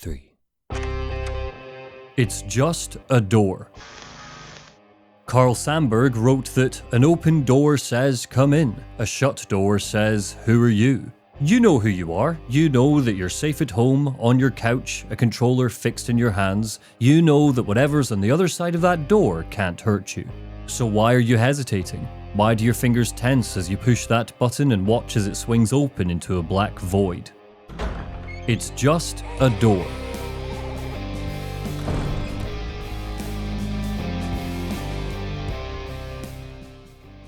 3. It's just a door. Carl Sandburg wrote that an open door says come in, a shut door says who are you? You know who you are. You know that you're safe at home, on your couch, a controller fixed in your hands. You know that whatever's on the other side of that door can't hurt you. So why are you hesitating? Why do your fingers tense as you push that button and watch as it swings open into a black void? It's just a door.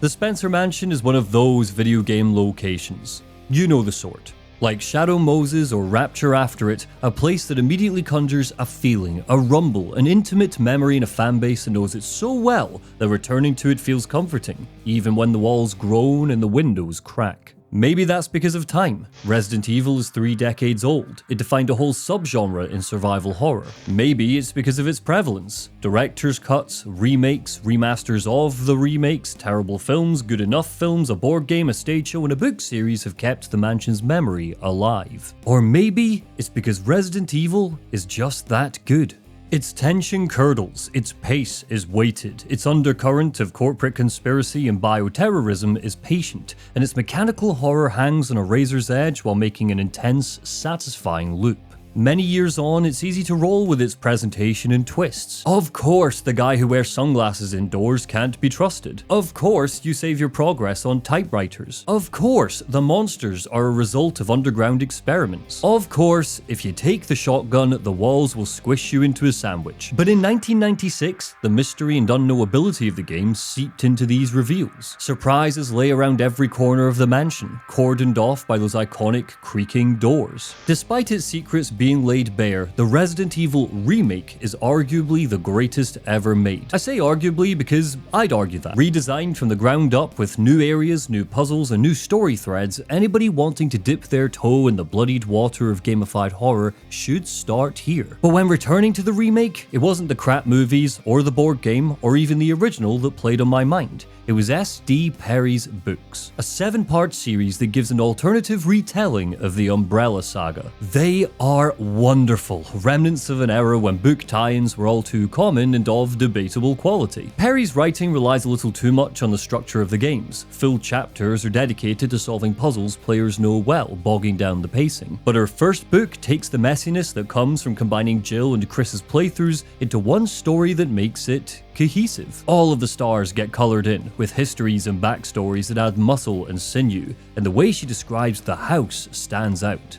The Spencer Mansion is one of those video game locations. You know the sort. Like Shadow Moses or Rapture After It, a place that immediately conjures a feeling, a rumble, an intimate memory in a fanbase that knows it so well that returning to it feels comforting, even when the walls groan and the windows crack. Maybe that's because of time. Resident Evil is 3 decades old. It defined a whole subgenre in survival horror. Maybe it's because of its prevalence. Director's cuts, remakes, remasters of the remakes, terrible films, good enough films, a board game, a stage show, and a book series have kept the mansion's memory alive. Or maybe it's because Resident Evil is just that good. Its tension curdles, its pace is weighted, its undercurrent of corporate conspiracy and bioterrorism is patient, and its mechanical horror hangs on a razor's edge while making an intense, satisfying loop. Many years on, it's easy to roll with its presentation and twists. Of course, the guy who wears sunglasses indoors can't be trusted. Of course, you save your progress on typewriters. Of course, the monsters are a result of underground experiments. Of course, if you take the shotgun, the walls will squish you into a sandwich. But in 1996, the mystery and unknowability of the game seeped into these reveals. Surprises lay around every corner of the mansion, cordoned off by those iconic creaking doors. Despite its secrets being laid bare, the Resident Evil remake is arguably the greatest ever made. I say arguably because I'd argue that. Redesigned from the ground up with new areas, new puzzles, and new story threads, anybody wanting to dip their toe in the bloodied water of gamified horror should start here. But when returning to the remake, it wasn't the crap movies, or the board game, or even the original that played on my mind. It was S.D. Perry's books, a 7-part series that gives an alternative retelling of the Umbrella Saga. They are wonderful, remnants of an era when book tie-ins were all too common and of debatable quality. Perry's writing relies a little too much on the structure of the games. Full chapters are dedicated to solving puzzles players know well, bogging down the pacing. But her first book takes the messiness that comes from combining Jill and Chris's playthroughs into one story that makes it cohesive. All of the stars get coloured in, with histories and backstories that add muscle and sinew, and the way she describes the house stands out.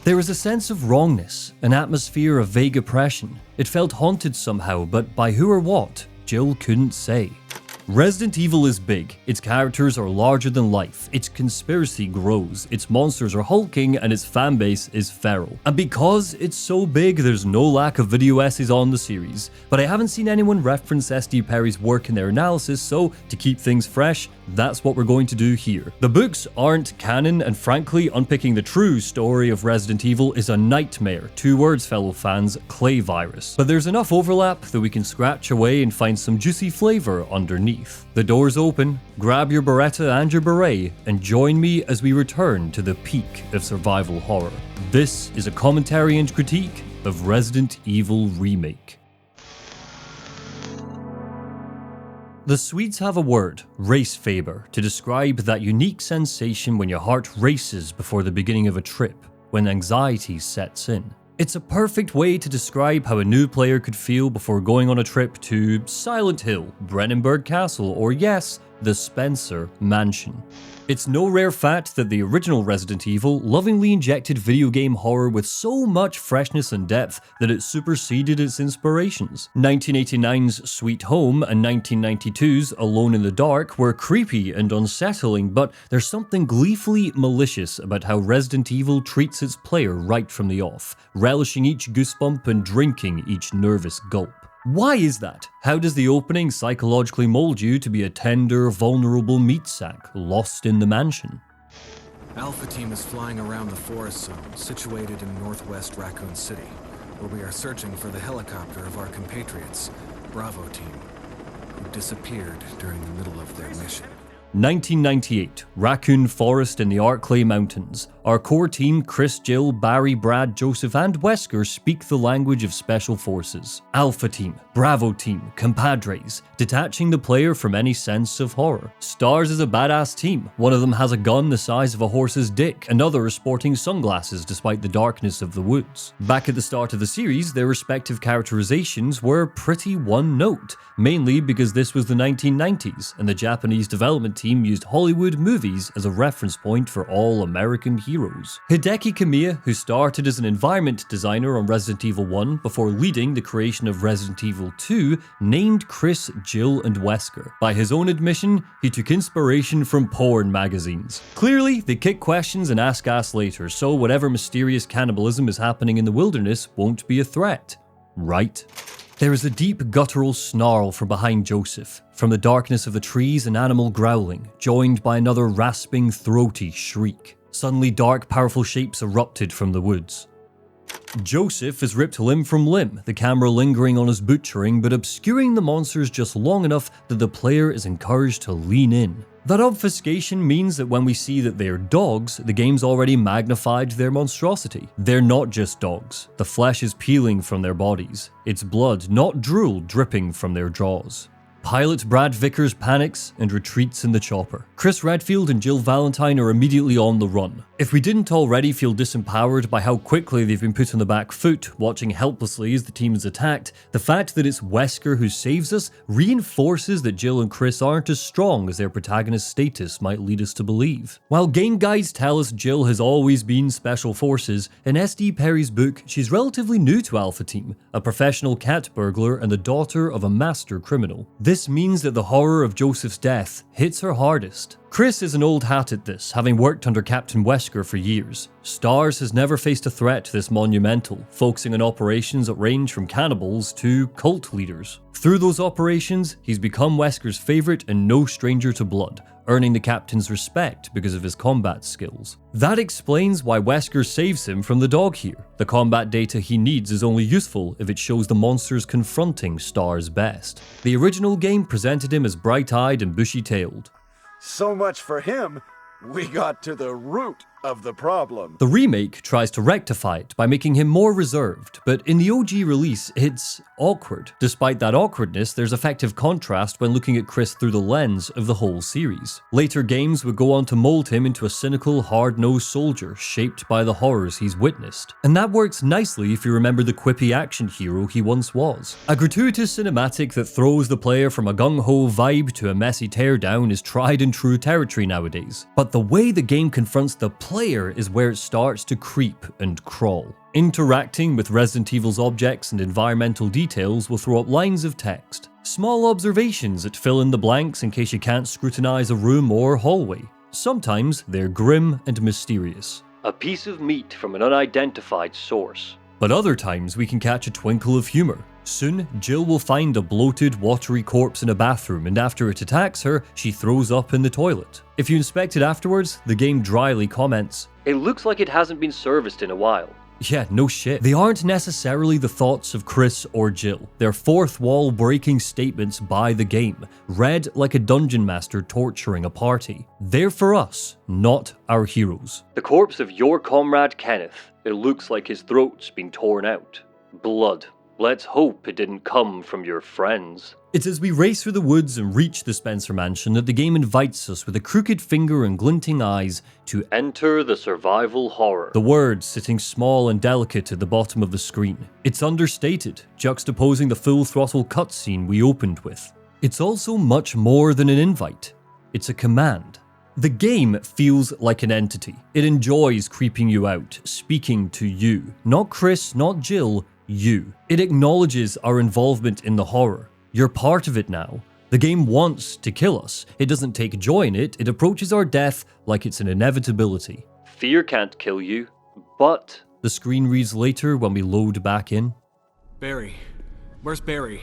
There is a sense of wrongness, an atmosphere of vague oppression. It felt haunted somehow, but by who or what, Jill couldn't say. Resident Evil is big, its characters are larger than life, its conspiracy grows, its monsters are hulking, and its fanbase is feral. And because it's so big, there's no lack of video essays on the series, but I haven't seen anyone reference S.D. Perry's work in their analysis, so to keep things fresh, that's what we're going to do here. The books aren't canon, and frankly, unpicking the true story of Resident Evil is a nightmare. 2 words, fellow fans, clay virus. But there's enough overlap that we can scratch away and find some juicy flavor underneath. The door's open, grab your Beretta and your beret, and join me as we return to the peak of survival horror. This is a commentary and critique of Resident Evil Remake. The Swedes have a word, Resfeber, to describe that unique sensation when your heart races before the beginning of a trip, when anxiety sets in. It's a perfect way to describe how a new player could feel before going on a trip to Silent Hill, Brennenburg Castle, or yes, the Spencer Mansion. It's no rare fact that the original Resident Evil lovingly injected video game horror with so much freshness and depth that it superseded its inspirations. 1989's Sweet Home and 1992's Alone in the Dark were creepy and unsettling, but there's something gleefully malicious about how Resident Evil treats its player right from the off, relishing each goosebump and drinking each nervous gulp. Why is that? How does the opening psychologically mold you to be a tender, vulnerable meat sack lost in the mansion? Alpha Team is flying around the forest zone situated in northwest Raccoon City, where we are searching for the helicopter of our compatriots, Bravo Team, who disappeared during the middle of their mission. 1998, Raccoon Forest in the Arklay Mountains. Our core team, Chris, Jill, Barry, Brad, Joseph, and Wesker, speak the language of special forces. Alpha Team, Bravo Team, compadres, detaching the player from any sense of horror. Stars is a badass team. One of them has a gun the size of a horse's dick, and others sporting sunglasses despite the darkness of the woods. Back at the start of the series, their respective characterizations were pretty one note, mainly because this was the 1990s, and the Japanese development team used Hollywood movies as a reference point for all American heroes. Hideki Kamiya, who started as an environment designer on Resident Evil 1 before leading the creation of Resident Evil 2, named Chris, Jill, and Wesker. By his own admission, he took inspiration from porn magazines. Clearly, they kick questions and ask ass later, so whatever mysterious cannibalism is happening in the wilderness won't be a threat. Right? There is a deep guttural snarl from behind Joseph. From the darkness of the trees, an animal growling, joined by another rasping, throaty shriek. Suddenly dark, powerful shapes erupted from the woods. Joseph is ripped limb from limb, the camera lingering on his butchering but obscuring the monsters just long enough that the player is encouraged to lean in. That obfuscation means that when we see that they're dogs, the game's already magnified their monstrosity. They're not just dogs. The flesh is peeling from their bodies. It's blood, not drool, dripping from their jaws. Pilot Brad Vickers panics and retreats in the chopper. Chris Redfield and Jill Valentine are immediately on the run. If we didn't already feel disempowered by how quickly they've been put on the back foot, watching helplessly as the team is attacked, the fact that it's Wesker who saves us reinforces that Jill and Chris aren't as strong as their protagonist status might lead us to believe. While game guides tell us Jill has always been Special Forces, in SD Perry's book, she's relatively new to Alpha Team, a professional cat burglar and the daughter of a master criminal. This means that the horror of Joseph's death hits her hardest. Chris is an old hat at this, having worked under Captain Wesker for years. Stars has never faced a threat this monumental, focusing on operations that range from cannibals to cult leaders. Through those operations, he's become Wesker's favourite and no stranger to blood, earning the captain's respect because of his combat skills. That explains why Wesker saves him from the dog here. The combat data he needs is only useful if it shows the monsters confronting Stars best. The original game presented him as bright-eyed and bushy-tailed. So much for him. We got to the root of the problem. The remake tries to rectify it by making him more reserved, but in the OG release, it's awkward. Despite that awkwardness, there's effective contrast when looking at Chris through the lens of the whole series. Later games would go on to mold him into a cynical, hard-nosed soldier shaped by the horrors he's witnessed. And that works nicely if you remember the quippy action hero he once was. A gratuitous cinematic that throws the player from a gung-ho vibe to a messy teardown is tried and true territory nowadays. But the way the game confronts the player is where it starts to creep and crawl. Interacting with Resident Evil's objects and environmental details will throw up lines of text. Small observations that fill in the blanks in case you can't scrutinize a room or hallway. Sometimes they're grim and mysterious. A piece of meat from an unidentified source. But other times we can catch a twinkle of humor. Soon, Jill will find a bloated, watery corpse in a bathroom, and after it attacks her, she throws up in the toilet. If you inspect it afterwards, the game dryly comments, "It looks like it hasn't been serviced in a while." Yeah, no shit. They aren't necessarily the thoughts of Chris or Jill. They're fourth wall breaking statements by the game, read like a dungeon master torturing a party. They're for us, not our heroes. The corpse of your comrade Kenneth. It looks like his throat's been torn out. Blood. Let's hope it didn't come from your friends. It's as we race through the woods and reach the Spencer Mansion that the game invites us with a crooked finger and glinting eyes to enter the survival horror. The words sitting small and delicate at the bottom of the screen. It's understated, juxtaposing the full throttle cutscene we opened with. It's also much more than an invite. It's a command. The game feels like an entity. It enjoys creeping you out, speaking to you. Not Chris, not Jill, you. It acknowledges our involvement in the horror. You're part of it now. The game wants to kill us. It doesn't take joy in it. It approaches our death like it's an inevitability. Fear can't kill you, but... The screen reads later when we load back in. Barry. Where's Barry?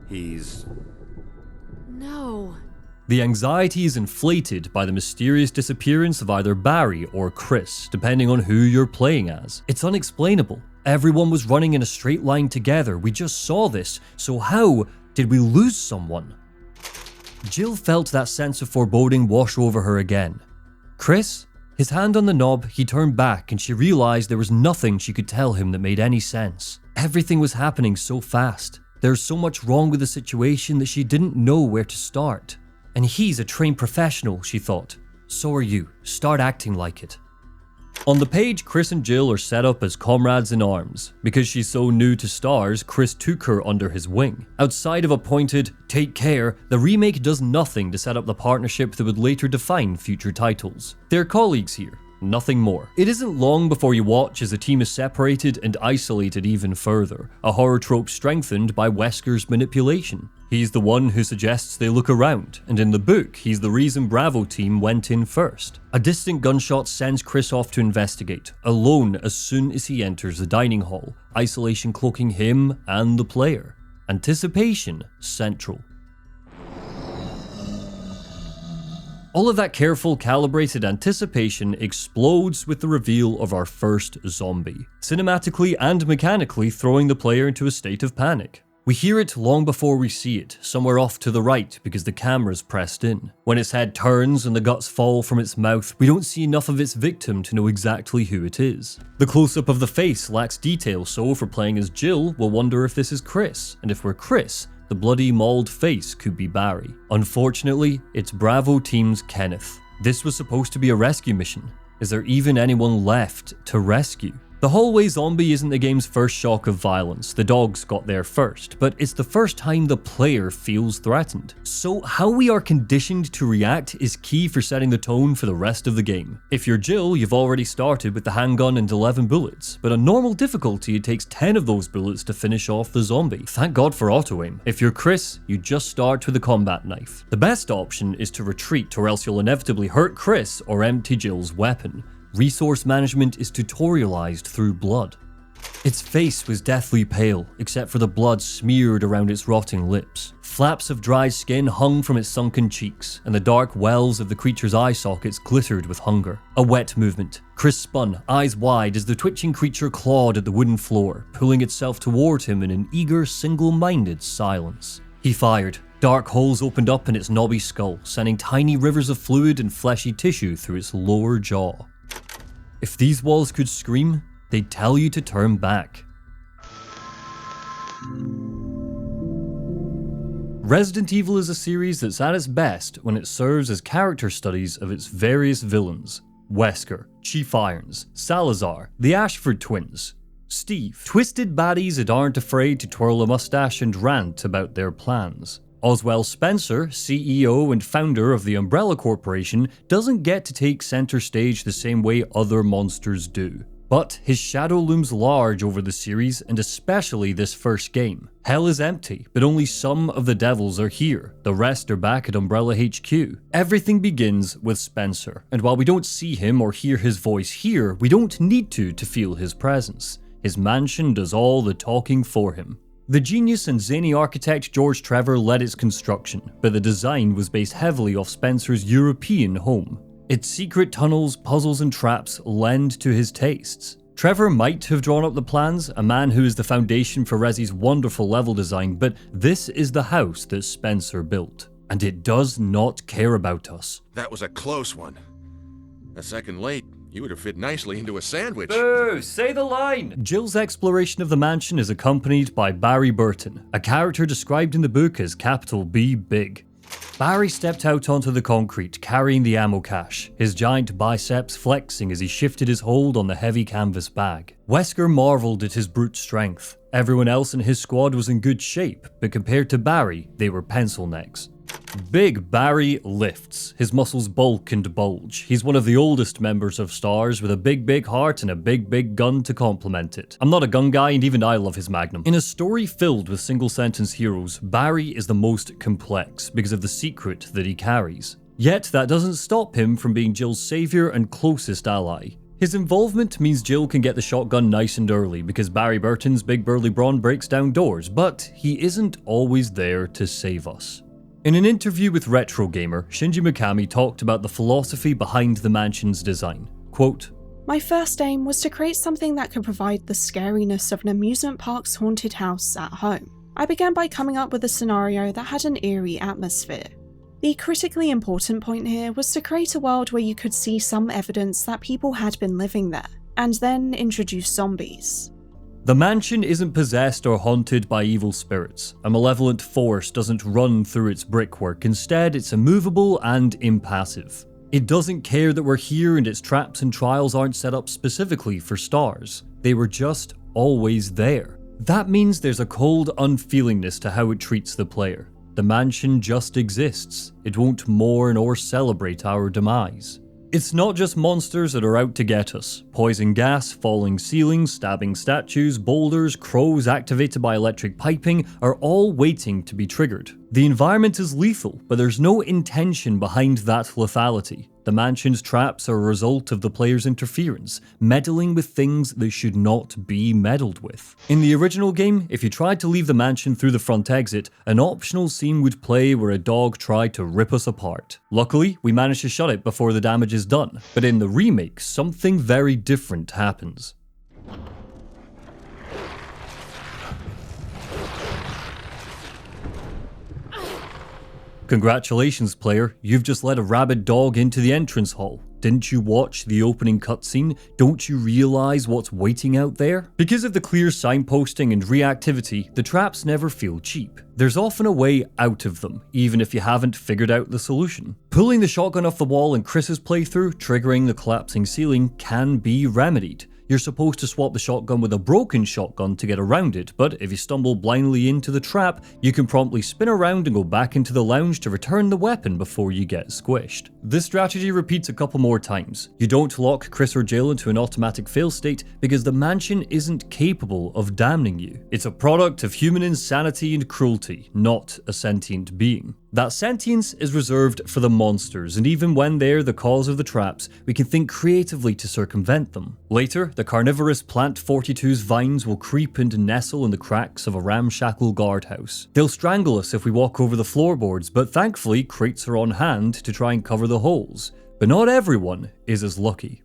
He's... No. The anxiety is inflated by the mysterious disappearance of either Barry or Chris, depending on who you're playing as. It's unexplainable. Everyone was running in a straight line together. We just saw this. So how did we lose someone? Jill felt that sense of foreboding wash over her again. Chris? His hand on the knob, he turned back and she realized there was nothing she could tell him that made any sense. Everything was happening so fast. There's so much wrong with the situation that she didn't know where to start. And he's a trained professional, she thought. So are you. Start acting like it. On the page, Chris and Jill are set up as comrades in arms. Because she's so new to stars, Chris took her under his wing. Outside of a pointed, "take care," the remake does nothing to set up the partnership that would later define future titles. They're colleagues here, nothing more. It isn't long before you watch as the team is separated and isolated even further, a horror trope strengthened by Wesker's manipulation. He's the one who suggests they look around, and in the book, he's the reason Bravo team went in first. A distant gunshot sends Chris off to investigate, alone as soon as he enters the dining hall, isolation cloaking him and the player. Anticipation central. All of that careful, calibrated anticipation explodes with the reveal of our first zombie, cinematically and mechanically throwing the player into a state of panic. We hear it long before we see it, somewhere off to the right because the camera's pressed in. When its head turns and the guts fall from its mouth, we don't see enough of its victim to know exactly who it is. The close-up of the face lacks detail, so if we're playing as Jill, we'll wonder if this is Chris, and if we're Chris, the bloody mauled face could be Barry. Unfortunately, it's Bravo Team's Kenneth. This was supposed to be a rescue mission. Is there even anyone left to rescue? The hallway zombie isn't the game's first shock of violence, the dogs got there first, but it's the first time the player feels threatened. So how we are conditioned to react is key for setting the tone for the rest of the game. If you're Jill, you've already started with the handgun and 11 bullets, but on normal difficulty it takes 10 of those bullets to finish off the zombie. Thank God for auto-aim. If you're Chris, you just start with a combat knife. The best option is to retreat, or else you'll inevitably hurt Chris or empty Jill's weapon. Resource management is tutorialized through blood. Its face was deathly pale, except for the blood smeared around its rotting lips. Flaps of dry skin hung from its sunken cheeks, and the dark wells of the creature's eye sockets glittered with hunger. A wet movement. Chris spun, eyes wide, as the twitching creature clawed at the wooden floor, pulling itself toward him in an eager, single-minded silence. He fired. Dark holes opened up in its knobby skull, sending tiny rivers of fluid and fleshy tissue through its lower jaw. If these walls could scream, they'd tell you to turn back. Resident Evil is a series that's at its best when it serves as character studies of its various villains. Wesker, Chief Irons, Salazar, the Ashford twins, Steve, twisted baddies that aren't afraid to twirl a mustache and rant about their plans. Oswald Spencer, CEO and founder of the Umbrella Corporation, doesn't get to take center stage the same way other monsters do. But his shadow looms large over the series, and especially this first game. Hell is empty, but only some of the devils are here. The rest are back at Umbrella HQ. Everything begins with Spencer, and while we don't see him or hear his voice here, we don't need to feel his presence. His mansion does all the talking for him. The genius and zany architect George Trevor led its construction, but the design was based heavily off Spencer's European home. Its secret tunnels, puzzles and traps lend to his tastes. Trevor might have drawn up the plans, a man who is the foundation for Resi's wonderful level design, but this is the house that Spencer built. And it does not care about us. That was a close one. A second late, you would have fit nicely into a sandwich. Boo! Say the line! Jill's exploration of the mansion is accompanied by Barry Burton, a character described in the book as capital B Big. Barry stepped out onto the concrete, carrying the ammo cache, his giant biceps flexing as he shifted his hold on the heavy canvas bag. Wesker marveled at his brute strength. Everyone else in his squad was in good shape, but compared to Barry, they were pencil necks. Big Barry lifts. His muscles bulk and bulge. He's one of the oldest members of STARS with a big heart and a big gun to complement it. I'm not a gun guy and even I love his Magnum. In a story filled with single sentence heroes, Barry is the most complex because of the secret that he carries. Yet that doesn't stop him from being Jill's savior and closest ally. His involvement means Jill can get the shotgun nice and early because Barry Burton's big burly brawn breaks down doors, but he isn't always there to save us. In an interview with Retro Gamer, Shinji Mikami talked about the philosophy behind the mansion's design. Quote, "My first aim was to create something that could provide the scariness of an amusement park's haunted house at home. I began by coming up with a scenario that had an eerie atmosphere. The critically important point here was to create a world where you could see some evidence that people had been living there, and then introduce zombies. The mansion isn't possessed or haunted by evil spirits. A malevolent force doesn't run through its brickwork. Instead, it's immovable and impassive. It doesn't care that we're here, and its traps and trials aren't set up specifically for stars. They were just always there. That means there's a cold unfeelingness to how it treats the player. The mansion just exists. It won't mourn or celebrate our demise. It's not just monsters that are out to get us. Poison gas, falling ceilings, stabbing statues, boulders, crows activated by electric piping are all waiting to be triggered. The environment is lethal, but there's no intention behind that lethality. The mansion's traps are a result of the player's interference, meddling with things they should not be meddled with. In the original game, if you tried to leave the mansion through the front exit, an optional scene would play where a dog tried to rip us apart. Luckily, we managed to shut it before the damage is done, but in the remake, something very different happens. Congratulations, player, you've just let a rabid dog into the entrance hall. Didn't you watch the opening cutscene? Don't you realize what's waiting out there? Because of the clear signposting and reactivity, the traps never feel cheap. There's often a way out of them, even if you haven't figured out the solution. Pulling the shotgun off the wall in Chris's playthrough, triggering the collapsing ceiling, can be remedied. You're supposed to swap the shotgun with a broken shotgun to get around it, but if you stumble blindly into the trap, you can promptly spin around and go back into the lounge to return the weapon before you get squished. This strategy repeats a couple more times. You don't lock Chris or Jill into an automatic fail state because the mansion isn't capable of damning you. It's a product of human insanity and cruelty, not a sentient being. That sentience is reserved for the monsters, and even when they're the cause of the traps, we can think creatively to circumvent them. Later, the carnivorous Plant 42's vines will creep and nestle in the cracks of a ramshackle guardhouse. They'll strangle us if we walk over the floorboards, but thankfully crates are on hand to try and cover the holes. But not everyone is as lucky.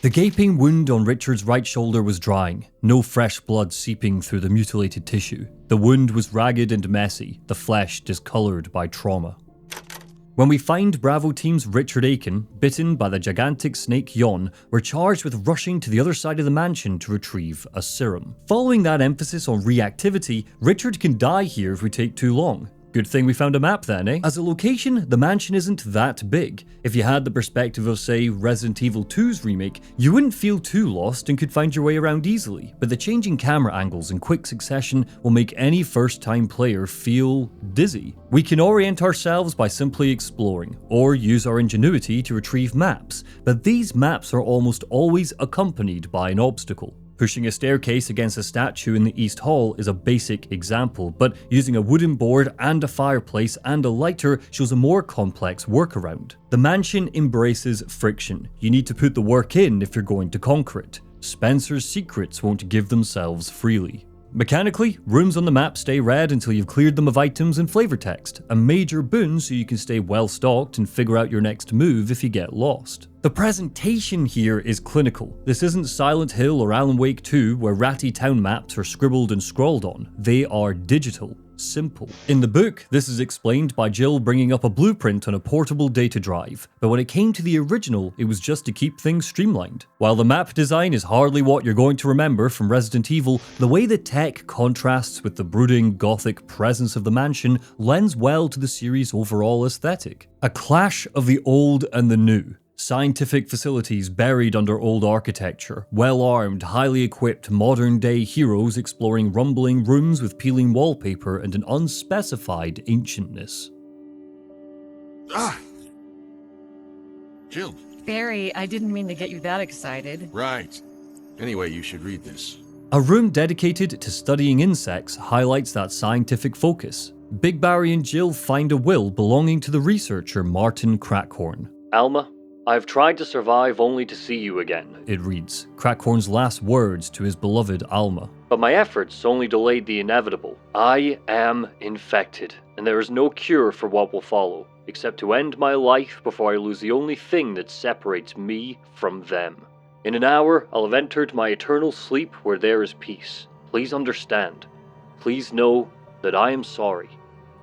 The gaping wound on Richard's right shoulder was drying, no fresh blood seeping through the mutilated tissue. The wound was ragged and messy, the flesh discolored by trauma. When we find Bravo Team's Richard Aiken, bitten by the gigantic snake Yon, we're charged with rushing to the other side of the mansion to retrieve a serum. Following that emphasis on reactivity, Richard can die here if we take too long. Good thing we found a map then, eh? As a location, the mansion isn't that big. If you had the perspective of, say, Resident Evil 2's remake, you wouldn't feel too lost and could find your way around easily, but the changing camera angles in quick succession will make any first-time player feel dizzy. We can orient ourselves by simply exploring, or use our ingenuity to retrieve maps, but these maps are almost always accompanied by an obstacle. Pushing a staircase against a statue in the East Hall is a basic example, but using a wooden board and a fireplace and a lighter shows a more complex workaround. The mansion embraces friction. You need to put the work in if you're going to conquer it. Spencer's secrets won't give themselves freely. Mechanically, rooms on the map stay red until you've cleared them of items and flavor text, a major boon so you can stay well stocked and figure out your next move if you get lost. The presentation here is clinical. This isn't Silent Hill or Alan Wake 2 where ratty town maps are scribbled and scrawled on. They are digital. Simple. In the book, this is explained by Jill bringing up a blueprint on a portable data drive, but when it came to the original, it was just to keep things streamlined. While the map design is hardly what you're going to remember from Resident Evil, the way the tech contrasts with the brooding, gothic presence of the mansion lends well to the series' overall aesthetic. A clash of the old and the new. Scientific facilities buried under old architecture, well-armed, highly equipped, modern-day heroes exploring rumbling rooms with peeling wallpaper and an unspecified ancientness. Ah! Jill. Barry, I didn't mean to get you that excited. Right. Anyway, you should read this. A room dedicated to studying insects highlights that scientific focus. Big Barry and Jill find a will belonging to the researcher Martin Crackhorn. Alma, I've tried to survive only to see you again, it reads, Crackhorn's last words to his beloved Alma. But my efforts only delayed the inevitable. I am infected, and there is no cure for what will follow, except to end my life before I lose the only thing that separates me from them. In an hour, I'll have entered my eternal sleep where there is peace. Please understand. Please know that I am sorry.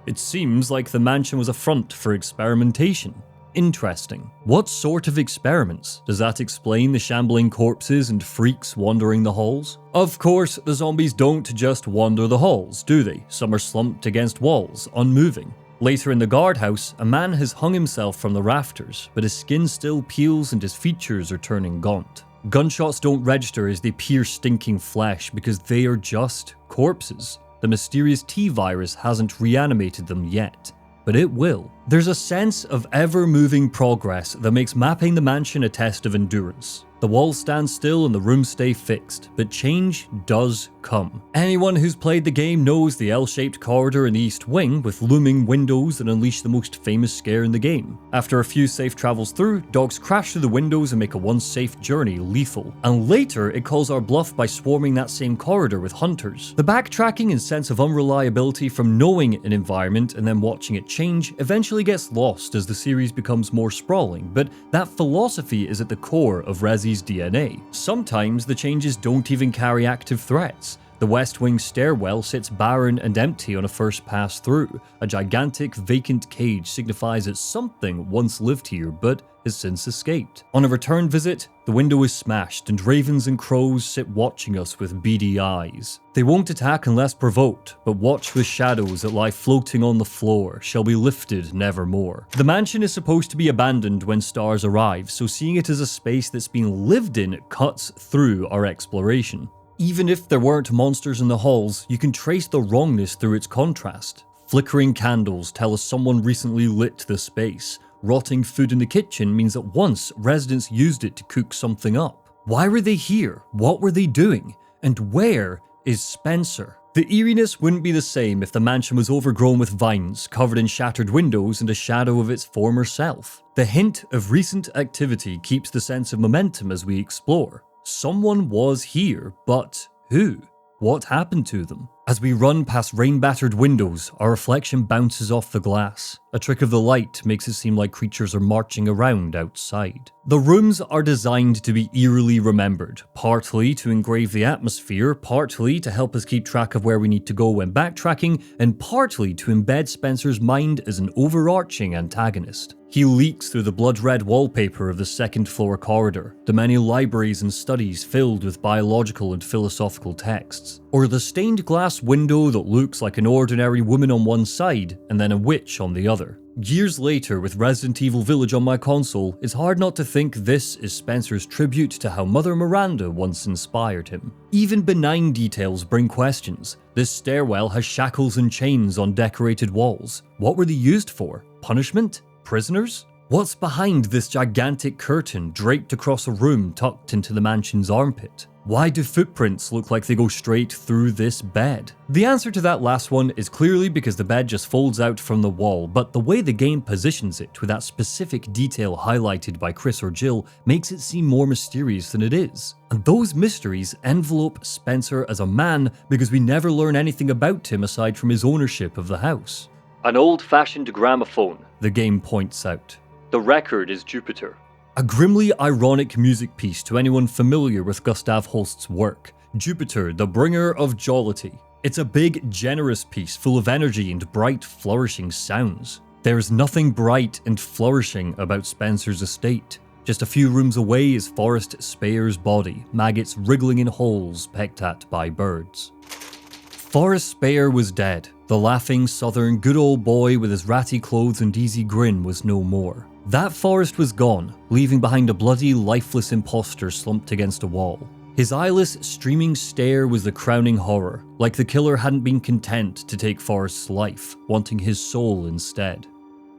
It seems like the mansion was a front for experimentation. Interesting. What sort of experiments? Does that explain the shambling corpses and freaks wandering the halls? Of course, the zombies don't just wander the halls, do they? Some are slumped against walls, unmoving. Later in the guardhouse, a man has hung himself from the rafters, but his skin still peels and his features are turning gaunt. Gunshots don't register as they pierce stinking flesh because they are just corpses. The mysterious T-virus hasn't reanimated them yet, but it will. There's a sense of ever-moving progress that makes mapping the mansion a test of endurance. The walls stand still and the rooms stay fixed, but change does come. Anyone who's played the game knows the L-shaped corridor in the East Wing with looming windows that unleash the most famous scare in the game. After a few safe travels through, dogs crash through the windows and make a once safe journey lethal. And later, it calls our bluff by swarming that same corridor with hunters. The backtracking and sense of unreliability from knowing an environment and then watching it change eventually gets lost as the series becomes more sprawling, but that philosophy is at the core of Resi's DNA. Sometimes the changes don't even carry active threats. The West Wing stairwell sits barren and empty on a first pass through. A gigantic vacant cage signifies that something once lived here but has since escaped. On a return visit, the window is smashed and ravens and crows sit watching us with beady eyes. They won't attack unless provoked, but watch the shadows that lie floating on the floor shall be lifted nevermore. The mansion is supposed to be abandoned when stars arrive, so seeing it as a space that's being lived in cuts through our exploration. Even if there weren't monsters in the halls, you can trace the wrongness through its contrast. Flickering candles tell us someone recently lit the space. Rotting food in the kitchen means that once residents used it to cook something up. Why were they here? What were they doing? And where is Spencer? The eeriness wouldn't be the same if the mansion was overgrown with vines, covered in shattered windows and a shadow of its former self. The hint of recent activity keeps the sense of momentum as we explore. Someone was here, but who? What happened to them? As we run past rain-battered windows, our reflection bounces off the glass. A trick of the light makes it seem like creatures are marching around outside. The rooms are designed to be eerily remembered, partly to engrave the atmosphere, partly to help us keep track of where we need to go when backtracking, and partly to embed Spencer's mind as an overarching antagonist. He leaks through the blood-red wallpaper of the second-floor corridor, the many libraries and studies filled with biological and philosophical texts, or the stained glass window that looks like an ordinary woman on one side and then a witch on the other. Years later, with Resident Evil Village on my console, it's hard not to think this is Spencer's tribute to how Mother Miranda once inspired him. Even benign details bring questions. This stairwell has shackles and chains on decorated walls. What were they used for? Punishment? Prisoners? What's behind this gigantic curtain draped across a room tucked into the mansion's armpit? Why do footprints look like they go straight through this bed? The answer to that last one is clearly because the bed just folds out from the wall, but the way the game positions it with that specific detail highlighted by Chris or Jill makes it seem more mysterious than it is. And those mysteries envelope Spencer as a man because we never learn anything about him aside from his ownership of the house. An old-fashioned gramophone, the game points out. The record is Jupiter. A grimly ironic music piece to anyone familiar with Gustav Holst's work. Jupiter, the bringer of jollity. It's a big, generous piece full of energy and bright, flourishing sounds. There's nothing bright and flourishing about Spencer's estate. Just a few rooms away is Forrest Speier's body, maggots wriggling in holes pecked at by birds. Forrest Speier was dead. The laughing, southern, good old boy with his ratty clothes and easy grin was no more. That Forrest was gone, leaving behind a bloody, lifeless imposter slumped against a wall. His eyeless, streaming stare was the crowning horror, like the killer hadn't been content to take Forrest's life, wanting his soul instead.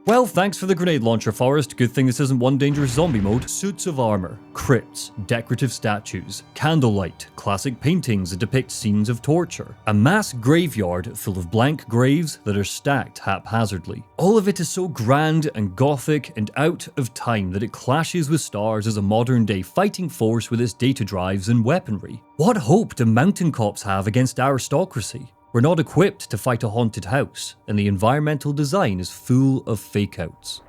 Well, thanks for the grenade launcher, Forrest. Good thing this isn't one dangerous zombie mode. Suits of armor, crypts, decorative statues, candlelight, classic paintings that depict scenes of torture, a mass graveyard full of blank graves that are stacked haphazardly. All of it is so grand and gothic and out of time that it clashes with stars as a modern-day fighting force with its data drives and weaponry. What hope do mountain cops have against aristocracy? We're not equipped to fight a haunted house, and the environmental design is full of fake-outs.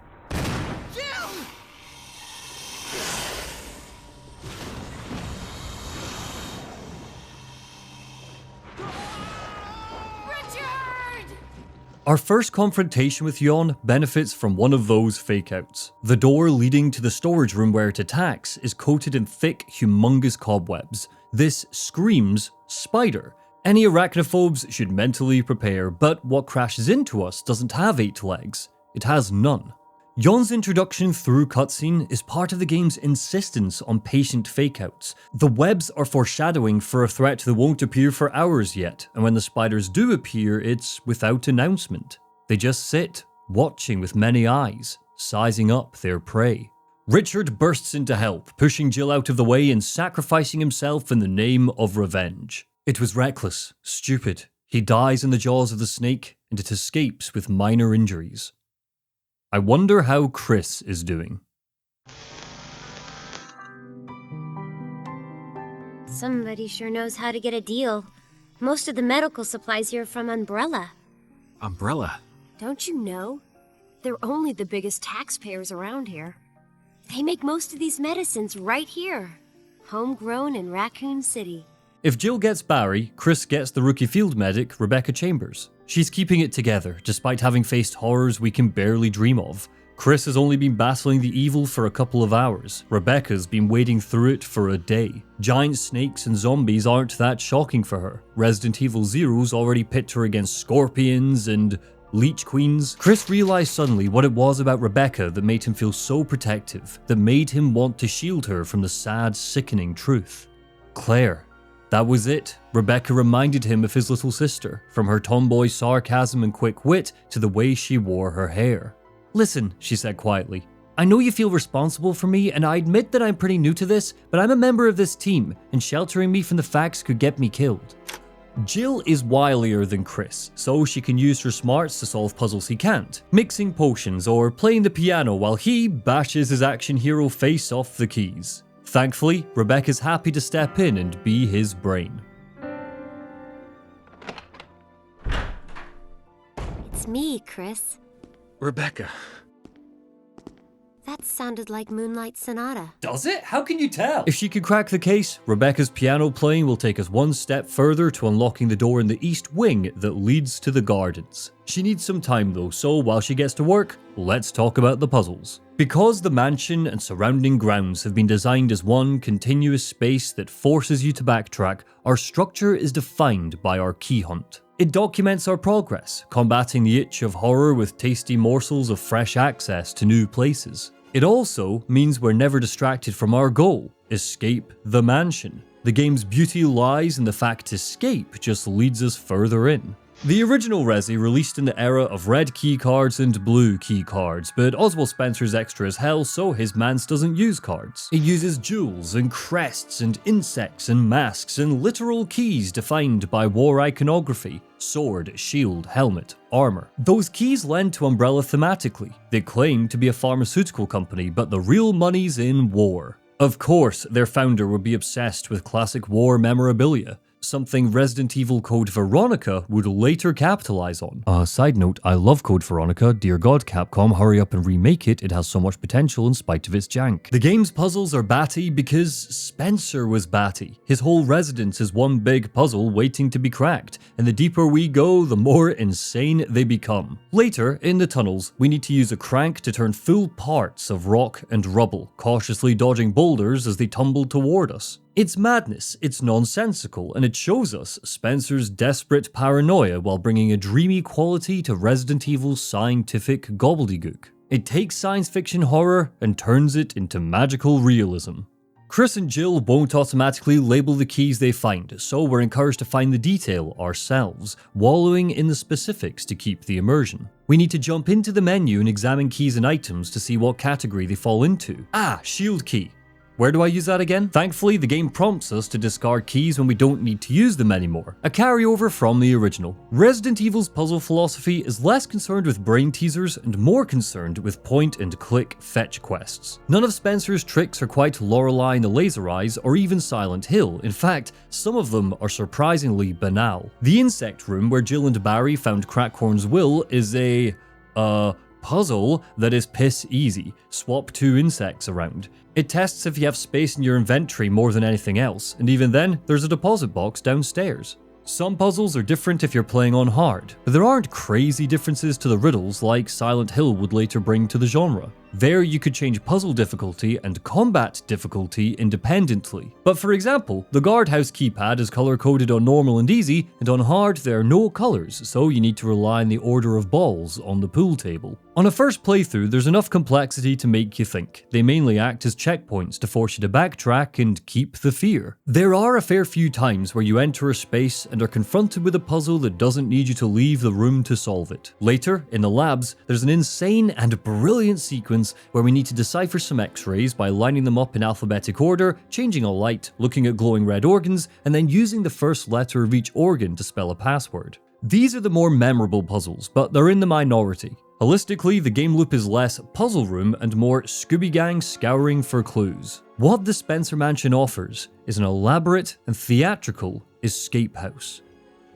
Our first confrontation with Yon benefits from one of those fake-outs. The door leading to the storage room where it attacks is coated in thick, humongous cobwebs. This screams spider. Any arachnophobes should mentally prepare, but what crashes into us doesn't have 8 legs. It has none. Yon's introduction through cutscene is part of the game's insistence on patient fake-outs. The webs are foreshadowing for a threat that won't appear for hours yet, and when the spiders do appear, it's without announcement. They just sit, watching with many eyes, sizing up their prey. Richard bursts in to help, pushing Jill out of the way and sacrificing himself in the name of revenge. It was reckless, stupid. He dies in the jaws of the snake, and it escapes with minor injuries. I wonder how Chris is doing. Somebody sure knows how to get a deal. Most of the medical supplies here are from Umbrella. Umbrella? Don't you know? They're only the biggest taxpayers around here. They make most of these medicines right here. Homegrown in Raccoon City. If Jill gets Barry, Chris gets the rookie field medic, Rebecca Chambers. She's keeping it together, despite having faced horrors we can barely dream of. Chris has only been battling the evil for a couple of hours. Rebecca's been wading through it for a day. Giant snakes and zombies aren't that shocking for her. Resident Evil Zero's already pit her against scorpions and Leech Queens. Chris realized suddenly what it was about Rebecca that made him feel so protective, that made him want to shield her from the sad, sickening truth. Claire. That was it. Rebecca reminded him of his little sister, from her tomboy sarcasm and quick wit to the way she wore her hair. Listen, she said quietly. I know you feel responsible for me, and I admit that I'm pretty new to this, but I'm a member of this team, and sheltering me from the facts could get me killed. Jill is wilier than Chris, so she can use her smarts to solve puzzles he can't, mixing potions or playing the piano while he bashes his action hero face off the keys. Thankfully, Rebecca's happy to step in and be his brain. It's me, Chris. Rebecca. That sounded like Moonlight Sonata. Does it? How can you tell? If she can crack the case, Rebecca's piano playing will take us one step further to unlocking the door in the east wing that leads to the gardens. She needs some time though, so while she gets to work, let's talk about the puzzles. Because the mansion and surrounding grounds have been designed as one continuous space that forces you to backtrack, our structure is defined by our key hunt. It documents our progress, combating the itch of horror with tasty morsels of fresh access to new places. It also means we're never distracted from our goal: escape the mansion. The game's beauty lies in the fact escape just leads us further in. The original Resi released in the era of red keycards and blue keycards, but Oswald Spencer's extra as hell, so his manse doesn't use cards. It uses jewels and crests and insects and masks and literal keys defined by war iconography: sword, shield, helmet, armor. Those keys lend to Umbrella thematically. They claim to be a pharmaceutical company, but the real money's in war. Of course, their founder would be obsessed with classic war memorabilia, something Resident Evil Code Veronica would later capitalize on. Side note, I love Code Veronica. Dear God, Capcom, hurry up and remake it. It has so much potential in spite of its jank. The game's puzzles are batty because Spencer was batty. His whole residence is one big puzzle waiting to be cracked, and the deeper we go, the more insane they become. Later, in the tunnels, we need to use a crank to turn full parts of rock and rubble, cautiously dodging boulders as they tumble toward us. It's madness, it's nonsensical, and it shows us Spencer's desperate paranoia while bringing a dreamy quality to Resident Evil's scientific gobbledygook. It takes science fiction horror and turns it into magical realism. Chris and Jill won't automatically label the keys they find, so we're encouraged to find the detail ourselves, wallowing in the specifics to keep the immersion. We need to jump into the menu and examine keys and items to see what category they fall into. Shield key. Where do I use that again? Thankfully, the game prompts us to discard keys when we don't need to use them anymore, a carryover from the original. Resident Evil's puzzle philosophy is less concerned with brain teasers and more concerned with point-and-click fetch quests. None of Spencer's tricks are quite Lorelei and the Laser Eyes or even Silent Hill. In fact, some of them are surprisingly banal. The insect room where Jill and Barry found Crackhorn's will is a puzzle that is piss easy. Swap 2 insects around. It tests if you have space in your inventory more than anything else, and even then, there's a deposit box downstairs. Some puzzles are different if you're playing on hard, but there aren't crazy differences to the riddles like Silent Hill would later bring to the genre. There you could change puzzle difficulty and combat difficulty independently. But for example, the guardhouse keypad is color-coded on normal and easy, and on hard there are no colors, so you need to rely on the order of balls on the pool table. On a first playthrough, there's enough complexity to make you think. They mainly act as checkpoints to force you to backtrack and keep the fear. There are a fair few times where you enter a space and are confronted with a puzzle that doesn't need you to leave the room to solve it. Later, in the labs, there's an insane and brilliant sequence where we need to decipher some X-rays by lining them up in alphabetic order, changing a light, looking at glowing red organs, and then using the first letter of each organ to spell a password. These are the more memorable puzzles, but they're in the minority. Holistically, the game loop is less puzzle room and more Scooby Gang scouring for clues. What the Spencer Mansion offers is an elaborate and theatrical escape house.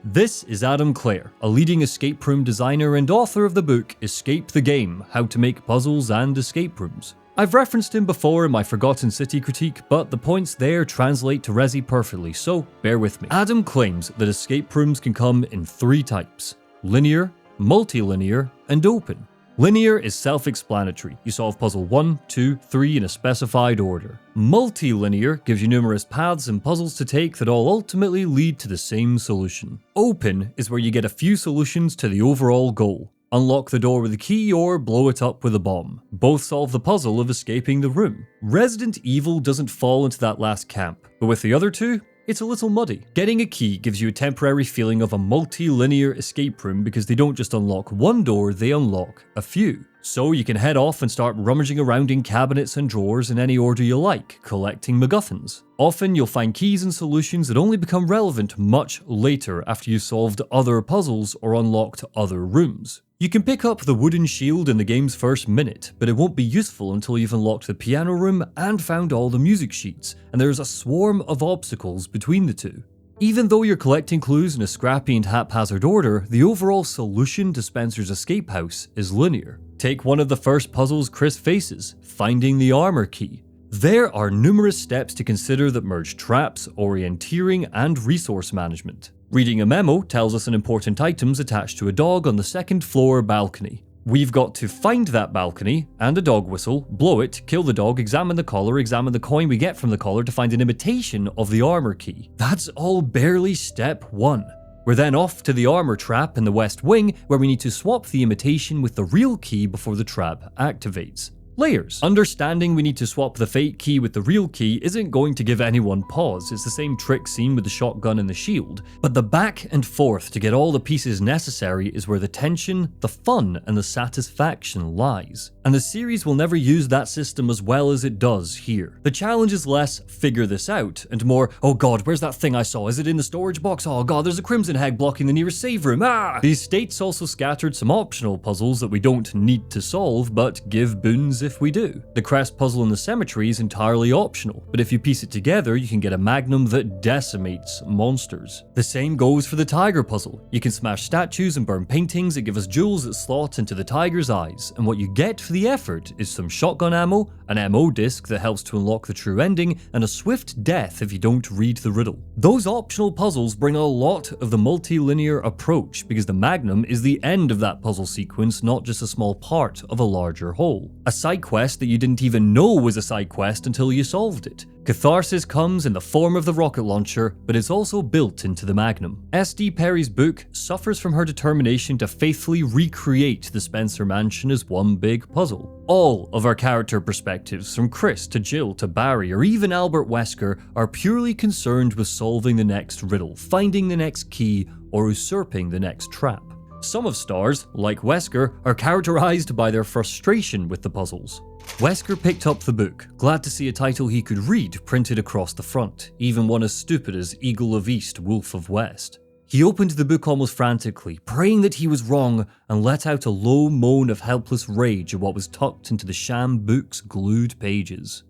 This is Adam Clare, a leading escape room designer and author of the book Escape the Game: How to Make Puzzles and Escape Rooms. I've referenced him before in my Forgotten City critique, but the points there translate to Resi perfectly, so bear with me. Adam claims that escape rooms can come in 3 types: linear, multilinear, and open. Linear is self-explanatory. You solve puzzle 1, 2, 3 in a specified order. Multilinear gives you numerous paths and puzzles to take that all ultimately lead to the same solution. Open is where you get a few solutions to the overall goal. Unlock the door with a key or blow it up with a bomb. Both solve the puzzle of escaping the room. Resident Evil doesn't fall into that last camp, but with the other two, it's a little muddy. Getting a key gives you a temporary feeling of a multi-linear escape room because they don't just unlock one door, they unlock a few. So you can head off and start rummaging around in cabinets and drawers in any order you like, collecting MacGuffins. Often you'll find keys and solutions that only become relevant much later after you've solved other puzzles or unlocked other rooms. You can pick up the wooden shield in the game's first minute, but it won't be useful until you've unlocked the piano room and found all the music sheets, and there's a swarm of obstacles between the two. Even though you're collecting clues in a scrappy and haphazard order, the overall solution to Spencer's escape house is linear. Take one of the first puzzles Chris faces, finding the armor key. There are numerous steps to consider that merge traps, orienteering, and resource management. Reading a memo tells us an important item's attached to a dog on the 2nd floor balcony. We've got to find that balcony and a dog whistle, blow it, kill the dog, examine the collar, examine the coin we get from the collar to find an imitation of the armor key. That's all barely step 1. We're then off to the armor trap in the west wing, where we need to swap the imitation with the real key before the trap activates. Layers. Understanding we need to swap the fake key with the real key isn't going to give anyone pause. It's the same trick seen with the shotgun and the shield. But the back and forth to get all the pieces necessary is where the tension, the fun, and the satisfaction lies. And the series will never use that system as well as it does here. The challenge is less figure this out, and more, oh god, where's that thing I saw? Is it in the storage box? Oh god, there's a crimson hag blocking the nearest save room. Ah! These states also scattered some optional puzzles that we don't need to solve, but give boons if we do. The crest puzzle in the cemetery is entirely optional, but if you piece it together, you can get a magnum that decimates monsters. The same goes for the tiger puzzle. You can smash statues and burn paintings that give us jewels that slot into the tiger's eyes, and what you get for the effort is some shotgun ammo, an MO disc that helps to unlock the true ending, and a swift death if you don't read the riddle. Those optional puzzles bring a lot of the multi-linear approach, because the magnum is the end of that puzzle sequence, not just a small part of a larger whole. A side quest that you didn't even know was a side quest until you solved it. Catharsis comes in the form of the rocket launcher, but it's also built into the Magnum. S.D. Perry's book suffers from her determination to faithfully recreate the Spencer Mansion as one big puzzle. All of our character perspectives, from Chris to Jill to Barry or even Albert Wesker, are purely concerned with solving the next riddle, finding the next key, or usurping the next trap. Some of stars, like Wesker, are characterized by their frustration with the puzzles. Wesker picked up the book, glad to see a title he could read printed across the front, even one as stupid as Eagle of East, Wolf of West. He opened the book almost frantically, praying that he was wrong, and let out a low moan of helpless rage at what was tucked into the sham book's glued pages.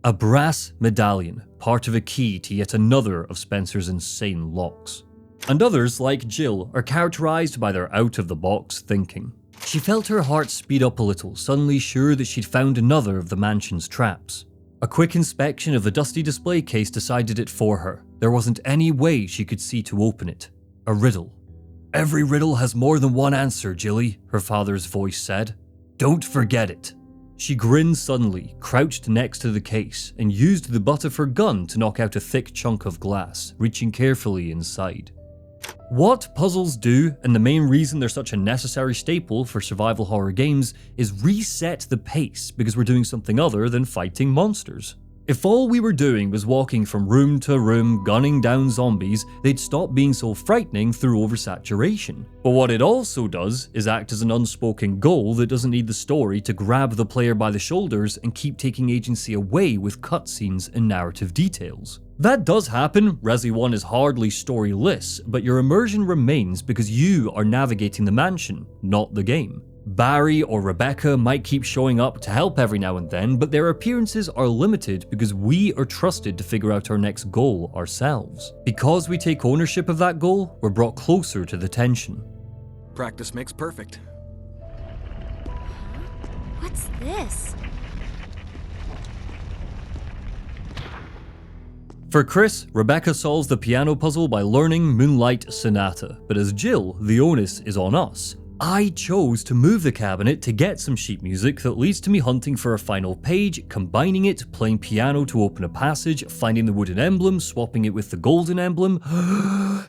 A brass medallion, part of a key to yet another of Spencer's insane locks. And others, like Jill, are characterized by their out-of-the-box thinking. She felt her heart speed up a little, suddenly sure that she'd found another of the mansion's traps. A quick inspection of the dusty display case decided it for her. There wasn't any way she could see to open it. a riddle. "Every riddle has more than one answer, Jilly," her father's voice said. "Don't forget it." She grinned suddenly, crouched next to the case, and used the butt of her gun to knock out a thick chunk of glass, reaching carefully inside. What puzzles do, and the main reason they're such a necessary staple for survival horror games, is reset the pace because we're doing something other than fighting monsters. If all we were doing was walking from room to room gunning down zombies, they'd stop being so frightening through oversaturation. But what it also does is act as an unspoken goal that doesn't need the story to grab the player by the shoulders and keep taking agency away with cutscenes and narrative details. That does happen, Resi 1 is hardly storyless, but your immersion remains because you are navigating the mansion, not the game. Barry or Rebecca might keep showing up to help every now and then, but their appearances are limited because we are trusted to figure out our next goal ourselves. Because we take ownership of that goal, we're brought closer to the tension. Practice makes perfect. What's this? For Chris, Rebecca solves the piano puzzle by learning Moonlight Sonata, but as Jill, the onus is on us. I chose to move the cabinet to get some sheet music that leads to me hunting for a final page, combining it, playing piano to open a passage, finding the wooden emblem, swapping it with the golden emblem,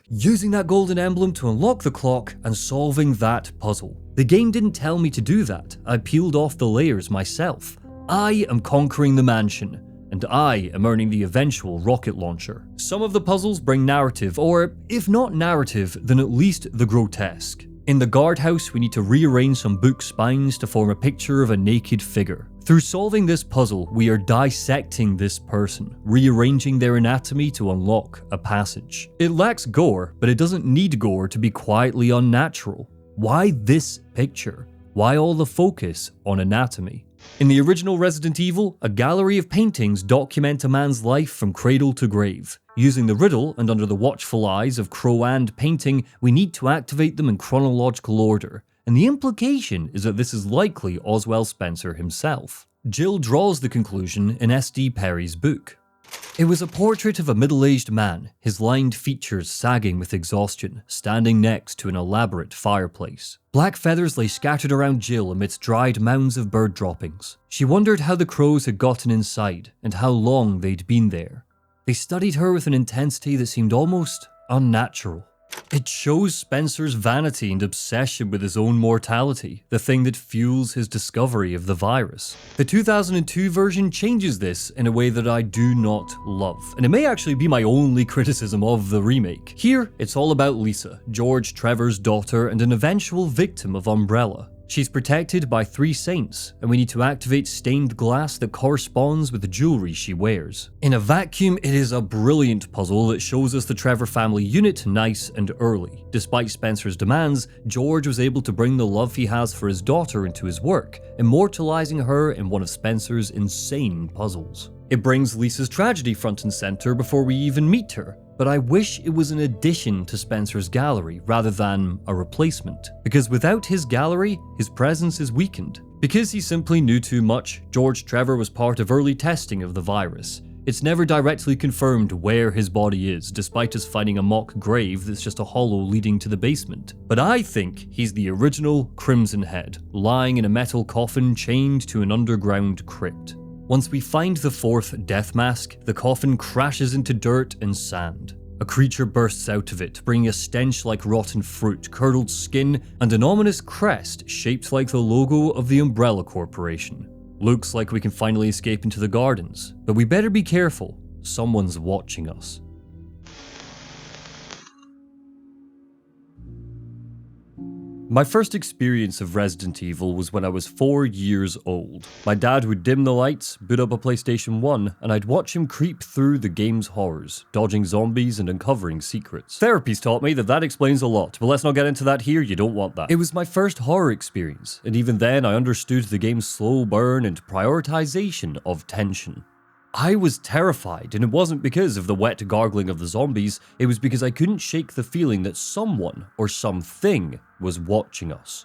using that golden emblem to unlock the clock, and solving that puzzle. The game didn't tell me to do that. I peeled off the layers myself. I am conquering the mansion, and I am earning the eventual rocket launcher. Some of the puzzles bring narrative, or if not narrative, then at least the grotesque. In the guardhouse, we need to rearrange some book spines to form a picture of a naked figure. Through solving this puzzle, we are dissecting this person, rearranging their anatomy to unlock a passage. It lacks gore, but it doesn't need gore to be quietly unnatural. Why this picture? Why all the focus on anatomy? In the original Resident Evil, a gallery of paintings document a man's life from cradle to grave. Using the riddle and under the watchful eyes of Crow and painting, we need to activate them in chronological order, and the implication is that this is likely Oswald Spencer himself. Jill draws the conclusion in S.D. Perry's book. It was a portrait of a middle-aged man, his lined features sagging with exhaustion, standing next to an elaborate fireplace. Black feathers lay scattered around Jill amidst dried mounds of bird droppings. She wondered how the crows had gotten inside, and how long they'd been there. They studied her with an intensity that seemed almost unnatural. It shows Spencer's vanity and obsession with his own mortality, the thing that fuels his discovery of the virus. The 2002 version changes this in a way that I do not love, and it may actually be my only criticism of the remake. Here, it's all about Lisa, George Trevor's daughter and an eventual victim of Umbrella. She's protected by 3 saints, and we need to activate stained glass that corresponds with the jewelry she wears. In a vacuum, it is a brilliant puzzle that shows us the Trevor family unit nice and early. Despite Spencer's demands, George was able to bring the love he has for his daughter into his work, immortalizing her in one of Spencer's insane puzzles. It brings Lisa's tragedy front and center before we even meet her, but I wish it was an addition to Spencer's gallery rather than a replacement, because without his gallery, his presence is weakened. Because he simply knew too much, George Trevor was part of early testing of the virus. It's never directly confirmed where his body is, despite us finding a mock grave that's just a hollow leading to the basement. But I think he's the original Crimson Head, lying in a metal coffin chained to an underground crypt. Once we find the 4th death mask, the coffin crashes into dirt and sand. A creature bursts out of it, bringing a stench like rotten fruit, curdled skin, and an ominous crest shaped like the logo of the Umbrella Corporation. Looks like we can finally escape into the gardens, but we better be careful. Someone's watching us. My first experience of Resident Evil was when I was 4 years old. My dad would dim the lights, boot up a PlayStation 1, and I'd watch him creep through the game's horrors, dodging zombies and uncovering secrets. Therapy's taught me that explains a lot, but let's not get into that here, you don't want that. It was my first horror experience, and even then I understood the game's slow burn and prioritization of tension. I was terrified, and it wasn't because of the wet gargling of the zombies, it was because I couldn't shake the feeling that someone or something was watching us.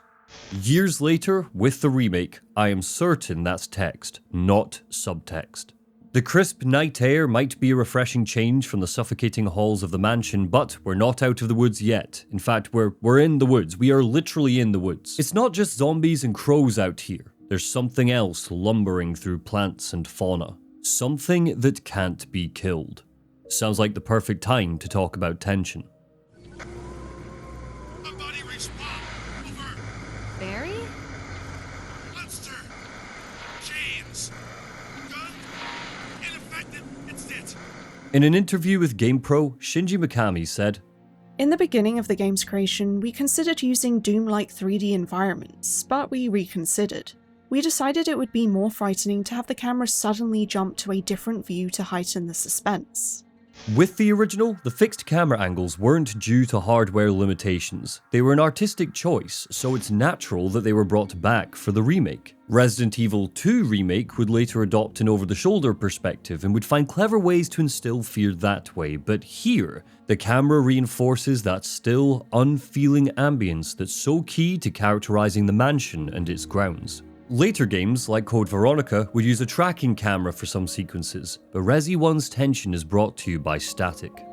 Years later, with the remake, I am certain that's text, not subtext. The crisp night air might be a refreshing change from the suffocating halls of the mansion, but we're not out of the woods yet. In fact, we're in the woods. We are literally in the woods. It's not just zombies and crows out here. There's something else lumbering through plants and fauna. Something that can't be killed. Sounds like the perfect time to talk about tension. Somebody respond. Over. Barry? Monster. James. Gun. Ineffective. It's it. In an interview with GamePro, Shinji Mikami said, In the beginning of the game's creation, we considered using Doom-like 3D environments, but we reconsidered. We decided it would be more frightening to have the camera suddenly jump to a different view to heighten the suspense. with the original, the fixed camera angles weren't due to hardware limitations. They were an artistic choice, so it's natural that they were brought back for the remake. Resident Evil 2 Remake would later adopt an over-the-shoulder perspective and would find clever ways to instill fear that way, but here, the camera reinforces that still, unfeeling ambience that's so key to characterizing the mansion and its grounds. Later games, like Code Veronica, would use a tracking camera for some sequences, but Resi 1's tension is brought to you by static.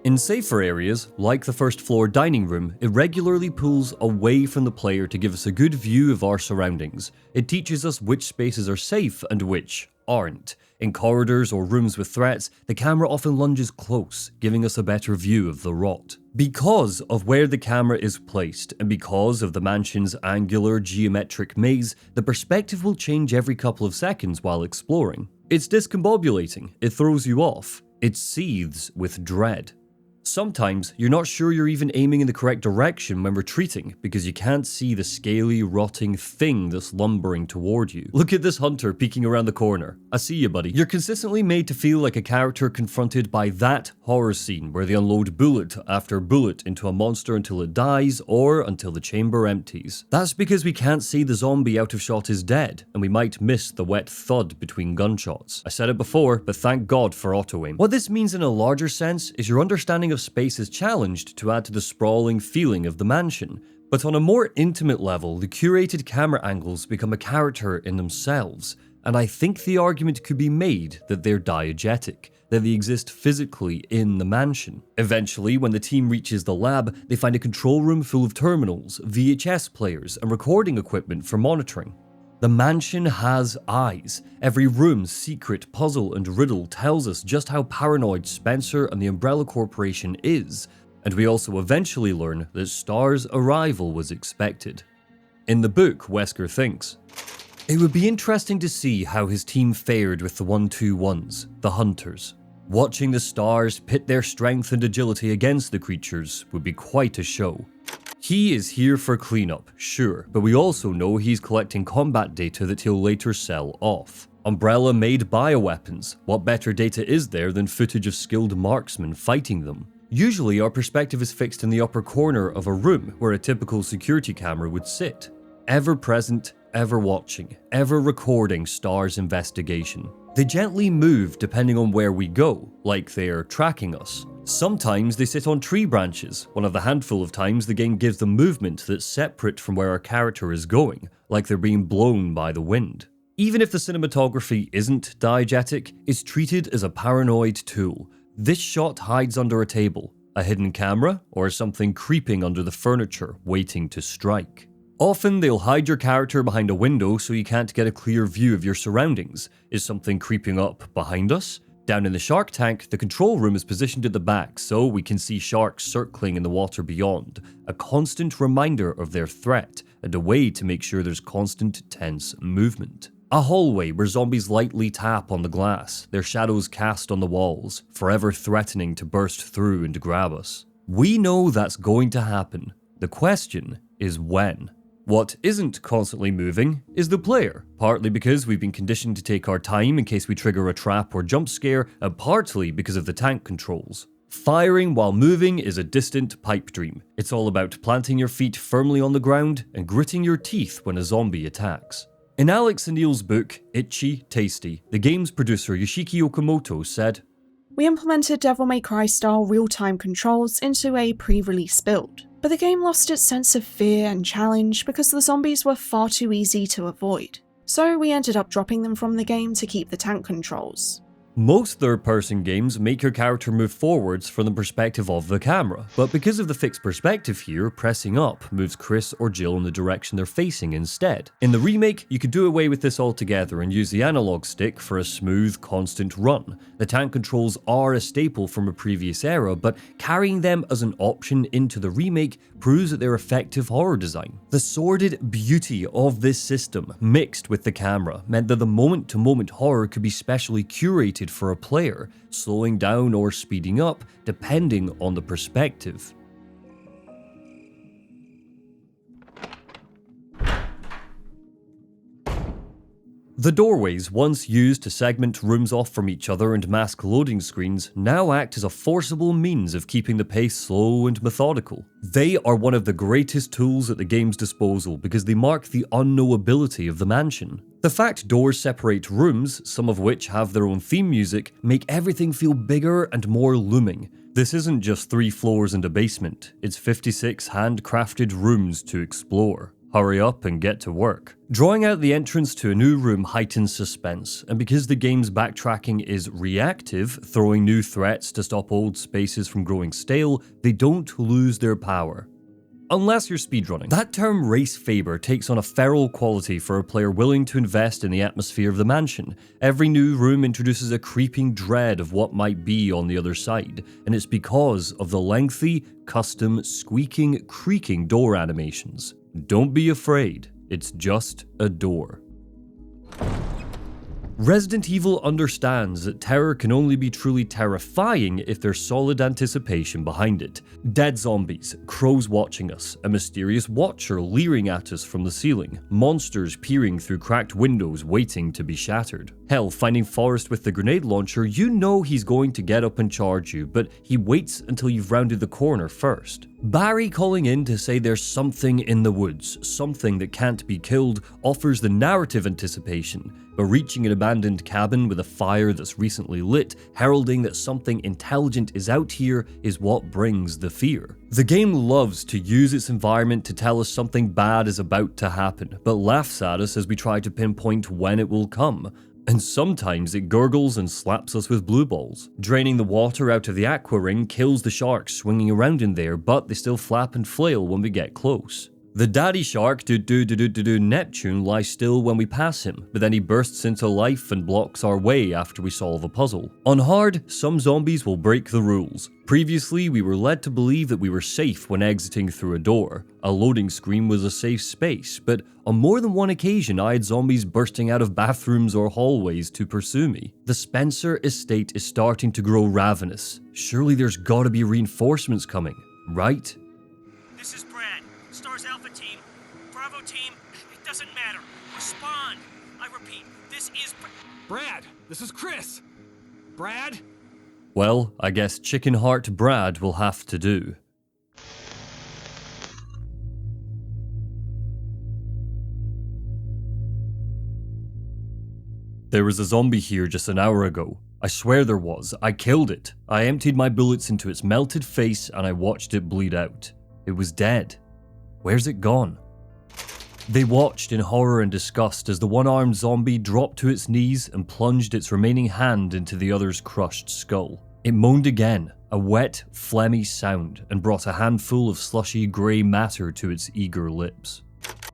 In safer areas, like the first floor dining room, it regularly pulls away from the player to give us a good view of our surroundings. It teaches us which spaces are safe and which aren't. In corridors or rooms with threats, the camera often lunges close, giving us a better view of the rot. Because of where the camera is placed, and because of the mansion's angular geometric maze, the perspective will change every couple of seconds while exploring. It's discombobulating, it throws you off, it seethes with dread. Sometimes, you're not sure you're even aiming in the correct direction when retreating because you can't see the scaly, rotting thing that's lumbering toward you. Look at this hunter peeking around the corner. I see you, buddy. You're consistently made to feel like a character confronted by that horror scene where they unload bullet after bullet into a monster until it dies or until the chamber empties. That's because we can't see the zombie out of shot is dead, and we might miss the wet thud between gunshots. I said it before, but thank God for auto-aim. What this means in a larger sense is your understanding of space is challenged to add to the sprawling feeling of the mansion. But on a more intimate level, the curated camera angles become a character in themselves, and I think the argument could be made that they're diegetic, that they exist physically in the mansion. Eventually, when the team reaches the lab, they find a control room full of terminals, VHS players, and recording equipment for monitoring. The mansion has eyes. Every room's secret, puzzle, and riddle tells us just how paranoid Spencer and the Umbrella Corporation is, and we also eventually learn that Star's arrival was expected. In the book, Wesker thinks, "It would be interesting to see how his team fared with the 1-2-1s, the hunters. Watching the Stars pit their strength and agility against the creatures would be quite a show. He is here for cleanup, sure, but we also know he's collecting combat data that he'll later sell off. Umbrella made bioweapons. What better data is there than footage of skilled marksmen fighting them? Usually our perspective is fixed in the upper corner of a room where a typical security camera would sit. Ever present, ever watching, ever recording Star's investigation. They gently move depending on where we go, like they're tracking us. Sometimes they sit on tree branches, one of the handful of times the game gives them movement that's separate from where our character is going, like they're being blown by the wind. Even if the cinematography isn't diegetic, it's treated as a paranoid tool. This shot hides under a table, a hidden camera, or something creeping under the furniture, waiting to strike. Often they'll hide your character behind a window so you can't get a clear view of your surroundings. Is something creeping up behind us? Down in the shark tank, the control room is positioned at the back so we can see sharks circling in the water beyond, a constant reminder of their threat and a way to make sure there's constant tense movement. A hallway where zombies lightly tap on the glass, their shadows cast on the walls, forever threatening to burst through and grab us. We know that's going to happen. The question is when. What isn't constantly moving is the player, partly because we've been conditioned to take our time in case we trigger a trap or jump scare, and partly because of the tank controls. Firing while moving is a distant pipe dream. It's all about planting your feet firmly on the ground and gritting your teeth when a zombie attacks. In Alex and Neil's book, Itchy Tasty, the game's producer Yoshiki Okamoto said, "We implemented Devil May Cry style real-time controls into a pre-release build, but the game lost its sense of fear and challenge because the zombies were far too easy to avoid. So we ended up dropping them from the game to keep the tank controls. Most third-person games make your character move forwards from the perspective of the camera, but because of the fixed perspective here, pressing up moves Chris or Jill in the direction they're facing instead. In the remake, you could do away with this altogether and use the analog stick for a smooth, constant run. The tank controls are a staple from a previous era, but carrying them as an option into the remake proves that they're effective horror design. The sordid beauty of this system, mixed with the camera, meant that the moment-to-moment horror could be specially curated for a player, slowing down or speeding up depending on the perspective. The doorways, once used to segment rooms off from each other and mask loading screens, now act as a forcible means of keeping the pace slow and methodical. They are one of the greatest tools at the game's disposal because they mark the unknowability of the mansion. The fact doors separate rooms, some of which have their own theme music, make everything feel bigger and more looming. This isn't just 3 floors and a basement, it's 56 handcrafted rooms to explore. Hurry up and get to work. Drawing out the entrance to a new room heightens suspense, and because the game's backtracking is reactive, throwing new threats to stop old spaces from growing stale, they don't lose their power. Unless you're speedrunning. That term Resfeber takes on a feral quality for a player willing to invest in the atmosphere of the mansion. Every new room introduces a creeping dread of what might be on the other side, and it's because of the lengthy, custom, squeaking, creaking door animations. Don't be afraid, it's just a door. Resident Evil understands that terror can only be truly terrifying if there's solid anticipation behind it. Dead zombies, crows watching us, a mysterious watcher leering at us from the ceiling, monsters peering through cracked windows waiting to be shattered. Hell, finding Forrest with the grenade launcher, you know he's going to get up and charge you, but he waits until you've rounded the corner first. Barry calling in to say there's something in the woods, something that can't be killed, offers the narrative anticipation, but reaching an abandoned cabin with a fire that's recently lit, heralding that something intelligent is out here, is what brings the fear. The game loves to use its environment to tell us something bad is about to happen, but laughs at us as we try to pinpoint when it will come. And sometimes it gurgles and slaps us with blue balls. Draining the water out of the aqua ring kills the sharks swinging around in there, but they still flap and flail when we get close. The daddy shark Neptune lies still when we pass him, but then he bursts into life and blocks our way after we solve a puzzle. On hard, some zombies will break the rules. Previously, we were led to believe that we were safe when exiting through a door. A loading screen was a safe space, but on more than one occasion I had zombies bursting out of bathrooms or hallways to pursue me. The Spencer estate is starting to grow ravenous. Surely there's gotta be reinforcements coming, right? This is Brad. Stars Alpha Team. Bravo Team. It doesn't matter. Respond. I repeat, this is Brad, this is Chris. Brad? Well, I guess Chicken Heart Brad will have to do. There was a zombie here just an hour ago. I swear there was. I killed it. I emptied my bullets into its melted face and I watched it bleed out. It was dead. Where's it gone? They watched in horror and disgust as the one-armed zombie dropped to its knees and plunged its remaining hand into the other's crushed skull. It moaned again, a wet, phlegmy sound, and brought a handful of slushy grey matter to its eager lips.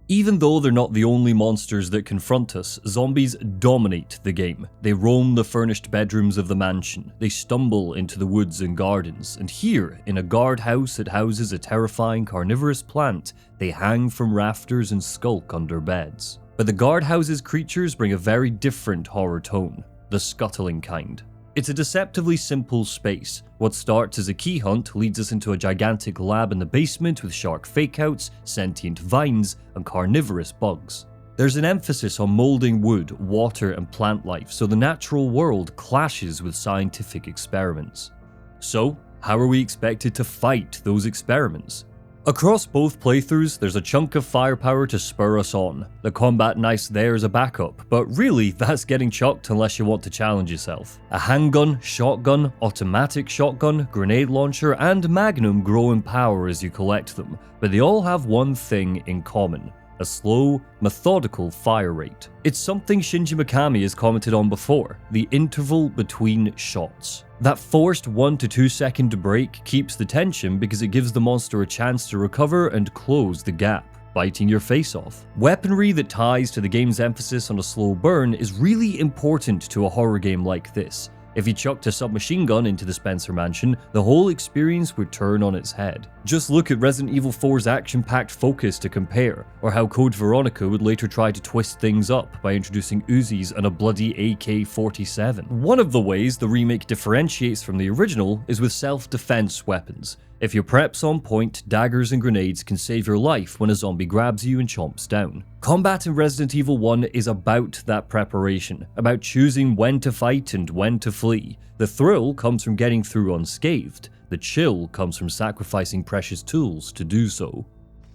Even though they're not the only monsters that confront us, zombies dominate the game. They roam the furnished bedrooms of the mansion, they stumble into the woods and gardens, and here, in a guardhouse that houses a terrifying carnivorous plant, they hang from rafters and skulk under beds. But the guardhouse's creatures bring a very different horror tone, the scuttling kind. It's a deceptively simple space. What starts as a key hunt leads us into a gigantic lab in the basement with shark fakeouts, sentient vines, and carnivorous bugs. There's an emphasis on molding wood, water, and plant life, so the natural world clashes with scientific experiments. So, how are we expected to fight those experiments? Across both playthroughs, there's a chunk of firepower to spur us on. The combat knife there is a backup, but really, that's getting chucked unless you want to challenge yourself. A handgun, shotgun, automatic shotgun, grenade launcher, and magnum grow in power as you collect them, but they all have one thing in common: a slow, methodical fire rate. It's something Shinji Mikami has commented on before, the interval between shots. That forced 1 to 2 second break keeps the tension because it gives the monster a chance to recover and close the gap, biting your face off. Weaponry that ties to the game's emphasis on a slow burn is really important to a horror game like this. If you chucked a submachine gun into the Spencer Mansion, the whole experience would turn on its head. Just look at Resident Evil 4's action-packed focus to compare, or how Code Veronica would later try to twist things up by introducing Uzis and a bloody AK-47. One of the ways the remake differentiates from the original is with self-defense weapons. If your prep's on point, daggers and grenades can save your life when a zombie grabs you and chomps down. Combat in Resident Evil 1 is about that preparation, about choosing when to fight and when to flee. The thrill comes from getting through unscathed. The chill comes from sacrificing precious tools to do so.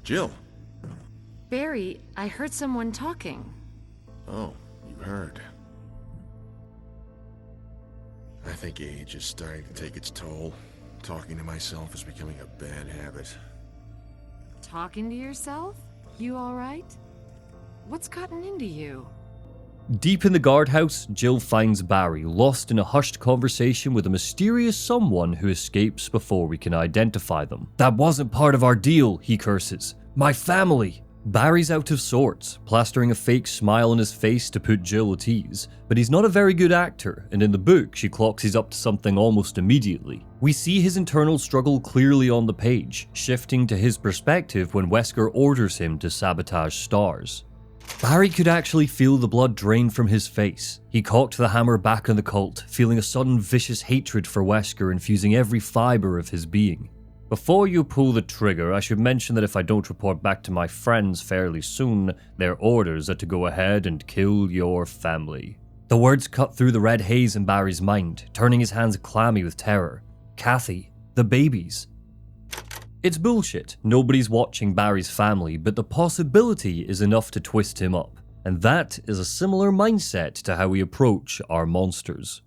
Jill. Barry, I heard someone talking. Oh, you heard. I think age is starting to take its toll. Talking to myself is becoming a bad habit. Talking to yourself? You alright? What's gotten into you? Deep in the guardhouse, Jill finds Barry lost in a hushed conversation with a mysterious someone who escapes before we can identify them. "That wasn't part of our deal," he curses. "My family!" Barry's out of sorts, plastering a fake smile on his face to put Jill at ease, but he's not a very good actor, and in the book she clocks he's up to something almost immediately. We see his internal struggle clearly on the page, shifting to his perspective when Wesker orders him to sabotage stars. Barry could actually feel the blood drain from his face. He cocked the hammer back on the cult, feeling a sudden vicious hatred for Wesker infusing every fibre of his being. "Before you pull the trigger, I should mention that if I don't report back to my friends fairly soon, their orders are to go ahead and kill your family." The words cut through the red haze in Barry's mind, turning his hands clammy with terror. Kathy, the babies. It's bullshit. Nobody's watching Barry's family, but the possibility is enough to twist him up. And that is a similar mindset to how we approach our monsters.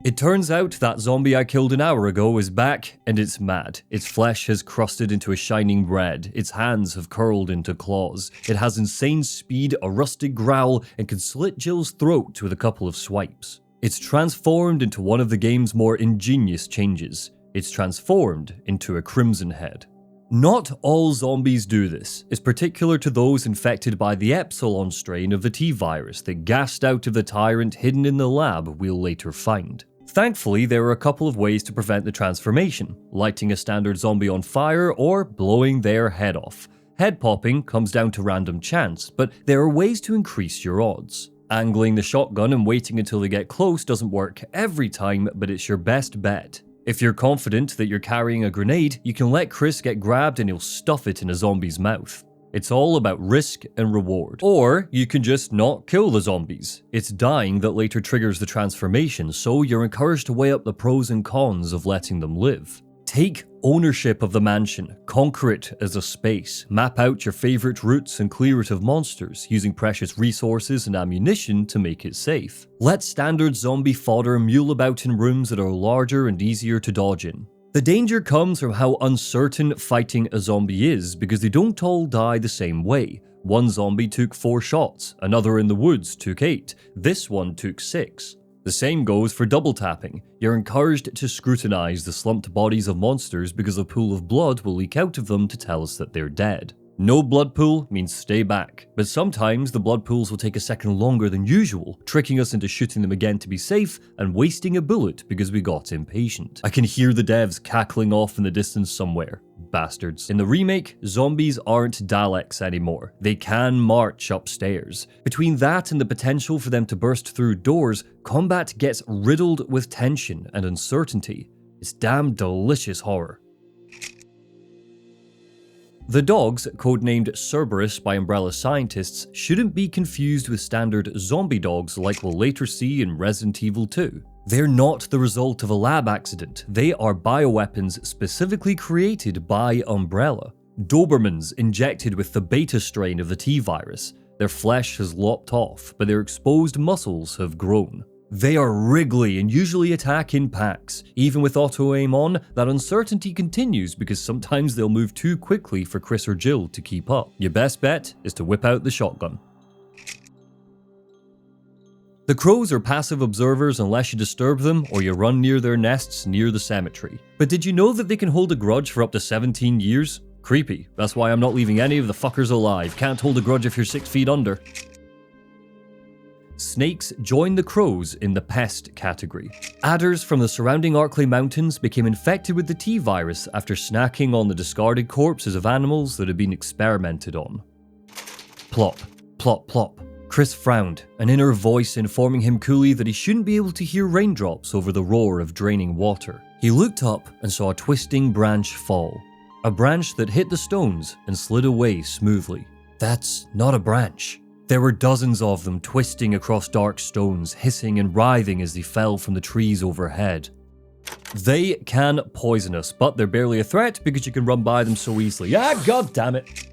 It turns out that zombie I killed an hour ago is back, and it's mad. Its flesh has crusted into a shining red, its hands have curled into claws. It has insane speed, a rusted growl, and can slit Jill's throat with a couple of swipes. It's transformed into one of the game's more ingenious changes. It's transformed into a Crimson Head. Not all zombies do this. It's particular to those infected by the Epsilon strain of the T-virus that gassed out of the tyrant hidden in the lab we'll later find. Thankfully, there are a couple of ways to prevent the transformation: lighting a standard zombie on fire or blowing their head off. Head popping comes down to random chance, but there are ways to increase your odds. Angling the shotgun and waiting until they get close doesn't work every time, but it's your best bet. If you're confident that you're carrying a grenade, you can let Chris get grabbed and he'll stuff it in a zombie's mouth. It's all about risk and reward. Or you can just not kill the zombies. It's dying that later triggers the transformation, so you're encouraged to weigh up the pros and cons of letting them live. Take ownership of the mansion, conquer it as a space, map out your favourite routes and clear it of monsters, using precious resources and ammunition to make it safe. Let standard zombie fodder mule about in rooms that are larger and easier to dodge in. The danger comes from how uncertain fighting a zombie is, because they don't all die the same way. One zombie took 4 shots, another in the woods took 8, this one took 6. The same goes for double tapping. You're encouraged to scrutinise the slumped bodies of monsters because a pool of blood will leak out of them to tell us that they're dead. No blood pool means stay back, but sometimes the blood pools will take a second longer than usual, tricking us into shooting them again to be safe and wasting a bullet because we got impatient. I can hear the devs cackling off in the distance somewhere. Bastards. In the remake, zombies aren't Daleks anymore. They can march upstairs. Between that and the potential for them to burst through doors, combat gets riddled with tension and uncertainty. It's damn delicious horror. The dogs, codenamed Cerberus by Umbrella scientists, shouldn't be confused with standard zombie dogs like we'll later see in Resident Evil 2. They're not the result of a lab accident, they are bioweapons specifically created by Umbrella. Dobermans injected with the beta strain of the T-virus. Their flesh has lopped off, but their exposed muscles have grown. They are wriggly and usually attack in packs. Even with auto-aim on, that uncertainty continues because sometimes they'll move too quickly for Chris or Jill to keep up. Your best bet is to whip out the shotgun. The crows are passive observers unless you disturb them or you run near their nests near the cemetery. But did you know that they can hold a grudge for up to 17 years? Creepy. That's why I'm not leaving any of the fuckers alive. Can't hold a grudge if you're 6 feet under. Snakes join the crows in the pest category. Adders from the surrounding Arklay Mountains became infected with the T-virus after snacking on the discarded corpses of animals that had been experimented on. Plop, plop, plop. Chris frowned, an inner voice informing him coolly that he shouldn't be able to hear raindrops over the roar of draining water. He looked up and saw a twisting branch fall. A branch that hit the stones and slid away smoothly. That's not a branch. There were dozens of them twisting across dark stones, hissing and writhing as they fell from the trees overhead. They can poison us, but they're barely a threat because you can run by them so easily. Ah, god damn it!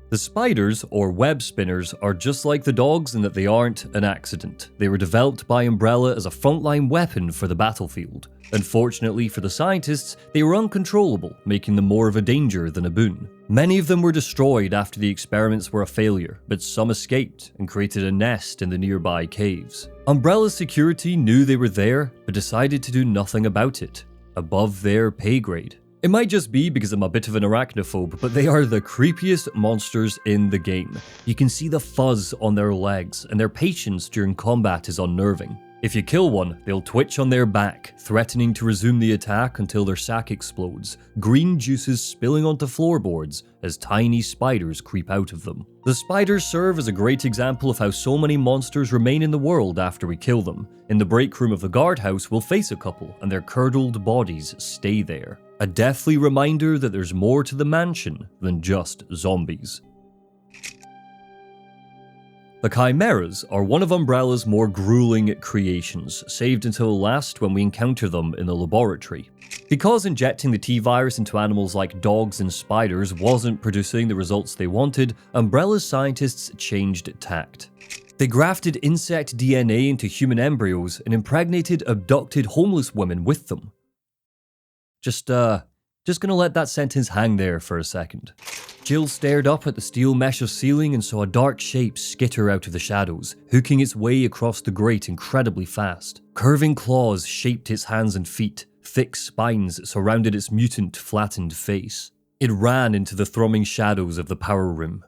The spiders, or web spinners, are just like the dogs in that they aren't an accident. They were developed by Umbrella as a frontline weapon for the battlefield. Unfortunately for the scientists, they were uncontrollable, making them more of a danger than a boon. Many of them were destroyed after the experiments were a failure, but some escaped and created a nest in the nearby caves. Umbrella's security knew they were there, but decided to do nothing about it, above their pay grade. It might just be because I'm a bit of an arachnophobe, but they are the creepiest monsters in the game. You can see the fuzz on their legs, and their patience during combat is unnerving. If you kill one, they'll twitch on their back, threatening to resume the attack until their sack explodes, green juices spilling onto floorboards as tiny spiders creep out of them. The spiders serve as a great example of how so many monsters remain in the world after we kill them. In the break room of the guardhouse, we'll face a couple, and their curdled bodies stay there. A deathly reminder that there's more to the mansion than just zombies. The Chimeras are one of Umbrella's more grueling creations, saved until last when we encounter them in the laboratory. Because injecting the T-virus into animals like dogs and spiders wasn't producing the results they wanted, Umbrella's scientists changed tact. They grafted insect DNA into human embryos and impregnated abducted homeless women with them. Just gonna let that sentence hang there for a second. Jill stared up at the steel mesh of ceiling and saw a dark shape skitter out of the shadows, hooking its way across the grate incredibly fast. Curving claws shaped its hands and feet, thick spines surrounded its mutant, flattened face. It ran into the thrumming shadows of the power room.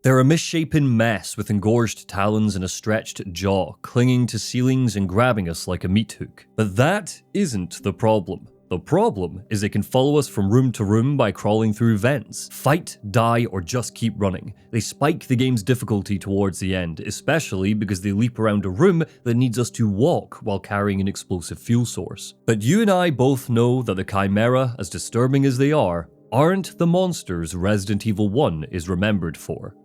They're a misshapen mess with engorged talons and a stretched jaw, clinging to ceilings and grabbing us like a meat hook. But that isn't the problem. The problem is they can follow us from room to room by crawling through vents. Fight, die, or just keep running. They spike the game's difficulty towards the end, especially because they leap around a room that needs us to walk while carrying an explosive fuel source. But you and I both know that the Chimera, as disturbing as they are, aren't the monsters Resident Evil 1 is remembered for.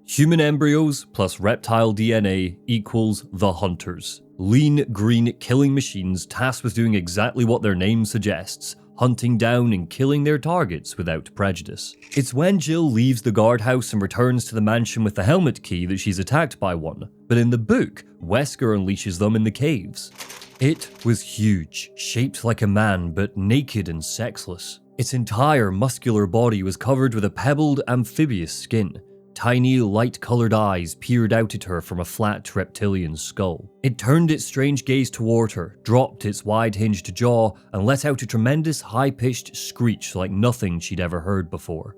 Human embryos plus reptile DNA equals the Hunters. Lean, green killing machines tasked with doing exactly what their name suggests, hunting down and killing their targets without prejudice. It's when Jill leaves the guardhouse and returns to the mansion with the helmet key that she's attacked by one, but in the book, Wesker unleashes them in the caves. It was huge, shaped like a man but naked and sexless. Its entire muscular body was covered with a pebbled amphibious skin. Tiny, light-coloured eyes peered out at her from a flat reptilian skull. It turned its strange gaze toward her, dropped its wide-hinged jaw, and let out a tremendous high-pitched screech like nothing she'd ever heard before.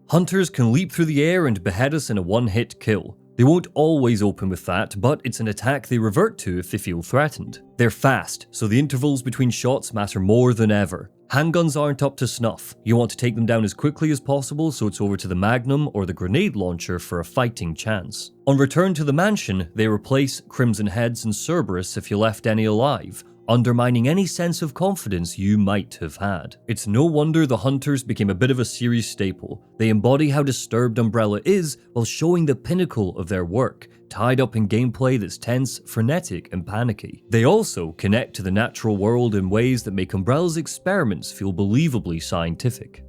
Hunters can leap through the air and behead us in a one-hit kill. They won't always open with that, but it's an attack they revert to if they feel threatened. They're fast, so the intervals between shots matter more than ever. Handguns aren't up to snuff. You want to take them down as quickly as possible, so it's over to the Magnum or the grenade launcher for a fighting chance. On return to the mansion, they replace Crimson Heads and Cerberus if you left any alive, undermining any sense of confidence you might have had. It's no wonder the Hunters became a bit of a series staple. They embody how disturbed Umbrella is while showing the pinnacle of their work, tied up in gameplay that's tense, frenetic, and panicky. They also connect to the natural world in ways that make Umbrella's experiments feel believably scientific.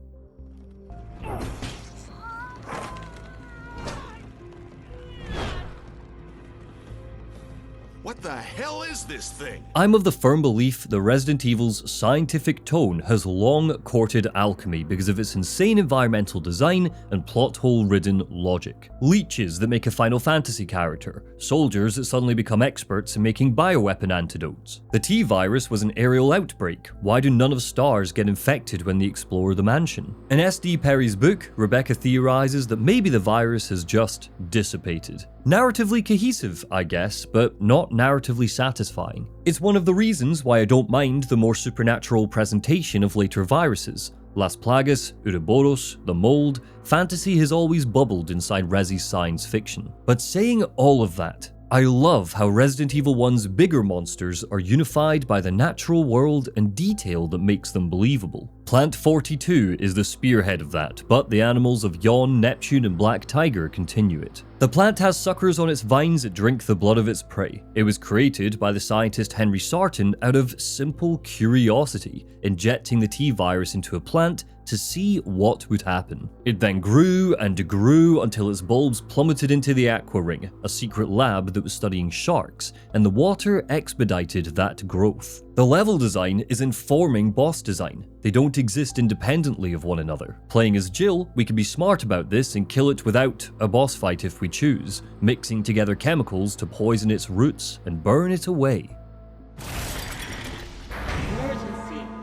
What the hell is this thing? I'm of the firm belief that Resident Evil's scientific tone has long courted alchemy because of its insane environmental design and plot hole-ridden logic. Leeches that make a Final Fantasy character, soldiers that suddenly become experts in making bioweapon antidotes. The T-virus was an aerial outbreak. Why do none of STARS get infected when they explore the mansion? In S.D. Perry's book, Rebecca theorizes that maybe the virus has just dissipated. Narratively cohesive, I guess, but not narratively satisfying. It's one of the reasons why I don't mind the more supernatural presentation of later viruses. Las Plagas, Ouroboros, the Mold, fantasy has always bubbled inside Resi's science fiction. But saying all of that, I love how Resident Evil 1's bigger monsters are unified by the natural world and detail that makes them believable. Plant 42 is the spearhead of that, but the animals of Yawn, Neptune, and Black Tiger continue it. The plant has suckers on its vines that drink the blood of its prey. It was created by the scientist Henry Sarton out of simple curiosity, injecting the T-virus into a plant to see what would happen. It then grew and grew until its bulbs plummeted into the Aqua Ring, a secret lab that was studying sharks, and the water expedited that growth. The level design is informing boss design. They don't exist independently of one another. Playing as Jill, we can be smart about this and kill it without a boss fight if we choose, mixing together chemicals to poison its roots and burn it away.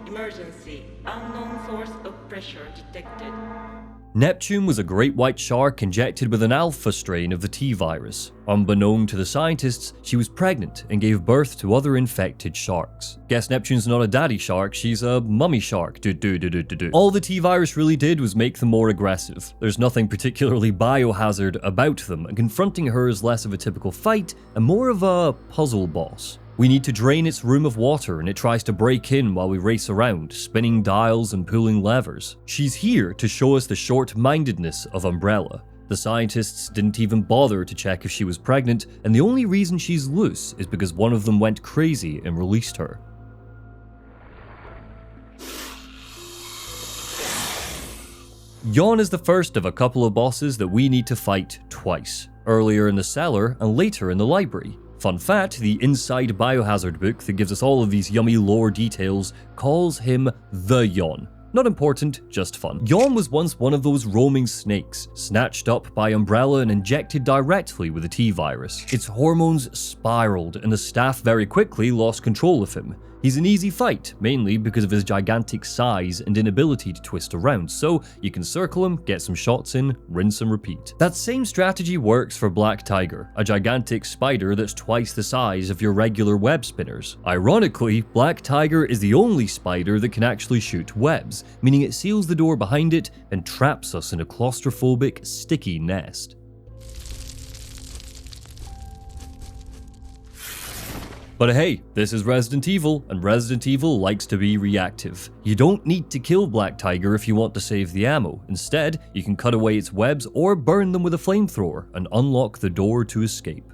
Emergency. Unknown source of pressure detected. Neptune was a great white shark injected with an alpha strain of the T-virus. Unbeknown to the scientists, she was pregnant and gave birth to other infected sharks. Guess Neptune's not a daddy shark, she's a mummy shark. All the T-virus really did was make them more aggressive. There's nothing particularly biohazard about them, and confronting her is less of a typical fight and more of a puzzle boss. We need to drain its room of water and it tries to break in while we race around, spinning dials and pulling levers. She's here to show us the short-mindedness of Umbrella. The scientists didn't even bother to check if she was pregnant, and the only reason she's loose is because one of them went crazy and released her. Yawn is the first of a couple of bosses that we need to fight twice, earlier in the cellar and later in the library. Fun fact, the Inside Biohazard book that gives us all of these yummy lore details calls him the Yawn. Not important, just fun. Yawn was once one of those roaming snakes, snatched up by Umbrella and injected directly with the T-virus. Its hormones spiraled and the staff very quickly lost control of him. He's an easy fight, mainly because of his gigantic size and inability to twist around, so you can circle him, get some shots in, rinse and repeat. That same strategy works for Black Tiger, a gigantic spider that's twice the size of your regular web spinners. Ironically, Black Tiger is the only spider that can actually shoot webs, meaning it seals the door behind it and traps us in a claustrophobic, sticky nest. But hey, this is Resident Evil, and Resident Evil likes to be reactive. You don't need to kill Black Tiger if you want to save the ammo. Instead, you can cut away its webs or burn them with a flamethrower and unlock the door to escape.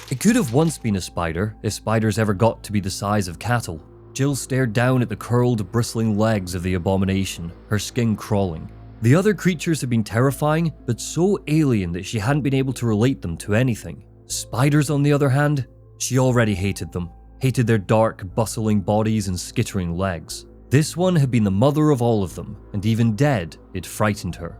It could have once been a spider, if spiders ever got to be the size of cattle. Jill stared down at the curled, bristling legs of the abomination, her skin crawling. The other creatures had been terrifying, but so alien that she hadn't been able to relate them to anything. Spiders, on the other hand, she already hated them, hated their dark, bustling bodies and skittering legs. This one had been the mother of all of them, and even dead, it frightened her.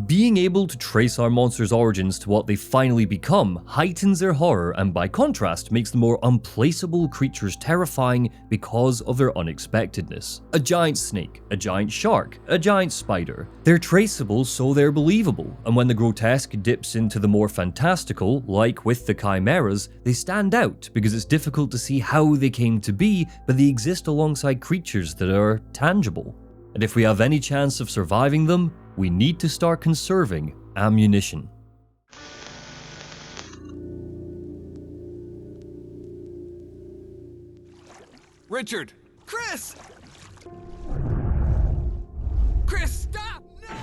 Being able to trace our monsters' origins to what they finally become heightens their horror and by contrast makes the more unplaceable creatures terrifying because of their unexpectedness. A giant snake, a giant shark, a giant spider. They're traceable so they're believable, and when the grotesque dips into the more fantastical, like with the chimeras, they stand out because it's difficult to see how they came to be, but they exist alongside creatures that are tangible. And if we have any chance of surviving them, we need to start conserving ammunition. Richard! Chris! Chris, stop! No!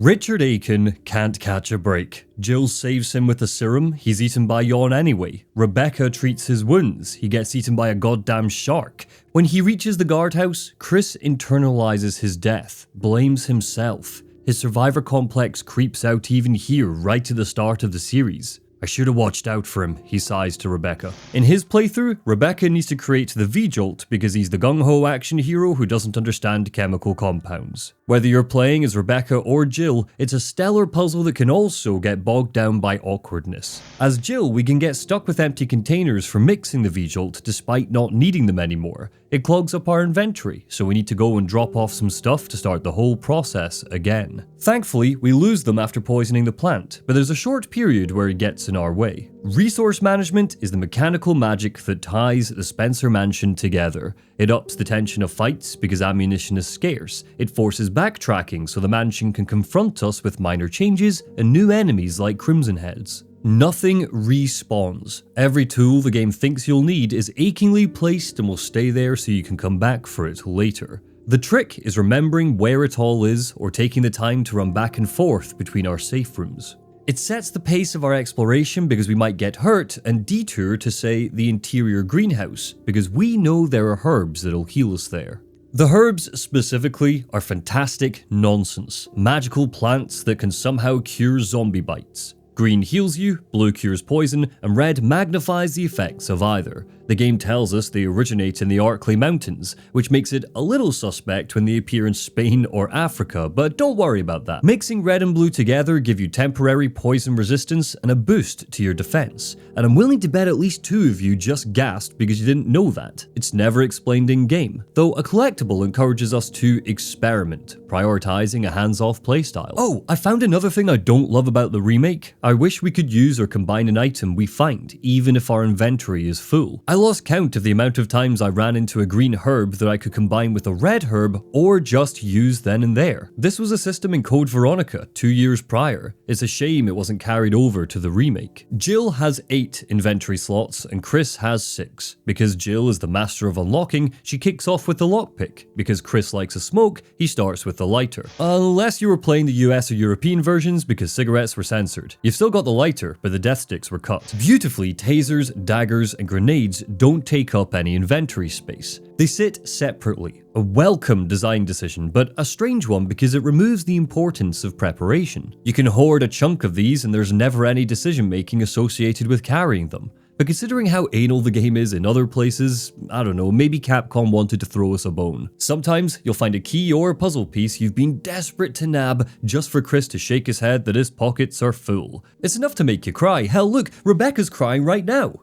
Richard Aiken can't catch a break. Jill saves him with a serum, he's eaten by yawn anyway. Rebecca treats his wounds, he gets eaten by a goddamn shark. When he reaches the guardhouse, Chris internalizes his death, blames himself. His survivor complex creeps out even here, right at the start of the series. I should have watched out for him, he sighs to Rebecca. In his playthrough, Rebecca needs to create the V-Jolt because he's the gung-ho action hero who doesn't understand chemical compounds. Whether you're playing as Rebecca or Jill, it's a stellar puzzle that can also get bogged down by awkwardness. As Jill, we can get stuck with empty containers for mixing the V-Jolt despite not needing them anymore. It clogs up our inventory, so we need to go and drop off some stuff to start the whole process again. Thankfully, we lose them after poisoning the plant, but there's a short period where it gets in our way. Resource management is the mechanical magic that ties the Spencer Mansion together. It ups the tension of fights because ammunition is scarce. It forces backtracking so the mansion can confront us with minor changes and new enemies like Crimson Heads. Nothing respawns. Every tool the game thinks you'll need is achingly placed and will stay there so you can come back for it later. The trick is remembering where it all is or taking the time to run back and forth between our safe rooms. It sets the pace of our exploration because we might get hurt and detour to, say, the interior greenhouse because we know there are herbs that'll heal us there. The herbs specifically are fantastic nonsense, magical plants that can somehow cure zombie bites. Green heals you, blue cures poison, and red magnifies the effects of either. The game tells us they originate in the Arklay Mountains, which makes it a little suspect when they appear in Spain or Africa, but don't worry about that. Mixing red and blue together give you temporary poison resistance and a boost to your defense, and I'm willing to bet at least 2 of you just gasped because you didn't know that. It's never explained in-game, though a collectible encourages us to experiment, prioritizing a hands-off playstyle. Oh, I found another thing I don't love about the remake. I wish we could use or combine an item we find, even if our inventory is full. I lost count of the amount of times I ran into a green herb that I could combine with a red herb or just use then and there. This was a system in Code Veronica 2 years prior. It's a shame it wasn't carried over to the remake. Jill has 8 inventory slots and Chris has 6. Because Jill is the master of unlocking, she kicks off with the lockpick. Because Chris likes a smoke, he starts with the lighter. Unless you were playing the US or European versions because cigarettes were censored. You've still got the lighter, but the death sticks were cut. Beautifully, tasers, daggers, and grenades don't take up any inventory space. They sit separately. A welcome design decision, but a strange one because it removes the importance of preparation. You can hoard a chunk of these and there's never any decision making associated with carrying them. But considering how anal the game is in other places, I don't know, maybe Capcom wanted to throw us a bone. Sometimes you'll find a key or a puzzle piece you've been desperate to nab just for Chris to shake his head that his pockets are full. It's enough to make you cry. Hell, look, Rebecca's crying right now.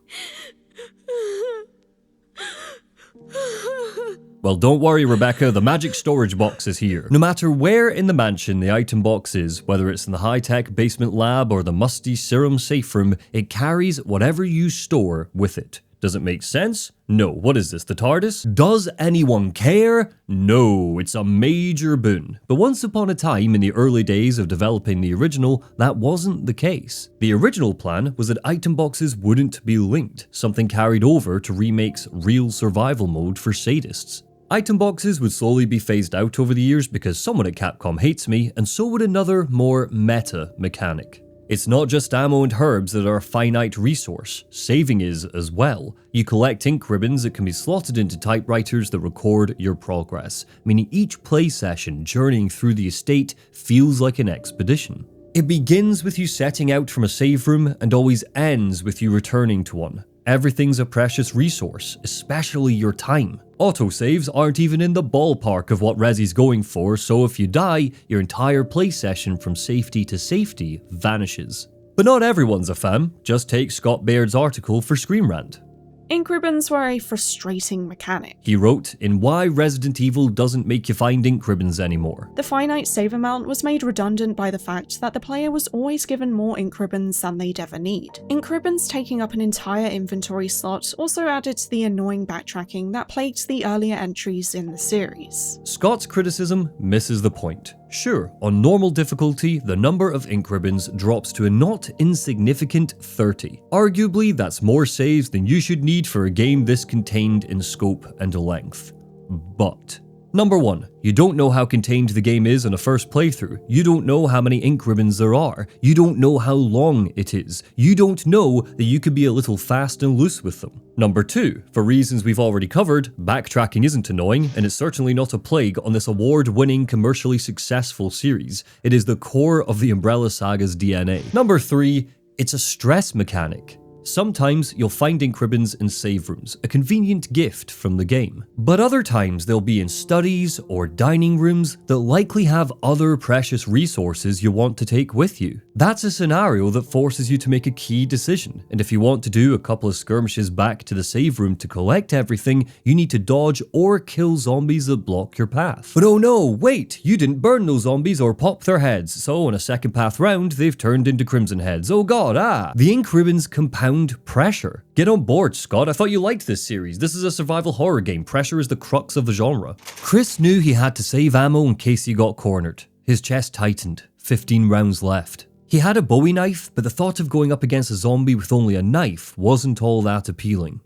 Well, don't worry, Rebecca, the magic storage box is here. No matter where in the mansion the item box is, whether it's in the high-tech basement lab or the musty serum safe room, it carries whatever you store with it. Does it make sense? No. What is this, the TARDIS? Does anyone care? No, it's a major boon. But once upon a time, in the early days of developing the original, that wasn't the case. The original plan was that item boxes wouldn't be linked, something carried over to Remake's real survival mode for sadists. Item boxes would slowly be phased out over the years because someone at Capcom hates me, and so would another, more meta mechanic. It's not just ammo and herbs that are a finite resource, saving is as well. You collect ink ribbons that can be slotted into typewriters that record your progress, meaning each play session journeying through the estate feels like an expedition. It begins with you setting out from a save room and always ends with you returning to one. Everything's a precious resource, especially your time. Autosaves aren't even in the ballpark of what Resi's going for, so if you die, your entire play session from safety to safety vanishes. But not everyone's a fan, just take Scott Baird's article for Screen Rant. Ink ribbons were a frustrating mechanic. He wrote in Why Resident Evil Doesn't Make You Find Ink Ribbons Anymore. The finite save amount was made redundant by the fact that the player was always given more ink ribbons than they'd ever need. Ink ribbons taking up an entire inventory slot also added to the annoying backtracking that plagued the earlier entries in the series. Scott's criticism misses the point. Sure, on normal difficulty, the number of ink ribbons drops to a not insignificant 30. Arguably, that's more saves than you should need for a game this contained in scope and length. But Number 1. You don't know how contained the game is on a first playthrough. You don't know how many ink ribbons there are. You don't know how long it is. You don't know that you could be a little fast and loose with them. Number 2. For reasons we've already covered, backtracking isn't annoying, and it's certainly not a plague on this award-winning, commercially successful series. It is the core of the Umbrella Saga's DNA. Number 3. It's a stress mechanic. Sometimes you'll find ink ribbons in save rooms, a convenient gift from the game. But other times they'll be in studies or dining rooms that likely have other precious resources you want to take with you. That's a scenario that forces you to make a key decision, and if you want to do a couple of skirmishes back to the save room to collect everything, you need to dodge or kill zombies that block your path. But oh no, wait, you didn't burn those zombies or pop their heads, so on a second path round, they've turned into crimson heads. Oh god, The ink ribbons compound pressure. Get on board, Scott. I thought you liked this series. This is a survival horror game. Pressure is the crux of the genre. Chris knew he had to save ammo in case he got cornered. His chest tightened. 15 rounds left. He had a Bowie knife, but the thought of going up against a zombie with only a knife wasn't all that appealing.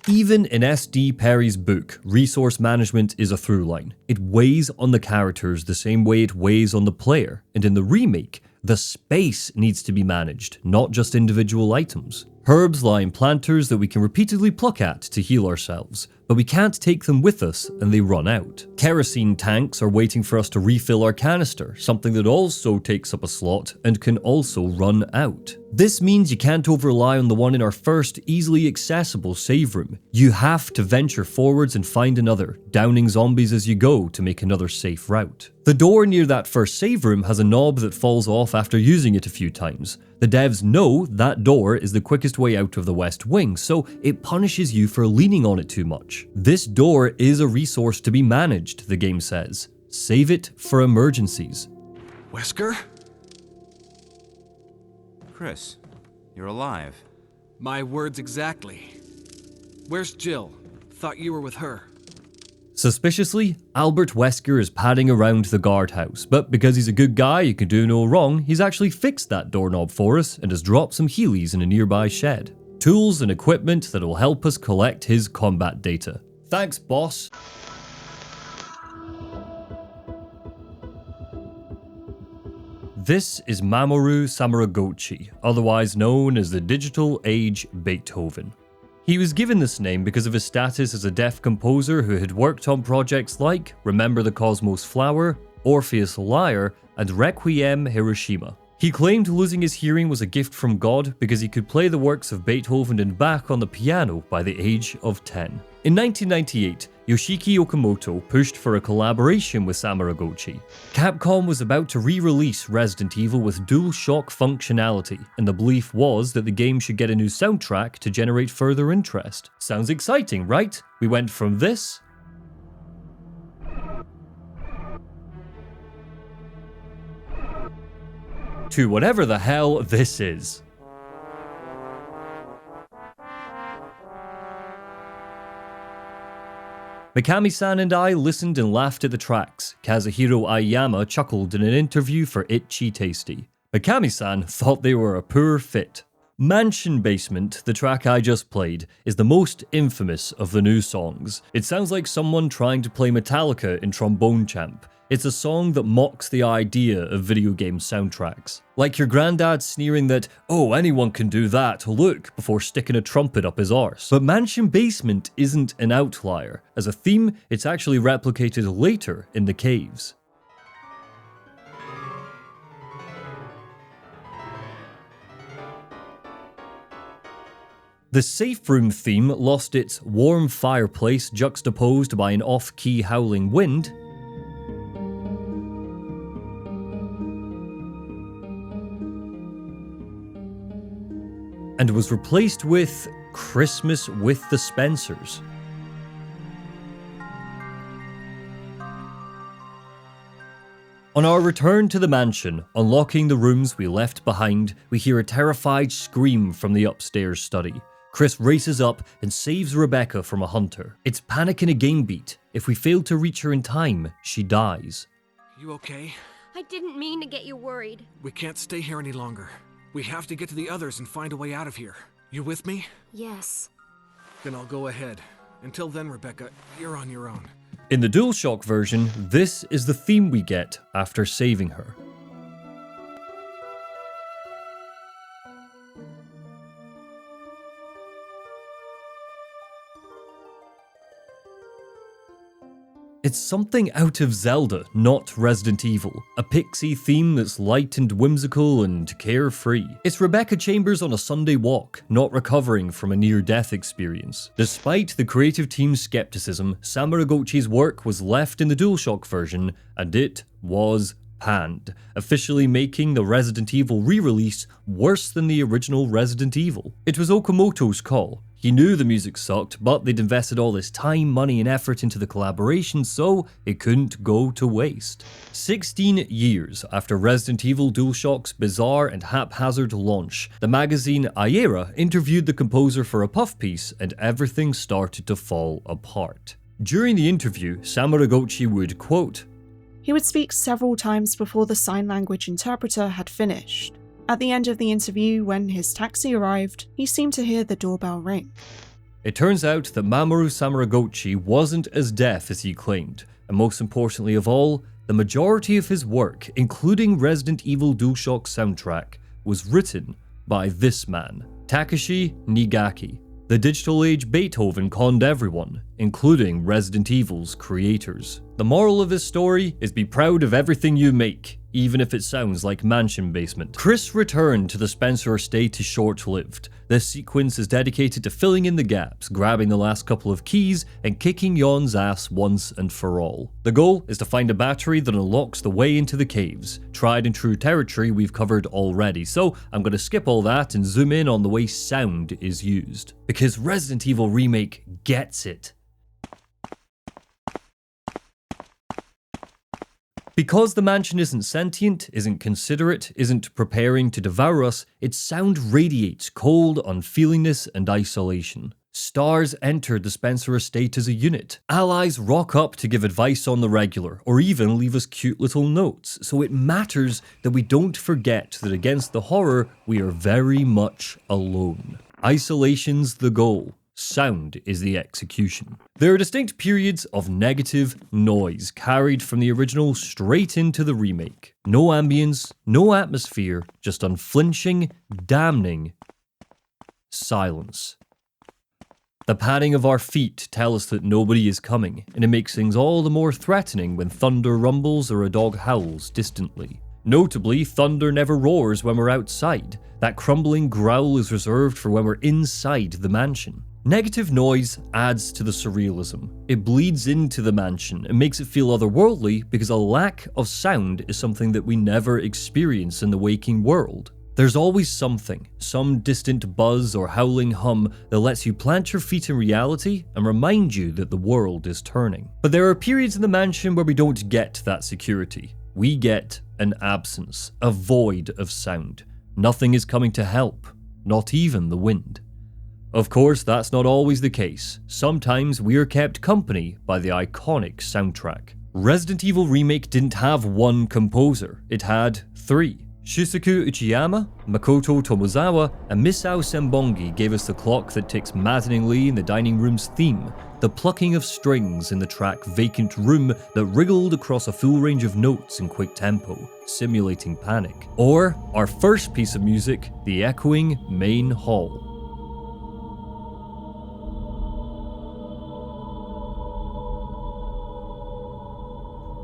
Even in S.D. Perry's book, resource management is a through line. It weighs on the characters the same way it weighs on the player, and in the remake, the space needs to be managed, not just individual items. Herbs lie in planters that we can repeatedly pluck at to heal ourselves, but we can't take them with us and they run out. Kerosene tanks are waiting for us to refill our canister, something that also takes up a slot and can also run out. This means you can't over-rely on the one in our first, easily accessible save room. You have to venture forwards and find another, downing zombies as you go to make another safe route. The door near that first save room has a knob that falls off after using it a few times. The devs know that door is the quickest way out of the West Wing, so it punishes you for leaning on it too much. This door is a resource to be managed, the game says. Save it for emergencies. Wesker? Chris, you're alive. My words exactly. Where's Jill? Thought you were with her. Suspiciously, Albert Wesker is padding around the guardhouse, but because he's a good guy who can do no wrong, he's actually fixed that doorknob for us and has dropped some Heelys in a nearby shed. Tools and equipment that will help us collect his combat data. Thanks, boss. This is Mamoru Samuragochi, otherwise known as the Digital Age Beethoven. He was given this name because of his status as a deaf composer who had worked on projects like Remember the Cosmos Flower, Orpheus Lyre, and Requiem Hiroshima. He claimed losing his hearing was a gift from God because he could play the works of Beethoven and Bach on the piano by the age of 10. In 1998, Yoshiki Okamoto pushed for a collaboration with Samuragochi. Capcom was about to re-release Resident Evil with DualShock functionality, and the belief was that the game should get a new soundtrack to generate further interest. Sounds exciting, right? We went from this to whatever the hell this is. Mikami-san and I listened and laughed at the tracks. Kazuhiro Aiyama chuckled in an interview for Itchy Tasty. Mikami-san thought they were a poor fit. Mansion Basement, the track I just played, is the most infamous of the new songs. It sounds like someone trying to play Metallica in Trombone Champ. It's a song that mocks the idea of video game soundtracks. Like your granddad sneering that, oh, anyone can do that, look, before sticking a trumpet up his arse. But Mansion Basement isn't an outlier. As a theme, it's actually replicated later in the caves. The safe room theme lost its warm fireplace juxtaposed by an off-key howling wind, and was replaced with Christmas with the Spencers. On our return to the mansion, unlocking the rooms we left behind, we hear a terrified scream from the upstairs study. Chris races up and saves Rebecca from a hunter. It's panic in a game beat. If we fail to reach her in time, she dies. You okay? I didn't mean to get you worried. We can't stay here any longer. We have to get to the others and find a way out of here. You with me? Yes. Then I'll go ahead. Until then, Rebecca, you're on your own. In the DualShock version, this is the theme we get after saving her. It's something out of Zelda, not Resident Evil. A pixie theme that's light and whimsical and carefree. It's Rebecca Chambers on a Sunday walk, not recovering from a near-death experience. Despite the creative team's skepticism, Samuragochi's work was left in the DualShock version, and it was panned, officially making the Resident Evil re-release worse than the original Resident Evil. It was Okamoto's call. He knew the music sucked, but they'd invested all this time, money and effort into the collaboration, so it couldn't go to waste. 16 years after Resident Evil DualShock's bizarre and haphazard launch, the magazine Aiera interviewed the composer for a puff piece, and everything started to fall apart. During the interview, Samuragochi would quote, He would speak several times before the sign language interpreter had finished. At the end of the interview, when his taxi arrived, he seemed to hear the doorbell ring. It turns out that Mamoru Samuragochi wasn't as deaf as he claimed, and most importantly of all, the majority of his work, including Resident Evil DualShock soundtrack, was written by this man, Takashi Nigaki. The digital age Beethoven conned everyone, including Resident Evil's creators. The moral of his story is be proud of everything you make, even if it sounds like Mansion Basement. Chris' return to the Spencer estate is short-lived. This sequence is dedicated to filling in the gaps, grabbing the last couple of keys, and kicking Yon's ass once and for all. The goal is to find a battery that unlocks the way into the caves, tried and true territory we've covered already, so I'm going to skip all that and zoom in on the way sound is used. Because Resident Evil Remake gets it. Because the mansion isn't sentient, isn't considerate, isn't preparing to devour us, its sound radiates cold unfeelingness and isolation. Stars entered the Spencer estate as a unit. Allies rock up to give advice on the regular, or even leave us cute little notes, so it matters that we don't forget that against the horror, we are very much alone. Isolation's the goal. Sound is the execution. There are distinct periods of negative noise carried from the original straight into the remake. No ambience, no atmosphere, just unflinching, damning silence. The padding of our feet tell us that nobody is coming, and it makes things all the more threatening when thunder rumbles or a dog howls distantly. Notably, thunder never roars when we're outside. That crumbling growl is reserved for when we're inside the mansion. Negative noise adds to the surrealism. It bleeds into the mansion and makes it feel otherworldly because a lack of sound is something that we never experience in the waking world. There's always something, some distant buzz or howling hum that lets you plant your feet in reality and remind you that the world is turning. But there are periods in the mansion where we don't get that security. We get an absence, a void of sound. Nothing is coming to help, not even the wind. Of course, that's not always the case. Sometimes we are kept company by the iconic soundtrack. Resident Evil Remake didn't have one composer, it had three. Shusaku Uchiyama, Makoto Tomozawa, and Misao Sembongi gave us the clock that ticks maddeningly in the dining room's theme, the plucking of strings in the track Vacant Room that wriggled across a full range of notes in quick tempo, simulating panic. Or our first piece of music, the echoing main hall.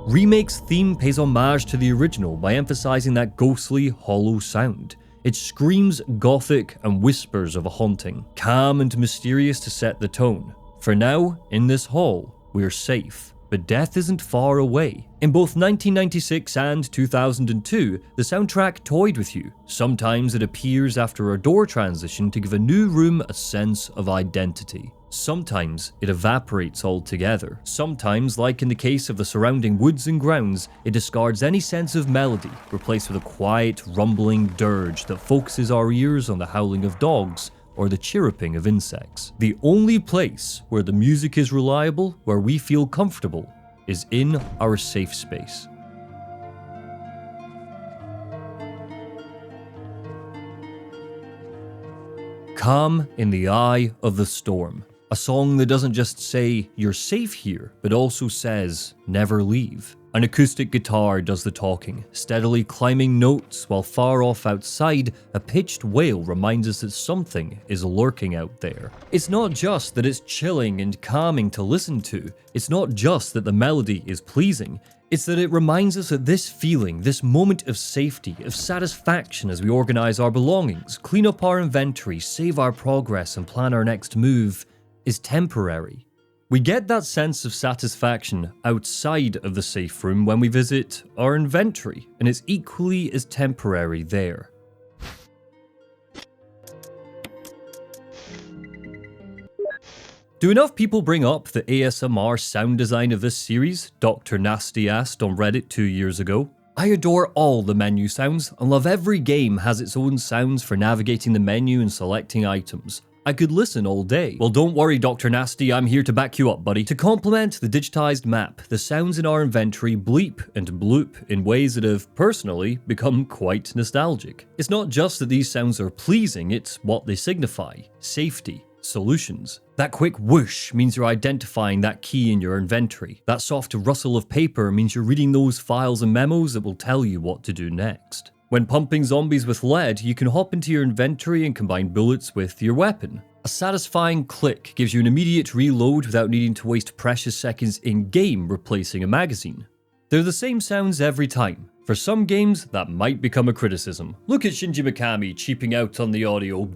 Remake's theme pays homage to the original by emphasizing that ghostly, hollow sound. It screams gothic and whispers of a haunting, calm and mysterious to set the tone. For now, in this hall, we're safe, but death isn't far away. In both 1996 and 2002, the soundtrack toyed with you. Sometimes it appears after a door transition to give a new room a sense of identity. Sometimes it evaporates altogether. Sometimes, like in the case of the surrounding woods and grounds, it discards any sense of melody, replaced with a quiet, rumbling dirge that focuses our ears on the howling of dogs or the chirruping of insects. The only place where the music is reliable, where we feel comfortable, is in our safe space. Calm in the eye of the storm. A song that doesn't just say, "You're safe here," but also says, "Never leave." An acoustic guitar does the talking, steadily climbing notes while far off outside, a pitched wail reminds us that something is lurking out there. It's not just that it's chilling and calming to listen to, it's not just that the melody is pleasing, it's that it reminds us that this feeling, this moment of safety, of satisfaction as we organize our belongings, clean up our inventory, save our progress and plan our next move, is temporary. We get that sense of satisfaction outside of the safe room when we visit our inventory, and it's equally as temporary there. Do enough people bring up the ASMR sound design of this series? Dr. Nasty asked on Reddit 2 years ago. I adore all the menu sounds and love every game has its own sounds for navigating the menu and selecting items. I could listen all day. Well, don't worry, Dr. Nasty, I'm here to back you up, buddy. To complement the digitized map, the sounds in our inventory bleep and bloop in ways that have, personally, become quite nostalgic. It's not just that these sounds are pleasing, it's what they signify. Safety. Solutions. That quick whoosh means you're identifying that key in your inventory. That soft rustle of paper means you're reading those files and memos that will tell you what to do next. When pumping zombies with lead, you can hop into your inventory and combine bullets with your weapon. A satisfying click gives you an immediate reload without needing to waste precious seconds in-game replacing a magazine. They're the same sounds every time. For some games, that might become a criticism. Look at Shinji Mikami cheaping out on the audio.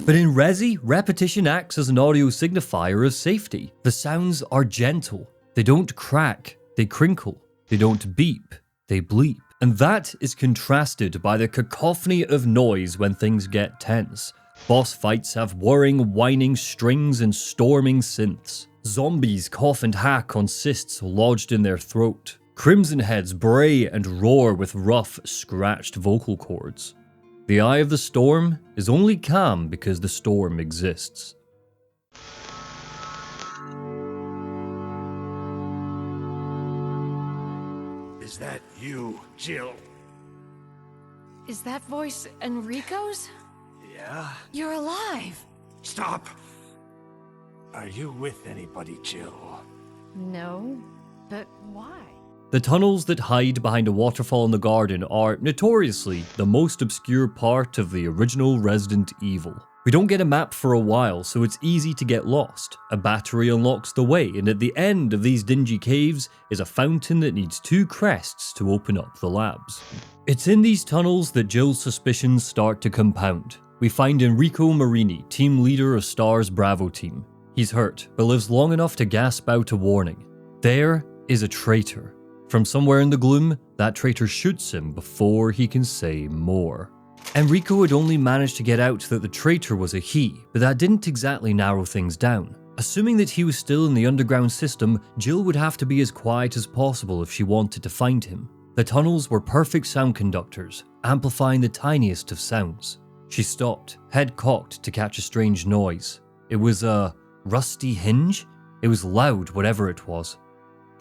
But in Resi, repetition acts as an audio signifier of safety. The sounds are gentle. They don't crack, they crinkle. They don't beep, they bleep. And that is contrasted by the cacophony of noise when things get tense. Boss fights have whirring, whining strings and storming synths. Zombies cough and hack on cysts lodged in their throat. Crimson heads bray and roar with rough, scratched vocal cords. The eye of the storm is only calm because the storm exists. Is that you, Jill? Is that voice Enrico's? Yeah? You're alive! Stop! Are you with anybody, Jill? No, but why? The tunnels that hide behind a waterfall in the garden are, notoriously, the most obscure part of the original Resident Evil. We don't get a map for a while, so it's easy to get lost. A battery unlocks the way, and at the end of these dingy caves is a fountain that needs 2 crests to open up the labs. It's in these tunnels that Jill's suspicions start to compound. We find Enrico Marini, team leader of STAR's Bravo team. He's hurt, but lives long enough to gasp out a warning. There is a traitor. From somewhere in the gloom, that traitor shoots him before he can say more. Enrico had only managed to get out that the traitor was a he, but that didn't exactly narrow things down. Assuming that he was still in the underground system, Jill would have to be as quiet as possible if she wanted to find him. The tunnels were perfect sound conductors, amplifying the tiniest of sounds. She stopped, head cocked to catch a strange noise. It was a rusty hinge? It was loud, whatever it was.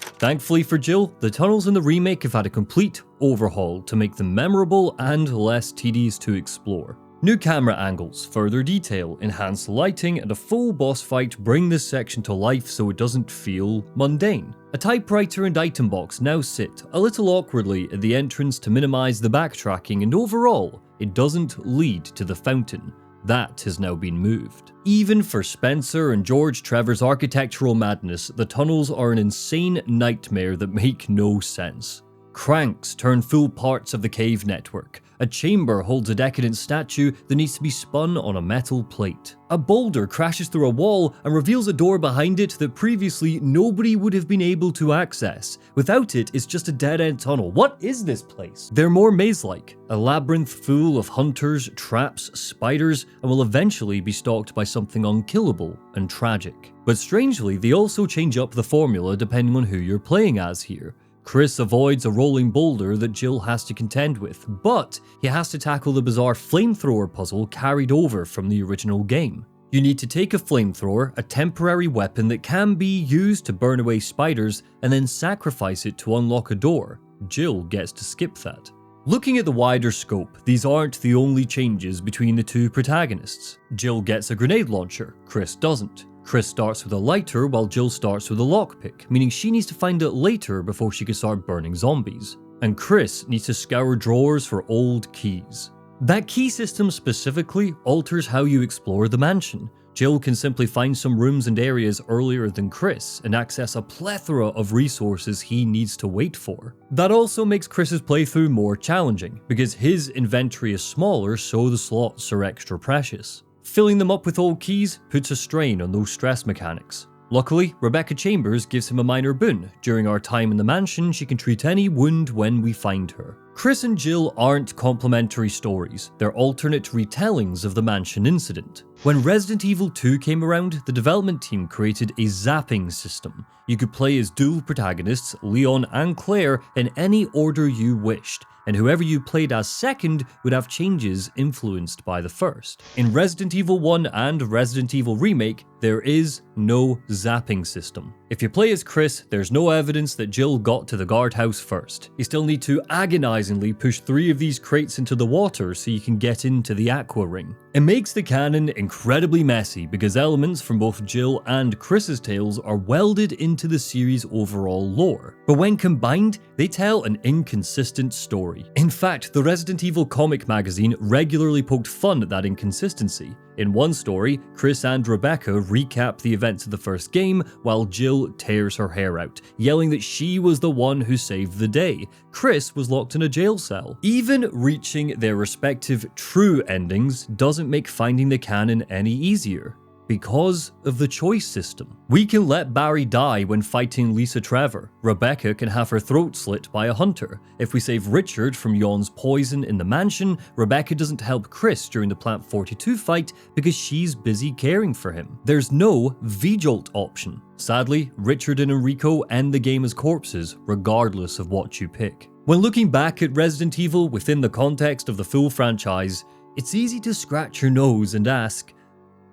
Thankfully for Jill, the tunnels in the remake have had a complete overhaul to make them memorable and less tedious to explore. New camera angles, further detail, enhanced lighting, and a full boss fight bring this section to life so it doesn't feel mundane. A typewriter and item box now sit a little awkwardly at the entrance to minimize the backtracking, and overall, it doesn't lead to the fountain. That has now been moved. Even for Spencer and George Trevor's architectural madness, the tunnels are an insane nightmare that make no sense. Cranks turn full parts of the cave network. A chamber holds a decadent statue that needs to be spun on a metal plate. A boulder crashes through a wall and reveals a door behind it that previously nobody would have been able to access. Without it, it's just a dead-end tunnel. What is this place? They're more maze-like, a labyrinth full of hunters, traps, spiders, and will eventually be stalked by something unkillable and tragic. But strangely, they also change up the formula depending on who you're playing as here. Chris avoids a rolling boulder that Jill has to contend with, but he has to tackle the bizarre flamethrower puzzle carried over from the original game. You need to take a flamethrower, a temporary weapon that can be used to burn away spiders, and then sacrifice it to unlock a door. Jill gets to skip that. Looking at the wider scope, these aren't the only changes between the two protagonists. Jill gets a grenade launcher, Chris doesn't. Chris starts with a lighter while Jill starts with a lockpick, meaning she needs to find it later before she can start burning zombies. And Chris needs to scour drawers for old keys. That key system specifically alters how you explore the mansion. Jill can simply find some rooms and areas earlier than Chris and access a plethora of resources he needs to wait for. That also makes Chris's playthrough more challenging, because his inventory is smaller so the slots are extra precious. Filling them up with old keys puts a strain on those stress mechanics. Luckily, Rebecca Chambers gives him a minor boon. During our time in the mansion, she can treat any wound when we find her. Chris and Jill aren't complementary stories, they're alternate retellings of the mansion incident. When Resident Evil 2 came around, the development team created a zapping system. You could play as dual protagonists, Leon and Claire, in any order you wished, and whoever you played as second would have changes influenced by the first. In Resident Evil 1 and Resident Evil Remake, there is no zapping system. If you play as Chris, there's no evidence that Jill got to the guardhouse first. You still need to agonizingly push 3 of these crates into the water so you can get into the aqua ring. It makes the canon incredibly messy because elements from both Jill and Chris's tales are welded into the series' overall lore. But when combined, they tell an inconsistent story. In fact, the Resident Evil comic magazine regularly poked fun at that inconsistency. In one story, Chris and Rebecca recap the events of the first game while Jill tears her hair out, yelling that she was the one who saved the day. Chris was locked in a jail cell. Even reaching their respective true endings doesn't make finding the canon any easier. Because of the choice system. We can let Barry die when fighting Lisa Trevor. Rebecca can have her throat slit by a hunter. If we save Richard from Yon's poison in the mansion, Rebecca doesn't help Chris during the Plant 42 fight because she's busy caring for him. There's no V-Jolt option. Sadly, Richard and Enrico end the game as corpses, regardless of what you pick. When looking back at Resident Evil within the context of the full franchise, it's easy to scratch your nose and ask,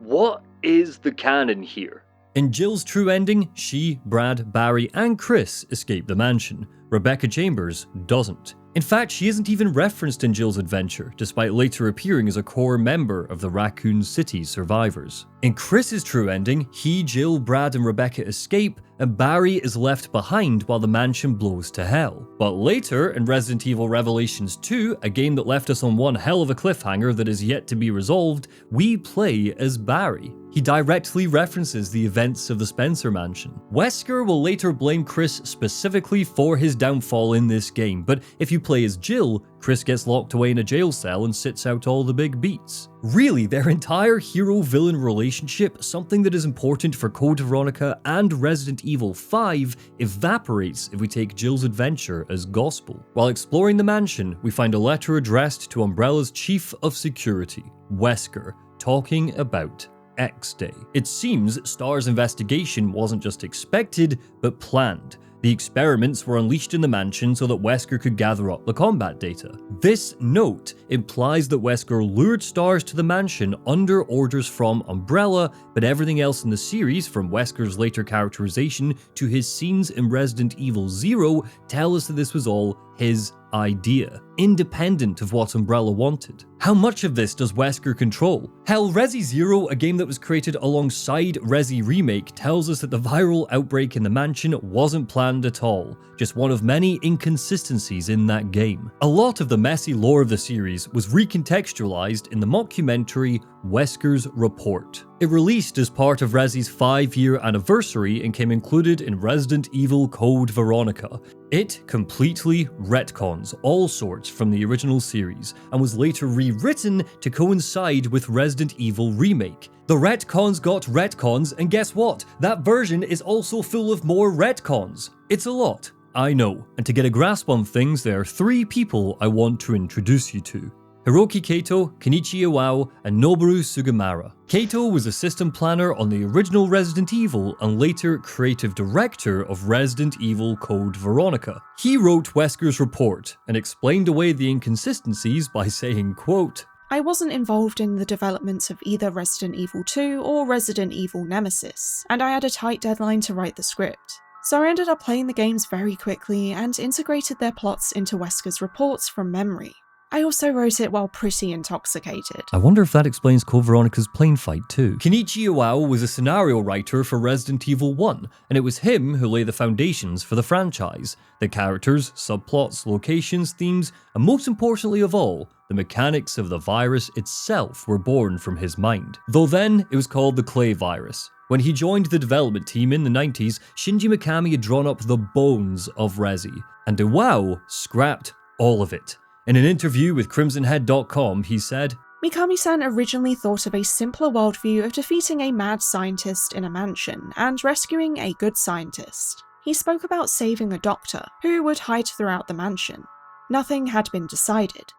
what is the canon here? In Jill's true ending, she, Brad, Barry, and Chris escape the mansion. Rebecca Chambers doesn't. In fact, she isn't even referenced in Jill's adventure, despite later appearing as a core member of the Raccoon City survivors. In Chris's true ending, he, Jill, Brad, and Rebecca escape, and Barry is left behind while the mansion blows to hell. But later, in Resident Evil Revelations 2, a game that left us on one hell of a cliffhanger that is yet to be resolved, we play as Barry. He directly references the events of the Spencer Mansion. Wesker will later blame Chris specifically for his downfall in this game, but if you play as Jill, Chris gets locked away in a jail cell and sits out all the big beats. Really, their entire hero-villain relationship, something that is important for Code Veronica and Resident Evil 5, evaporates if we take Jill's adventure as gospel. While exploring the mansion, we find a letter addressed to Umbrella's Chief of Security, Wesker, talking about X-Day. It seems STAR's investigation wasn't just expected, but planned. The experiments were unleashed in the mansion so that Wesker could gather up the combat data. This note implies that Wesker lured STARS to the mansion under orders from Umbrella, but everything else in the series, from Wesker's later characterization to his scenes in Resident Evil 0, tell us that this was all his idea, independent of what Umbrella wanted. How much of this does Wesker control? Hell, Resi Zero, a game that was created alongside Resi Remake, tells us that the viral outbreak in the mansion wasn't planned at all, just one of many inconsistencies in that game. A lot of the messy lore of the series was recontextualized in the mockumentary Wesker's Report. It released as part of Resi's 5-year anniversary and came included in Resident Evil Code Veronica. It completely retcons all sorts from the original series and was later rewritten to coincide with Resident Evil Remake. The retcons got retcons, and guess what? That version is also full of more retcons. It's a lot, I know, and to get a grasp on things, there are 3 people I want to introduce you to. Hiroki Kato, Kenichi Iwao, and Noboru Sugimura. Kato was a system planner on the original Resident Evil and later creative director of Resident Evil Code Veronica. He wrote Wesker's report and explained away the inconsistencies by saying, quote, I wasn't involved in the development of either Resident Evil 2 or Resident Evil Nemesis, and I had a tight deadline to write the script. So I ended up playing the games very quickly and integrated their plots into Wesker's reports from memory. I also wrote it while pretty intoxicated. I wonder if that explains Code Veronica's plane fight too. Kenichi Iwao was a scenario writer for Resident Evil 1, and it was him who laid the foundations for the franchise. The characters, subplots, locations, themes, and most importantly of all, the mechanics of the virus itself were born from his mind. Though then, it was called the Clay virus. When he joined the development team in the 90s, Shinji Mikami had drawn up the bones of Resi, and Iwao scrapped all of it. In an interview with CrimsonHead.com, he said, Mikami-san originally thought of a simpler worldview of defeating a mad scientist in a mansion and rescuing a good scientist. He spoke about saving a doctor, who would hide throughout the mansion. Nothing had been decided.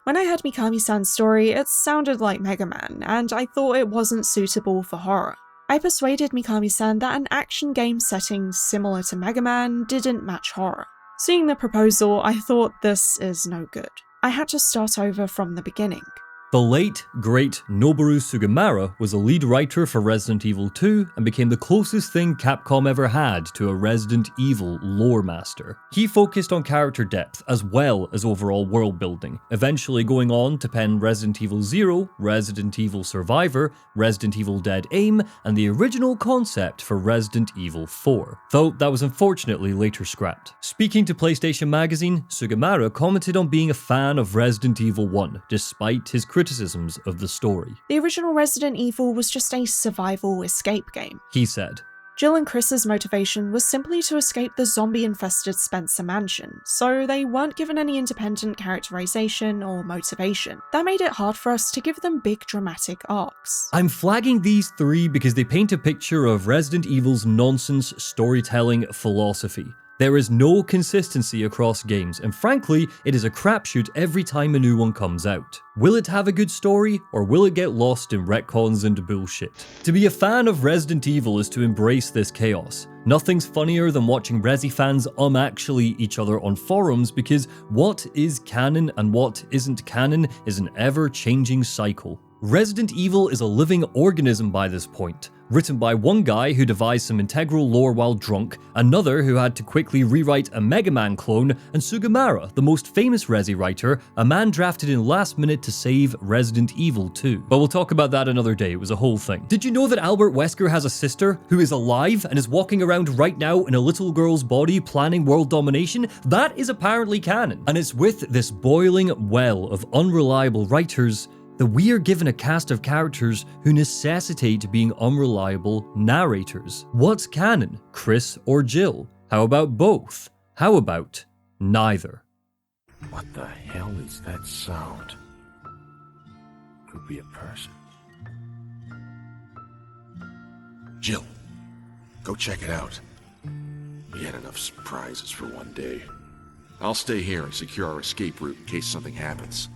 When I heard Mikami-san's story, it sounded like Mega Man, and I thought it wasn't suitable for horror. I persuaded Mikami-san that an action game setting similar to Mega Man didn't match horror. Seeing the proposal, I thought this is no good. I had to start over from the beginning. The late, great Noboru Sugimura was a lead writer for Resident Evil 2 and became the closest thing Capcom ever had to a Resident Evil lore master. He focused on character depth as well as overall world building, eventually going on to pen Resident Evil 0, Resident Evil Survivor, Resident Evil Dead Aim, and the original concept for Resident Evil 4, though that was unfortunately later scrapped. Speaking to PlayStation Magazine, Sugimura commented on being a fan of Resident Evil 1, despite his criticisms of the story. The original Resident Evil was just a survival escape game. He said, Jill and Chris's motivation was simply to escape the zombie-infested Spencer mansion, so they weren't given any independent characterization or motivation. That made it hard for us to give them big dramatic arcs. I'm flagging these three because they paint a picture of Resident Evil's nonsense storytelling philosophy. There is no consistency across games, and frankly, it is a crapshoot every time a new one comes out. Will it have a good story, or will it get lost in retcons and bullshit? To be a fan of Resident Evil is to embrace this chaos. Nothing's funnier than watching Resi fans actually each other on forums, because what is canon and what isn't canon is an ever-changing cycle. Resident Evil is a living organism by this point, written by one guy who devised some integral lore while drunk, another who had to quickly rewrite a Mega Man clone, and Sugimura, the most famous Resi writer, a man drafted in last minute to save Resident Evil 2. But we'll talk about that another day, it was a whole thing. Did you know that Albert Wesker has a sister who is alive and is walking around right now in a little girl's body planning world domination? That is apparently canon. And it's with this boiling well of unreliable writers that we are given a cast of characters who necessitate being unreliable narrators. What's canon? Chris or Jill? How about both? How about neither? What the hell is that sound? Could be a person. Jill, go check it out. We had enough surprises for one day. I'll stay here and secure our escape route in case something happens.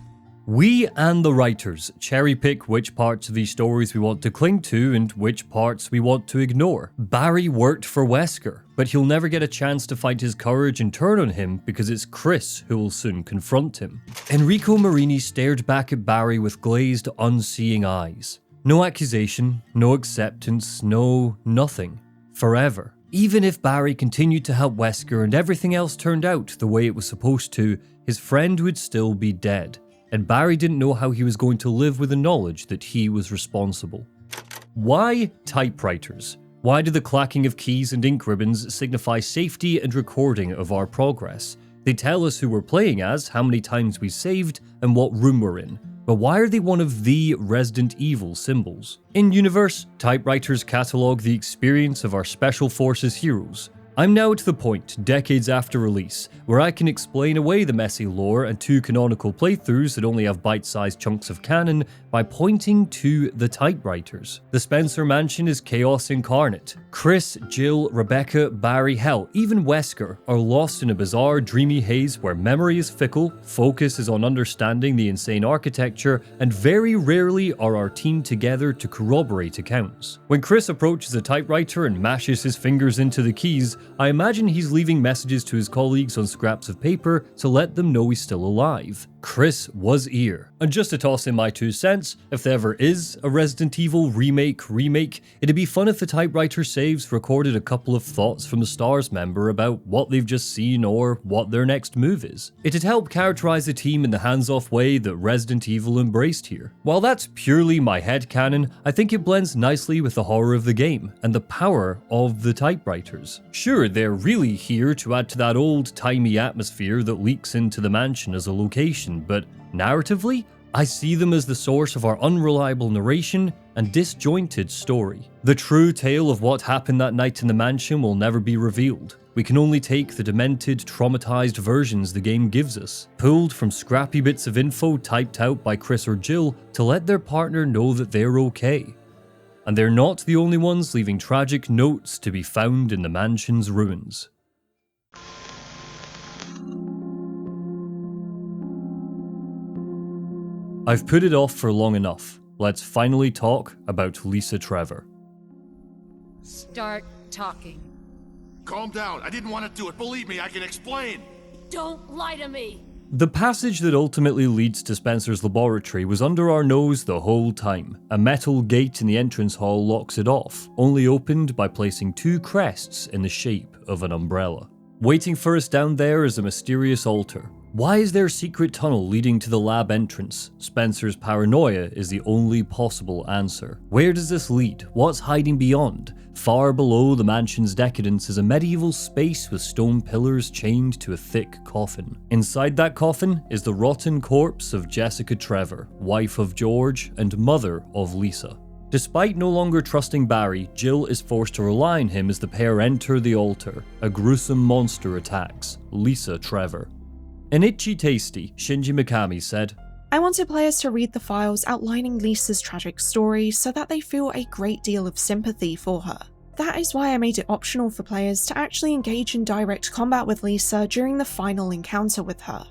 We and the writers cherry pick which parts of these stories we want to cling to and which parts we want to ignore. Barry worked for Wesker, but he'll never get a chance to find his courage and turn on him because it's Chris who will soon confront him. Enrico Marini stared back at Barry with glazed, unseeing eyes. No accusation, no acceptance, no nothing. Forever. Even if Barry continued to help Wesker and everything else turned out the way it was supposed to, his friend would still be dead. And Barry didn't know how he was going to live with the knowledge that he was responsible. Why typewriters? Why do the clacking of keys and ink ribbons signify safety and recording of our progress? They tell us who we're playing as, how many times we saved, and what room we're in. But why are they one of the Resident Evil symbols? In universe, typewriters catalogue the experience of our Special Forces heroes. I'm now at the point, decades after release, where I can explain away the messy lore and two canonical playthroughs that only have bite-sized chunks of canon by pointing to the typewriters. The Spencer Mansion is chaos incarnate. Chris, Jill, Rebecca, Barry, hell, even Wesker are lost in a bizarre, dreamy haze where memory is fickle, focus is on understanding the insane architecture, and very rarely are our team together to corroborate accounts. When Chris approaches a typewriter and mashes his fingers into the keys, I imagine he's leaving messages to his colleagues on scraps of paper to let them know he's still alive. Chris was here. And just to toss in my 2 cents, if there ever is a Resident Evil remake, it'd be fun if the typewriter saves recorded a couple of thoughts from the STARS member about what they've just seen or what their next move is. It'd help characterize the team in the hands-off way that Resident Evil embraced here. While that's purely my headcanon, I think it blends nicely with the horror of the game and the power of the typewriters. Sure, they're really here to add to that old-timey atmosphere that leaks into the mansion as a location, but narratively, I see them as the source of our unreliable narration and disjointed story. The true tale of what happened that night in the mansion will never be revealed. We can only take the demented, traumatized versions the game gives us, pulled from scrappy bits of info typed out by Chris or Jill to let their partner know that they're okay. And they're not the only ones leaving tragic notes to be found in the mansion's ruins. I've put it off for long enough. Let's finally talk about Lisa Trevor. Start talking. Calm down. I didn't want to do it. Believe me, I can explain. Don't lie to me. The passage that ultimately leads to Spencer's laboratory was under our nose the whole time. A metal gate in the entrance hall locks it off, only opened by placing 2 crests in the shape of an umbrella. Waiting for us down there is a mysterious altar. Why is there a secret tunnel leading to the lab entrance? Spencer's paranoia is the only possible answer. Where does this lead? What's hiding beyond? Far below the mansion's decadence is a medieval space with stone pillars chained to a thick coffin. Inside that coffin is the rotten corpse of Jessica Trevor, wife of George and mother of Lisa. Despite no longer trusting Barry, Jill is forced to rely on him as the pair enter the altar. A gruesome monster attacks Lisa Trevor. In Itchy Tasty, Shinji Mikami said, I wanted players to read the files outlining Lisa's tragic story so that they feel a great deal of sympathy for her. That is why I made it optional for players to actually engage in direct combat with Lisa during the final encounter with her.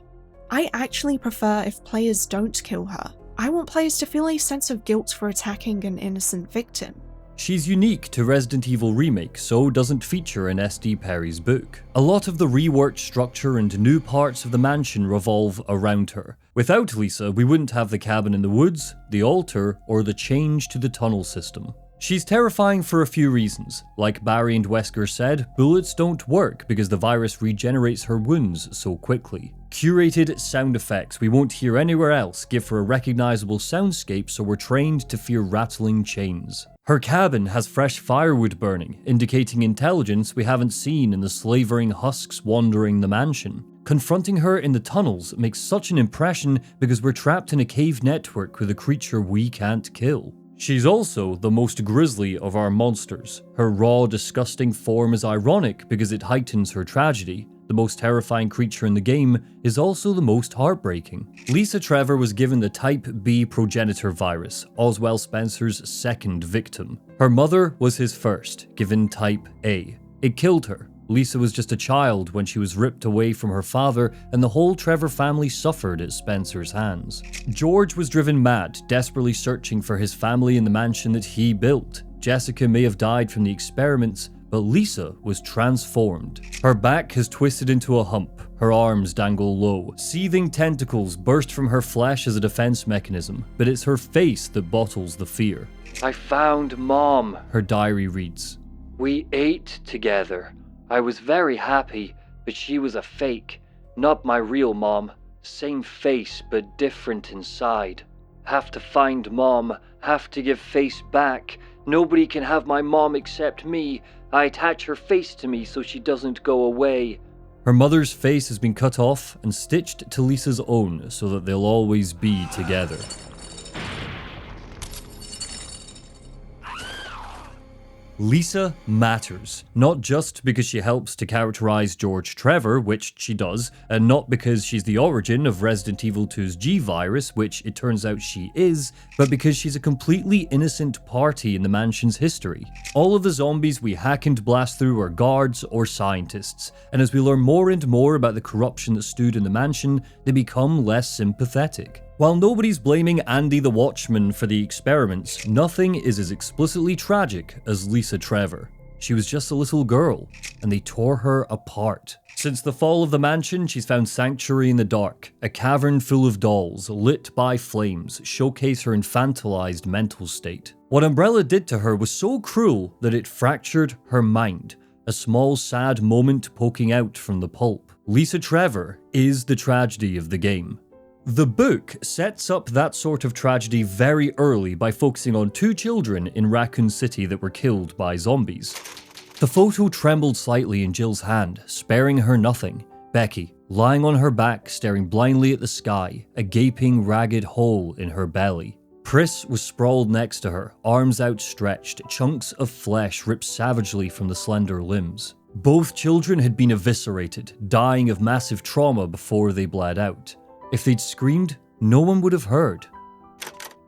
I actually prefer if players don't kill her. I want players to feel a sense of guilt for attacking an innocent victim. She's unique to Resident Evil Remake, so doesn't feature in S.D. Perry's book. A lot of the reworked structure and new parts of the mansion revolve around her. Without Lisa, we wouldn't have the cabin in the woods, the altar, or the change to the tunnel system. She's terrifying for a few reasons. Like Barry and Wesker said, bullets don't work because the virus regenerates her wounds so quickly. Curated sound effects we won't hear anywhere else give her a recognizable soundscape, so we're trained to fear rattling chains. Her cabin has fresh firewood burning, indicating intelligence we haven't seen in the slavering husks wandering the mansion. Confronting her in the tunnels makes such an impression because we're trapped in a cave network with a creature we can't kill. She's also the most grisly of our monsters. Her raw, disgusting form is ironic because it heightens her tragedy. The most terrifying creature in the game is also the most heartbreaking. Lisa Trevor was given the Type B progenitor virus, Oswell Spencer's second victim. Her mother was his first, given Type A. It killed her. Lisa was just a child when she was ripped away from her father, and the whole Trevor family suffered at Spencer's hands. George was driven mad, desperately searching for his family in the mansion that he built. Jessica may have died from the experiments, but Lisa was transformed. Her back has twisted into a hump, her arms dangle low. Seething tentacles burst from her flesh as a defense mechanism, but it's her face that bottles the fear. I found Mom, her diary reads. We ate together. I was very happy, but she was a fake. Not my real mom. Same face, but different inside. Have to find Mom. Have to give face back. Nobody can have my mom except me. I attach her face to me so she doesn't go away. Her mother's face has been cut off and stitched to Lisa's own so that they'll always be together. Lisa matters, not just because she helps to characterize George Trevor, which she does, and not because she's the origin of Resident Evil 2's G-Virus, which it turns out she is, but because she's a completely innocent party in the mansion's history. All of the zombies we hack and blast through are guards or scientists, and as we learn more and more about the corruption that stewed in the mansion, they become less sympathetic. While nobody's blaming Andy the Watchman for the experiments, nothing is as explicitly tragic as Lisa Trevor. She was just a little girl, and they tore her apart. Since the fall of the mansion, she's found sanctuary in the dark. A cavern full of dolls, lit by flames, showcase her infantilized mental state. What Umbrella did to her was so cruel that it fractured her mind. A small, sad moment poking out from the pulp. Lisa Trevor is the tragedy of the game. The book sets up that sort of tragedy very early by focusing on 2 children in Raccoon City that were killed by zombies. The photo trembled slightly in Jill's hand, sparing her nothing. Becky, lying on her back, staring blindly at the sky, a gaping, ragged hole in her belly. Pris was sprawled next to her, arms outstretched, chunks of flesh ripped savagely from the slender limbs. Both children had been eviscerated, dying of massive trauma before they bled out. If they'd screamed, no one would have heard.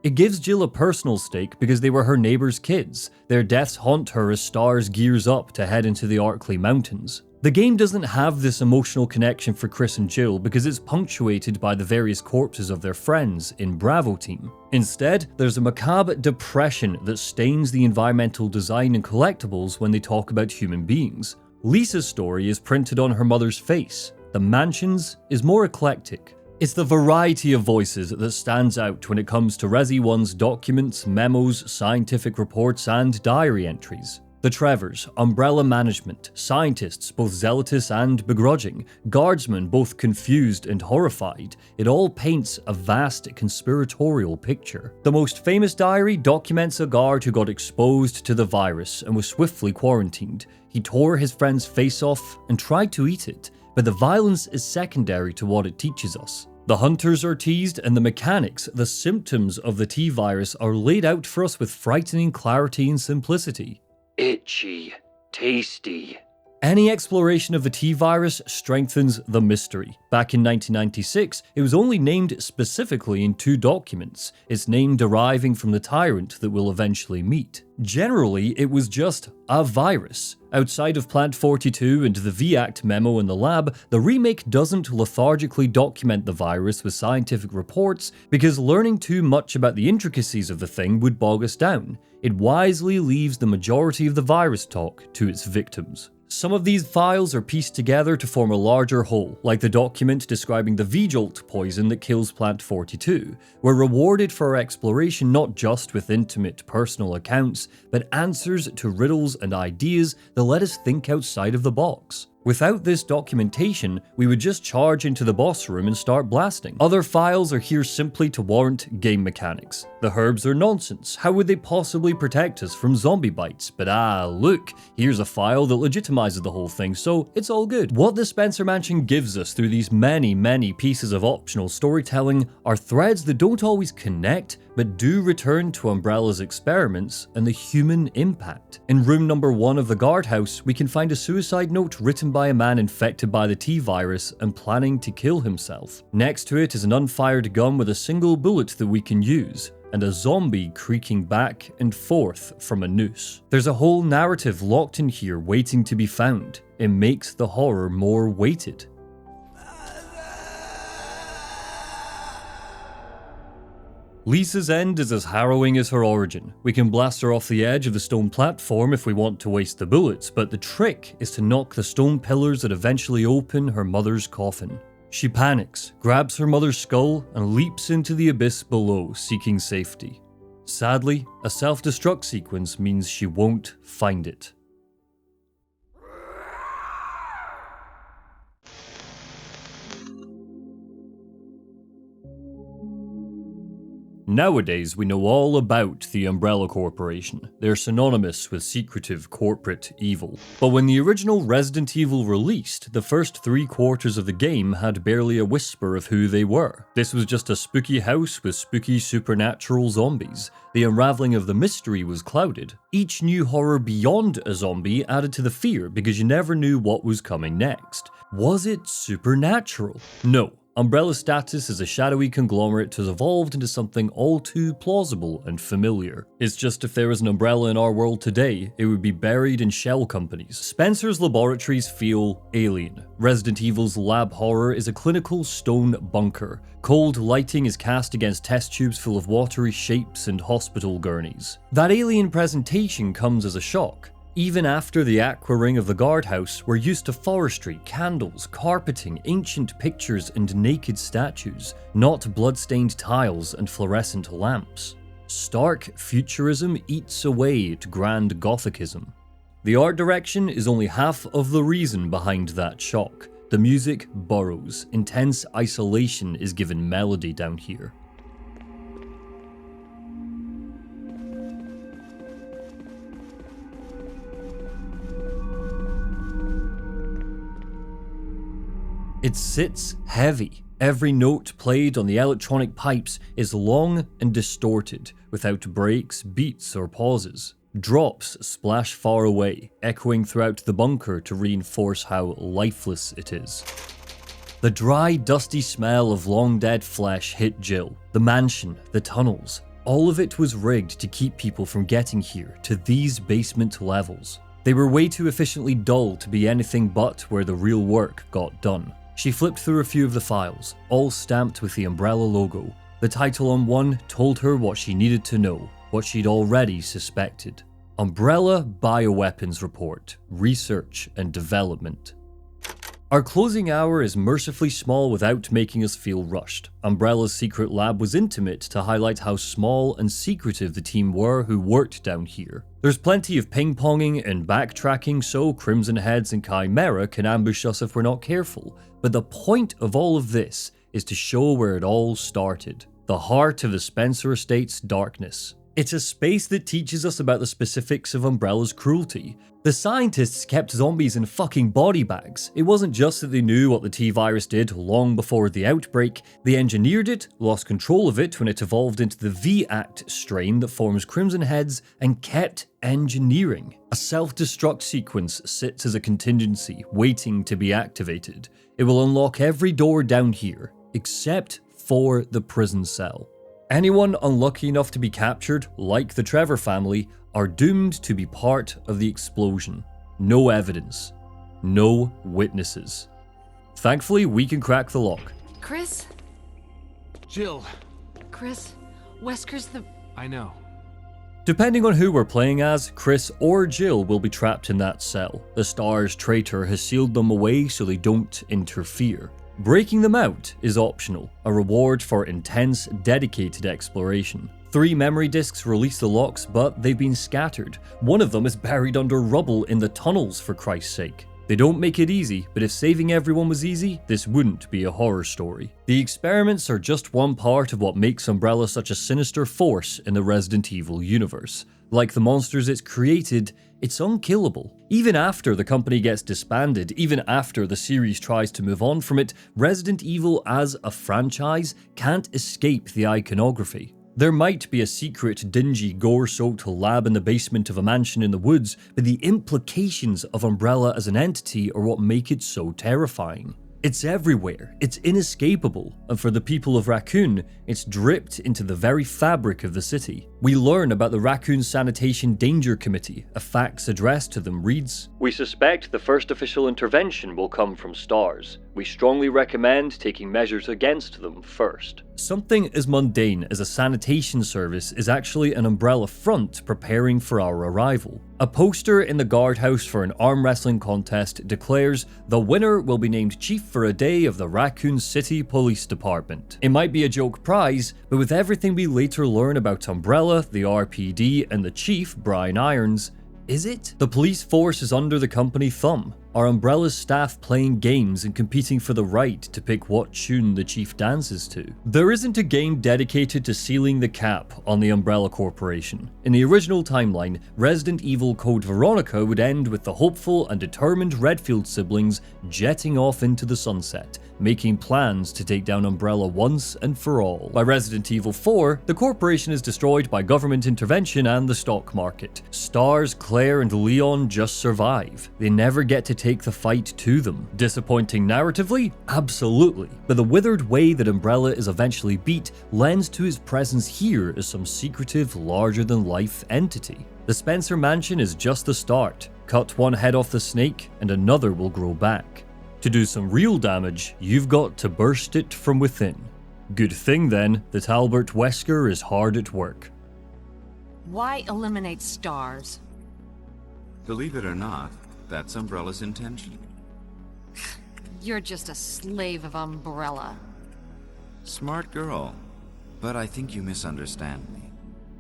It gives Jill a personal stake because they were her neighbor's kids. Their deaths haunt her as Stars gears up to head into the Arklay Mountains. The game doesn't have this emotional connection for Chris and Jill because it's punctuated by the various corpses of their friends in Bravo Team. Instead, there's a macabre depression that stains the environmental design and collectibles when they talk about human beings. Lisa's story is printed on her mother's face. The mansion's is more eclectic. It's the variety of voices that stands out when it comes to Resi 1's documents, memos, scientific reports, and diary entries. The Trevors, Umbrella management, scientists both zealous and begrudging, guardsmen both confused and horrified, it all paints a vast conspiratorial picture. The most famous diary documents a guard who got exposed to the virus and was swiftly quarantined. He tore his friend's face off and tried to eat it, but the violence is secondary to what it teaches us. The hunters are teased, and the mechanics, the symptoms of the T-virus are laid out for us with frightening clarity and simplicity. Itchy. Tasty. Any exploration of the T-virus strengthens the mystery. Back in 1996, it was only named specifically in 2 documents, its name deriving from the tyrant that we'll eventually meet. Generally, it was just a virus. Outside of Plant 42 and the VACT memo in the lab, the remake doesn't lethargically document the virus with scientific reports because learning too much about the intricacies of the thing would bog us down. It wisely leaves the majority of the virus talk to its victims. Some of these files are pieced together to form a larger whole, like the document describing the V-Jolt poison that kills Plant 42. We're rewarded for our exploration not just with intimate personal accounts, but answers to riddles and ideas that let us think outside of the box. Without this documentation, we would just charge into the boss room and start blasting. Other files are here simply to warrant game mechanics. The herbs are nonsense. How would they possibly protect us from zombie bites? But look, here's a file that legitimizes the whole thing, so it's all good. What the Spencer Mansion gives us through these many pieces of optional storytelling are threads that don't always connect, but do return to Umbrella's experiments and the human impact. In room number 1 of the guardhouse, we can find a suicide note written by a man infected by the T-virus and planning to kill himself. Next to it is an unfired gun with a single bullet that we can use, and a zombie creaking back and forth from a noose. There's a whole narrative locked in here waiting to be found. It makes the horror more weighted. Lisa's end is as harrowing as her origin. We can blast her off the edge of the stone platform if we want to waste the bullets, but the trick is to knock the stone pillars that eventually open her mother's coffin. She panics, grabs her mother's skull, and leaps into the abyss below, seeking safety. Sadly, a self-destruct sequence means she won't find it. Nowadays, we know all about the Umbrella Corporation. They're synonymous with secretive corporate evil. But when the original Resident Evil released, the first 3/4 of the game had barely a whisper of who they were. This was just a spooky house with spooky supernatural zombies. The unraveling of the mystery was clouded. Each new horror beyond a zombie added to the fear because you never knew what was coming next. Was it supernatural? No. Umbrella's status as a shadowy conglomerate has evolved into something all too plausible and familiar. It's just if there was an Umbrella in our world today, it would be buried in shell companies. Spencer's laboratories feel alien. Resident Evil's lab horror is a clinical stone bunker. Cold lighting is cast against test tubes full of watery shapes and hospital gurneys. That alien presentation comes as a shock. Even after the aqua ring of the guardhouse, we're used to forestry, candles, carpeting, ancient pictures and naked statues, not blood-stained tiles and fluorescent lamps. Stark futurism eats away at grand gothicism. The art direction is only half of the reason behind that shock. The music burrows, intense isolation is given melody down here. It sits heavy. Every note played on the electronic pipes is long and distorted, without breaks, beats, or pauses. Drops splash far away, echoing throughout the bunker to reinforce how lifeless it is. The dry, dusty smell of long-dead flesh hit Jill. The mansion, the tunnels, all of it was rigged to keep people from getting here to these basement levels. They were way too efficiently dull to be anything but where the real work got done. She flipped through a few of the files, all stamped with the Umbrella logo. The title on one told her what she needed to know, what she'd already suspected. Umbrella Bioweapons Report, Research and Development. Our closing hour is mercifully small without making us feel rushed. Umbrella's secret lab was intimate to highlight how small and secretive the team were who worked down here. There's plenty of ping-ponging and backtracking so Crimson Heads and Chimera can ambush us if we're not careful, but the point of all of this is to show where it all started. The heart of the Spencer Estate's darkness. It's a space that teaches us about the specifics of Umbrella's cruelty. The scientists kept zombies in fucking body bags. It wasn't just that they knew what the T-virus did long before the outbreak, they engineered it, lost control of it when it evolved into the V-Act strain that forms Crimson Heads, and kept engineering. A self-destruct sequence sits as a contingency, waiting to be activated. It will unlock every door down here, except for the prison cell. Anyone unlucky enough to be captured, like the Trevor family, are doomed to be part of the explosion. No evidence. No witnesses. Thankfully, we can crack the lock. Chris? Jill. Chris, Wesker's the... I know. Depending on who we're playing as, Chris or Jill will be trapped in that cell. The Star's traitor has sealed them away so they don't interfere. Breaking them out is optional, a reward for intense, dedicated exploration. 3 memory disks release the locks, but they've been scattered. One of them is buried under rubble in the tunnels, for Christ's sake. They don't make it easy, but if saving everyone was easy, this wouldn't be a horror story. The experiments are just one part of what makes Umbrella such a sinister force in the Resident Evil universe. Like the monsters it's created, it's unkillable. Even after the company gets disbanded, even after the series tries to move on from it, Resident Evil as a franchise can't escape the iconography. There might be a secret, dingy, gore-soaked lab in the basement of a mansion in the woods, but the implications of Umbrella as an entity are what make it so terrifying. It's everywhere, it's inescapable, and for the people of Raccoon, it's dripped into the very fabric of the city. We learn about the Raccoon Sanitation Danger Committee. A fax addressed to them reads, "We suspect the first official intervention will come from Stars. We strongly recommend taking measures against them first." Something as mundane as a sanitation service is actually an Umbrella front preparing for our arrival. A poster in the guardhouse for an arm wrestling contest declares the winner will be named chief for a day of the Raccoon City Police Department. It might be a joke prize, but with everything we later learn about Umbrella, the RPD, and the chief, Brian Irons, is it? The police force is under the company thumb. Are Umbrella's staff playing games and competing for the right to pick what tune the chief dances to? There isn't a game dedicated to sealing the cap on the Umbrella Corporation. In the original timeline, Resident Evil Code Veronica would end with the hopeful and determined Redfield siblings jetting off into the sunset, making plans to take down Umbrella once and for all. By Resident Evil 4, the corporation is destroyed by government intervention and the stock market. Stars, Claire, and Leon just survive. They never get to take the fight to them. Disappointing narratively? Absolutely. But the withered way that Umbrella is eventually beat lends to his presence here as some secretive, larger-than-life entity. The Spencer Mansion is just the start. Cut one head off the snake, and another will grow back. To do some real damage, you've got to burst it from within. Good thing, then, that Albert Wesker is hard at work. Why eliminate Stars? Believe it or not, that's Umbrella's intention. You're just a slave of Umbrella. Smart girl, but I think you misunderstand me.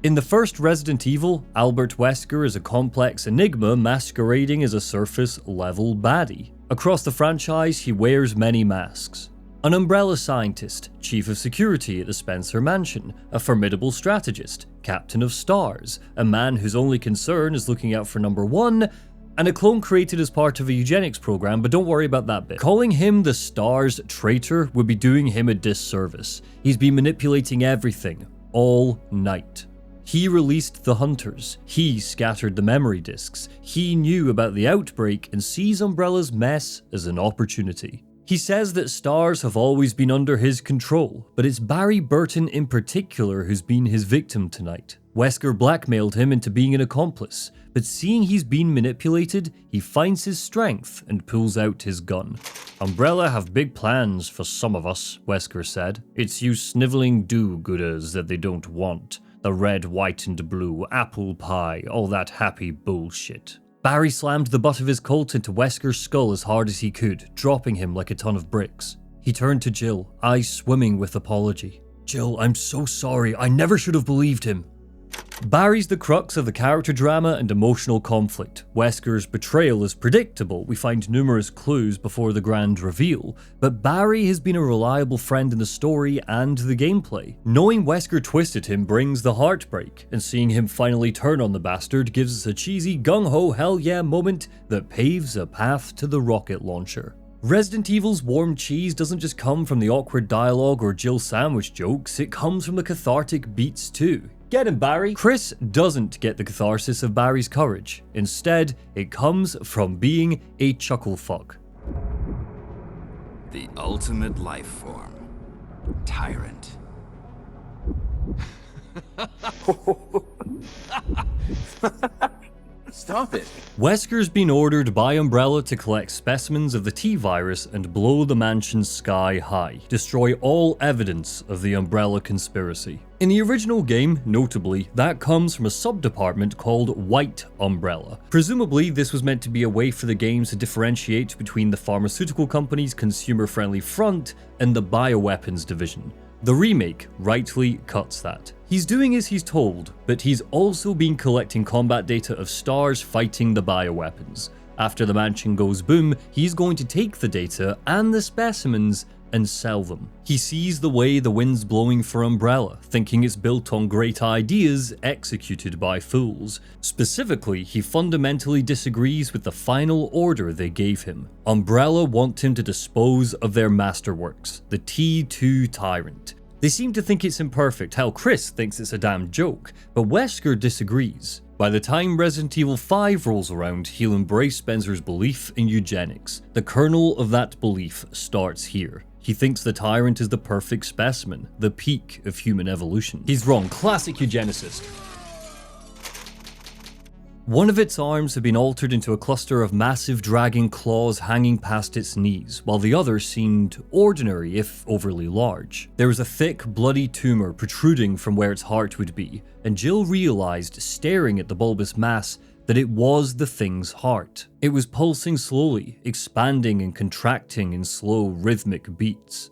In the first Resident Evil, Albert Wesker is a complex enigma masquerading as a surface-level baddie. Across the franchise, he wears many masks. An Umbrella scientist, chief of security at the Spencer Mansion, a formidable strategist, captain of STARS, a man whose only concern is looking out for number one, and a clone created as part of a eugenics program, but don't worry about that bit. Calling him the STARS traitor would be doing him a disservice. He's been manipulating everything, all night. He released the Hunters, he scattered the memory disks, he knew about the outbreak and sees Umbrella's mess as an opportunity. He says that STARS have always been under his control, but it's Barry Burton in particular who's been his victim tonight. Wesker blackmailed him into being an accomplice, but seeing he's been manipulated, he finds his strength and pulls out his gun. Umbrella have big plans for some of us, Wesker said. It's you sniveling do-gooders that they don't want. The red, white and blue, apple pie, all that happy bullshit. Barry slammed the butt of his Colt into Wesker's skull as hard as he could, dropping him like a ton of bricks. He turned to Jill, eyes swimming with apology. Jill, I'm so sorry, I never should have believed him. Barry's the crux of the character drama and emotional conflict. Wesker's betrayal is predictable, we find numerous clues before the grand reveal, but Barry has been a reliable friend in the story and the gameplay. Knowing Wesker twisted him brings the heartbreak, and seeing him finally turn on the bastard gives us a cheesy gung-ho hell yeah moment that paves a path to the rocket launcher. Resident Evil's warm cheese doesn't just come from the awkward dialogue or Jill sandwich jokes, it comes from the cathartic beats too. Get him, Barry! Chris doesn't get the catharsis of Barry's courage. Instead, it comes from being a chucklefuck. The ultimate life form. Tyrant. Stop it. Wesker's been ordered by Umbrella to collect specimens of the T-virus and blow the mansion sky high, destroy all evidence of the Umbrella conspiracy. In the original game, notably, that comes from a sub-department called White Umbrella. Presumably, this was meant to be a way for the games to differentiate between the pharmaceutical company's consumer-friendly front and the bioweapons division. The remake rightly cuts that. He's doing as he's told, but he's also been collecting combat data of STARS fighting the bioweapons. After the mansion goes boom, he's going to take the data and the specimens and sell them. He sees the way the wind's blowing for Umbrella, thinking it's built on great ideas executed by fools. Specifically, he fundamentally disagrees with the final order they gave him. Umbrella want him to dispose of their masterworks, the T2 Tyrant. They seem to think it's imperfect, hell Chris thinks it's a damn joke, but Wesker disagrees. By the time Resident Evil 5 rolls around, he'll embrace Spencer's belief in eugenics. The kernel of that belief starts here. He thinks the Tyrant is the perfect specimen, the peak of human evolution. He's wrong, classic eugenicist. One of its arms had been altered into a cluster of massive dragging claws hanging past its knees, while the other seemed ordinary if overly large. There was a thick, bloody tumor protruding from where its heart would be, and Jill realized, staring at the bulbous mass, that it was the thing's heart. It was pulsing slowly, expanding and contracting in slow, rhythmic beats.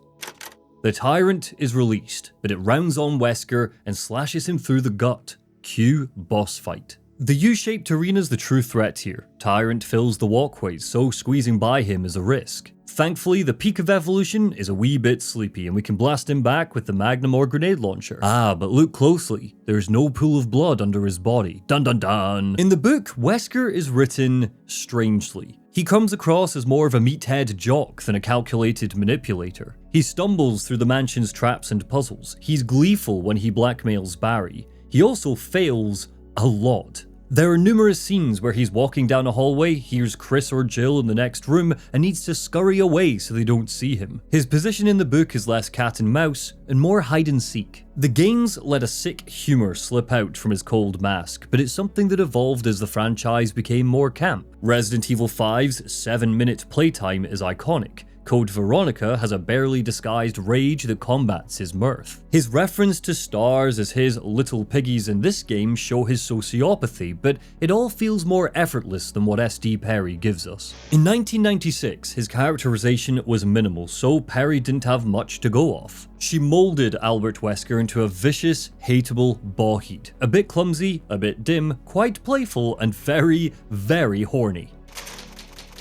The Tyrant is released, but it rounds on Wesker and slashes him through the gut. Cue boss fight. The U-shaped arena's the true threat here. Tyrant fills the walkways, so squeezing by him is a risk. Thankfully, the peak of evolution is a wee bit sleepy and we can blast him back with the Magnum or grenade launcher. Ah, but look closely. There's no pool of blood under his body. Dun dun dun! In the book, Wesker is written strangely. He comes across as more of a meathead jock than a calculated manipulator. He stumbles through the mansion's traps and puzzles. He's gleeful when he blackmails Barry. He also fails a lot. There are numerous scenes where he's walking down a hallway, hears Chris or Jill in the next room, and needs to scurry away so they don't see him. His position in the book is less cat and mouse, and more hide and seek. The games let a sick humour slip out from his cold mask, but it's something that evolved as the franchise became more camp. Resident Evil 5's 7-minute playtime is iconic. Code Veronica has a barely disguised rage that combats his mirth. His reference to stars as his little piggies in this game show his sociopathy, but it all feels more effortless than what SD Perry gives us. In 1996, his characterization was minimal, so Perry didn't have much to go off. She molded Albert Wesker into a vicious, hateable bawhead. A bit clumsy, a bit dim, quite playful, and very, very horny.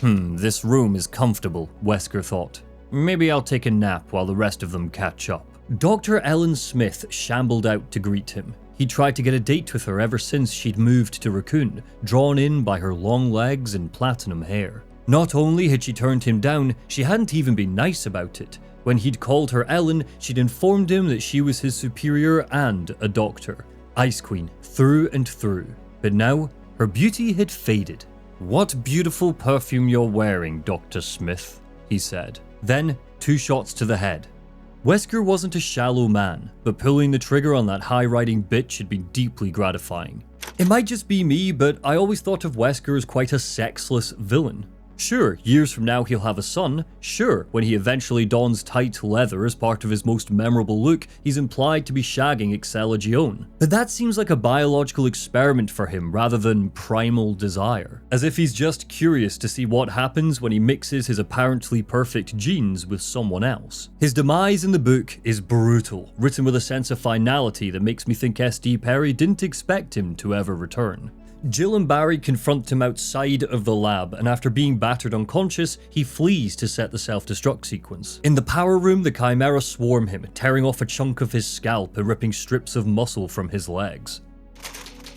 This room is comfortable, Wesker thought. Maybe I'll take a nap while the rest of them catch up. Dr. Ellen Smith shambled out to greet him. He'd tried to get a date with her ever since she'd moved to Raccoon, drawn in by her long legs and platinum hair. Not only had she turned him down, she hadn't even been nice about it. When he'd called her Ellen, she'd informed him that she was his superior and a doctor. Ice Queen, through and through. But now, her beauty had faded. "What beautiful perfume you're wearing, Dr. Smith," he said. Then, 2 shots to the head. Wesker wasn't a shallow man, but pulling the trigger on that high-riding bitch had been deeply gratifying. It might just be me, but I always thought of Wesker as quite a sexless villain. Sure, years from now he'll have a son. Sure, when he eventually dons tight leather as part of his most memorable look, he's implied to be shagging Excella Gion. But that seems like a biological experiment for him rather than primal desire. As if he's just curious to see what happens when he mixes his apparently perfect genes with someone else. His demise in the book is brutal, written with a sense of finality that makes me think SD Perry didn't expect him to ever return. Jill and Barry confront him outside of the lab, and after being battered unconscious, he flees to set the self-destruct sequence. In the power room, the Chimera swarm him, tearing off a chunk of his scalp and ripping strips of muscle from his legs.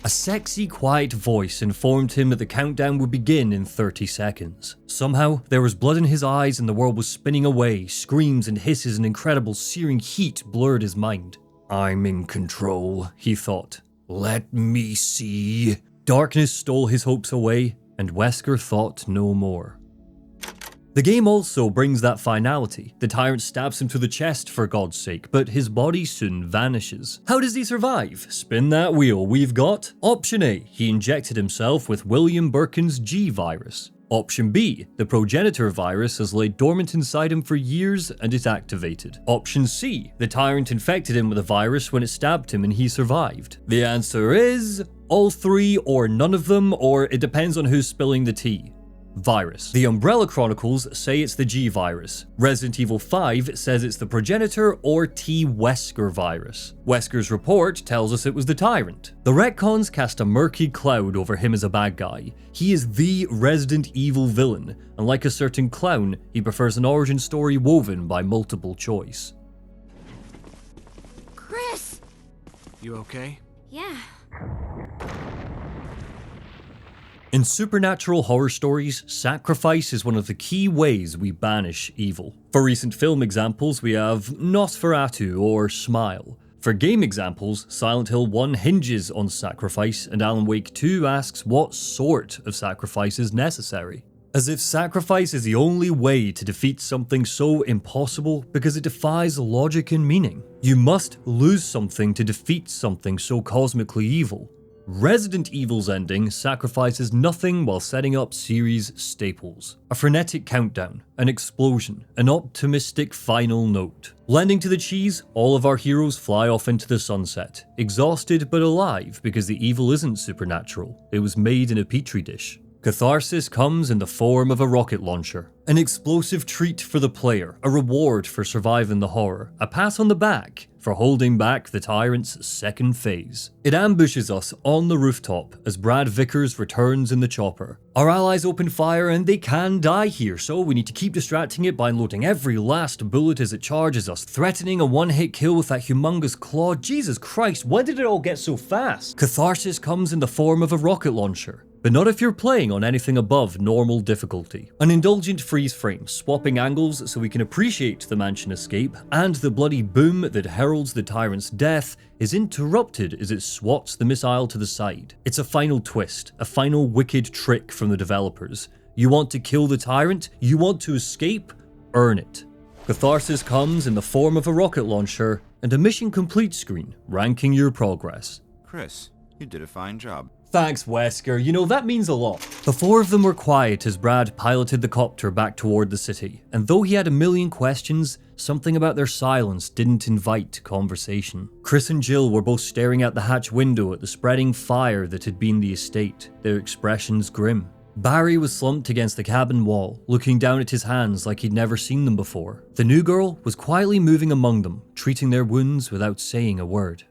A sexy, quiet voice informed him that the countdown would begin in 30 seconds. Somehow, there was blood in his eyes and the world was spinning away. Screams and hisses and incredible searing heat blurred his mind. "I'm in control," he thought. "Let me see." Darkness stole his hopes away, and Wesker thought no more. The game also brings that finality. The tyrant stabs him through the chest for God's sake, but his body soon vanishes. How does he survive? Spin that wheel. We've got Option A. He injected himself with William Birkin's G virus. Option B. The progenitor virus has laid dormant inside him for years and is activated. Option C. The tyrant infected him with a virus when it stabbed him and he survived. The answer is all 3 or none of them, or it depends on who's spilling the tea. Virus. The Umbrella Chronicles say it's the G virus. Resident Evil 5 says it's the progenitor or T. Wesker virus. Wesker's report tells us it was the tyrant. The retcons cast a murky cloud over him as a bad guy. He is the Resident Evil villain, and like a certain clown, he prefers an origin story woven by multiple choice. Chris! You okay? Yeah. In supernatural horror stories, sacrifice is one of the key ways we banish evil. For recent film examples, we have Nosferatu or Smile. For game examples, Silent Hill 1 hinges on sacrifice, and Alan Wake 2 asks what sort of sacrifice is necessary. As if sacrifice is the only way to defeat something so impossible because it defies logic and meaning. You must lose something to defeat something so cosmically evil. Resident Evil's ending sacrifices nothing while setting up series staples. A frenetic countdown, an explosion, an optimistic final note. Lending to the cheese, all of our heroes fly off into the sunset, exhausted but alive because the evil isn't supernatural, it was made in a petri dish. Catharsis comes in the form of a rocket launcher. An explosive treat for the player, a reward for surviving the horror, a pat on the back for holding back the tyrant's second phase. It ambushes us on the rooftop as Brad Vickers returns in the chopper. Our allies open fire and they can die here, so we need to keep distracting it by unloading every last bullet as it charges us, threatening a one-hit kill with that humongous claw. Jesus Christ, when did it all get so fast? Catharsis comes in the form of a rocket launcher. But not if you're playing on anything above normal difficulty. An indulgent freeze frame, swapping angles so we can appreciate the mansion escape, and the bloody boom that heralds the tyrant's death is interrupted as it swats the missile to the side. It's a final twist, a final wicked trick from the developers. You want to kill the tyrant? You want to escape? Earn it. Catharsis comes in the form of a rocket launcher and a mission complete screen, ranking your progress. Chris, you did a fine job. Thanks, Wesker. You know, that means a lot. The four of them were quiet as Brad piloted the copter back toward the city, and though he had a million questions, something about their silence didn't invite conversation. Chris and Jill were both staring out the hatch window at the spreading fire that had been the estate, their expressions grim. Barry was slumped against the cabin wall, looking down at his hands like he'd never seen them before. The new girl was quietly moving among them, treating their wounds without saying a word.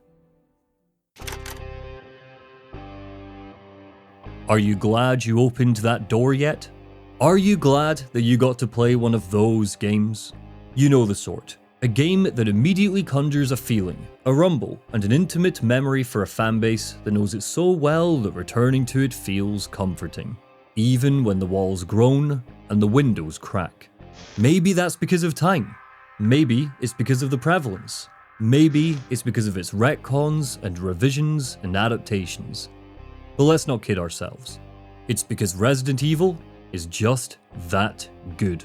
Are you glad you opened that door yet? Are you glad that you got to play one of those games? You know the sort. A game that immediately conjures a feeling, a rumble, and an intimate memory for a fanbase that knows it so well that returning to it feels comforting. Even when the walls groan and the windows crack. Maybe that's because of time. Maybe it's because of the prevalence. Maybe it's because of its retcons and revisions and adaptations. But let's not kid ourselves. It's because Resident Evil is just that good.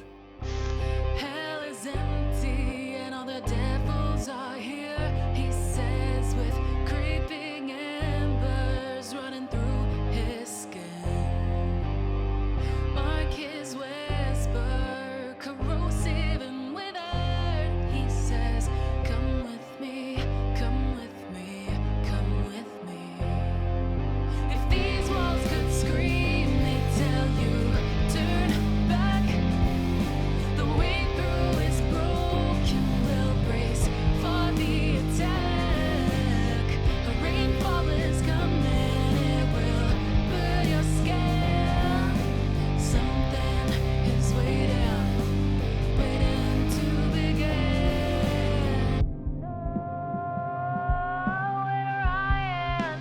Hell is empty and all the devils are here, he says with creeping embers running through his skin. Mark his whisper, corrosive and withered, he says, come with me, come with me, come with me. If these walls could scream, they'd tell you, turn back. The way through is broken, we'll brace for the attack. A rainfall is coming, it will burn your skin. Something is waiting to begin. Where I am,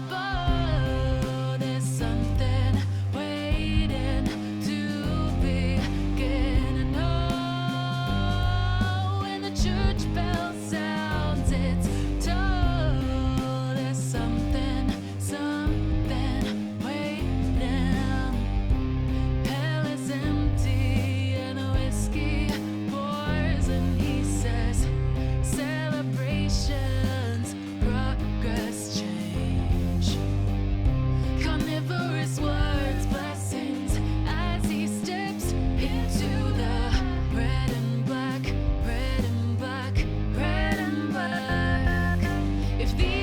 but there's something waiting to begin. No, when the church bell sounds its toll, there's something waiting. Hell is empty and whiskey pours, and he says, celebrations, progress, change. Carnivorous words, blessings, as he steps into the red and black, red and black, red and black. If the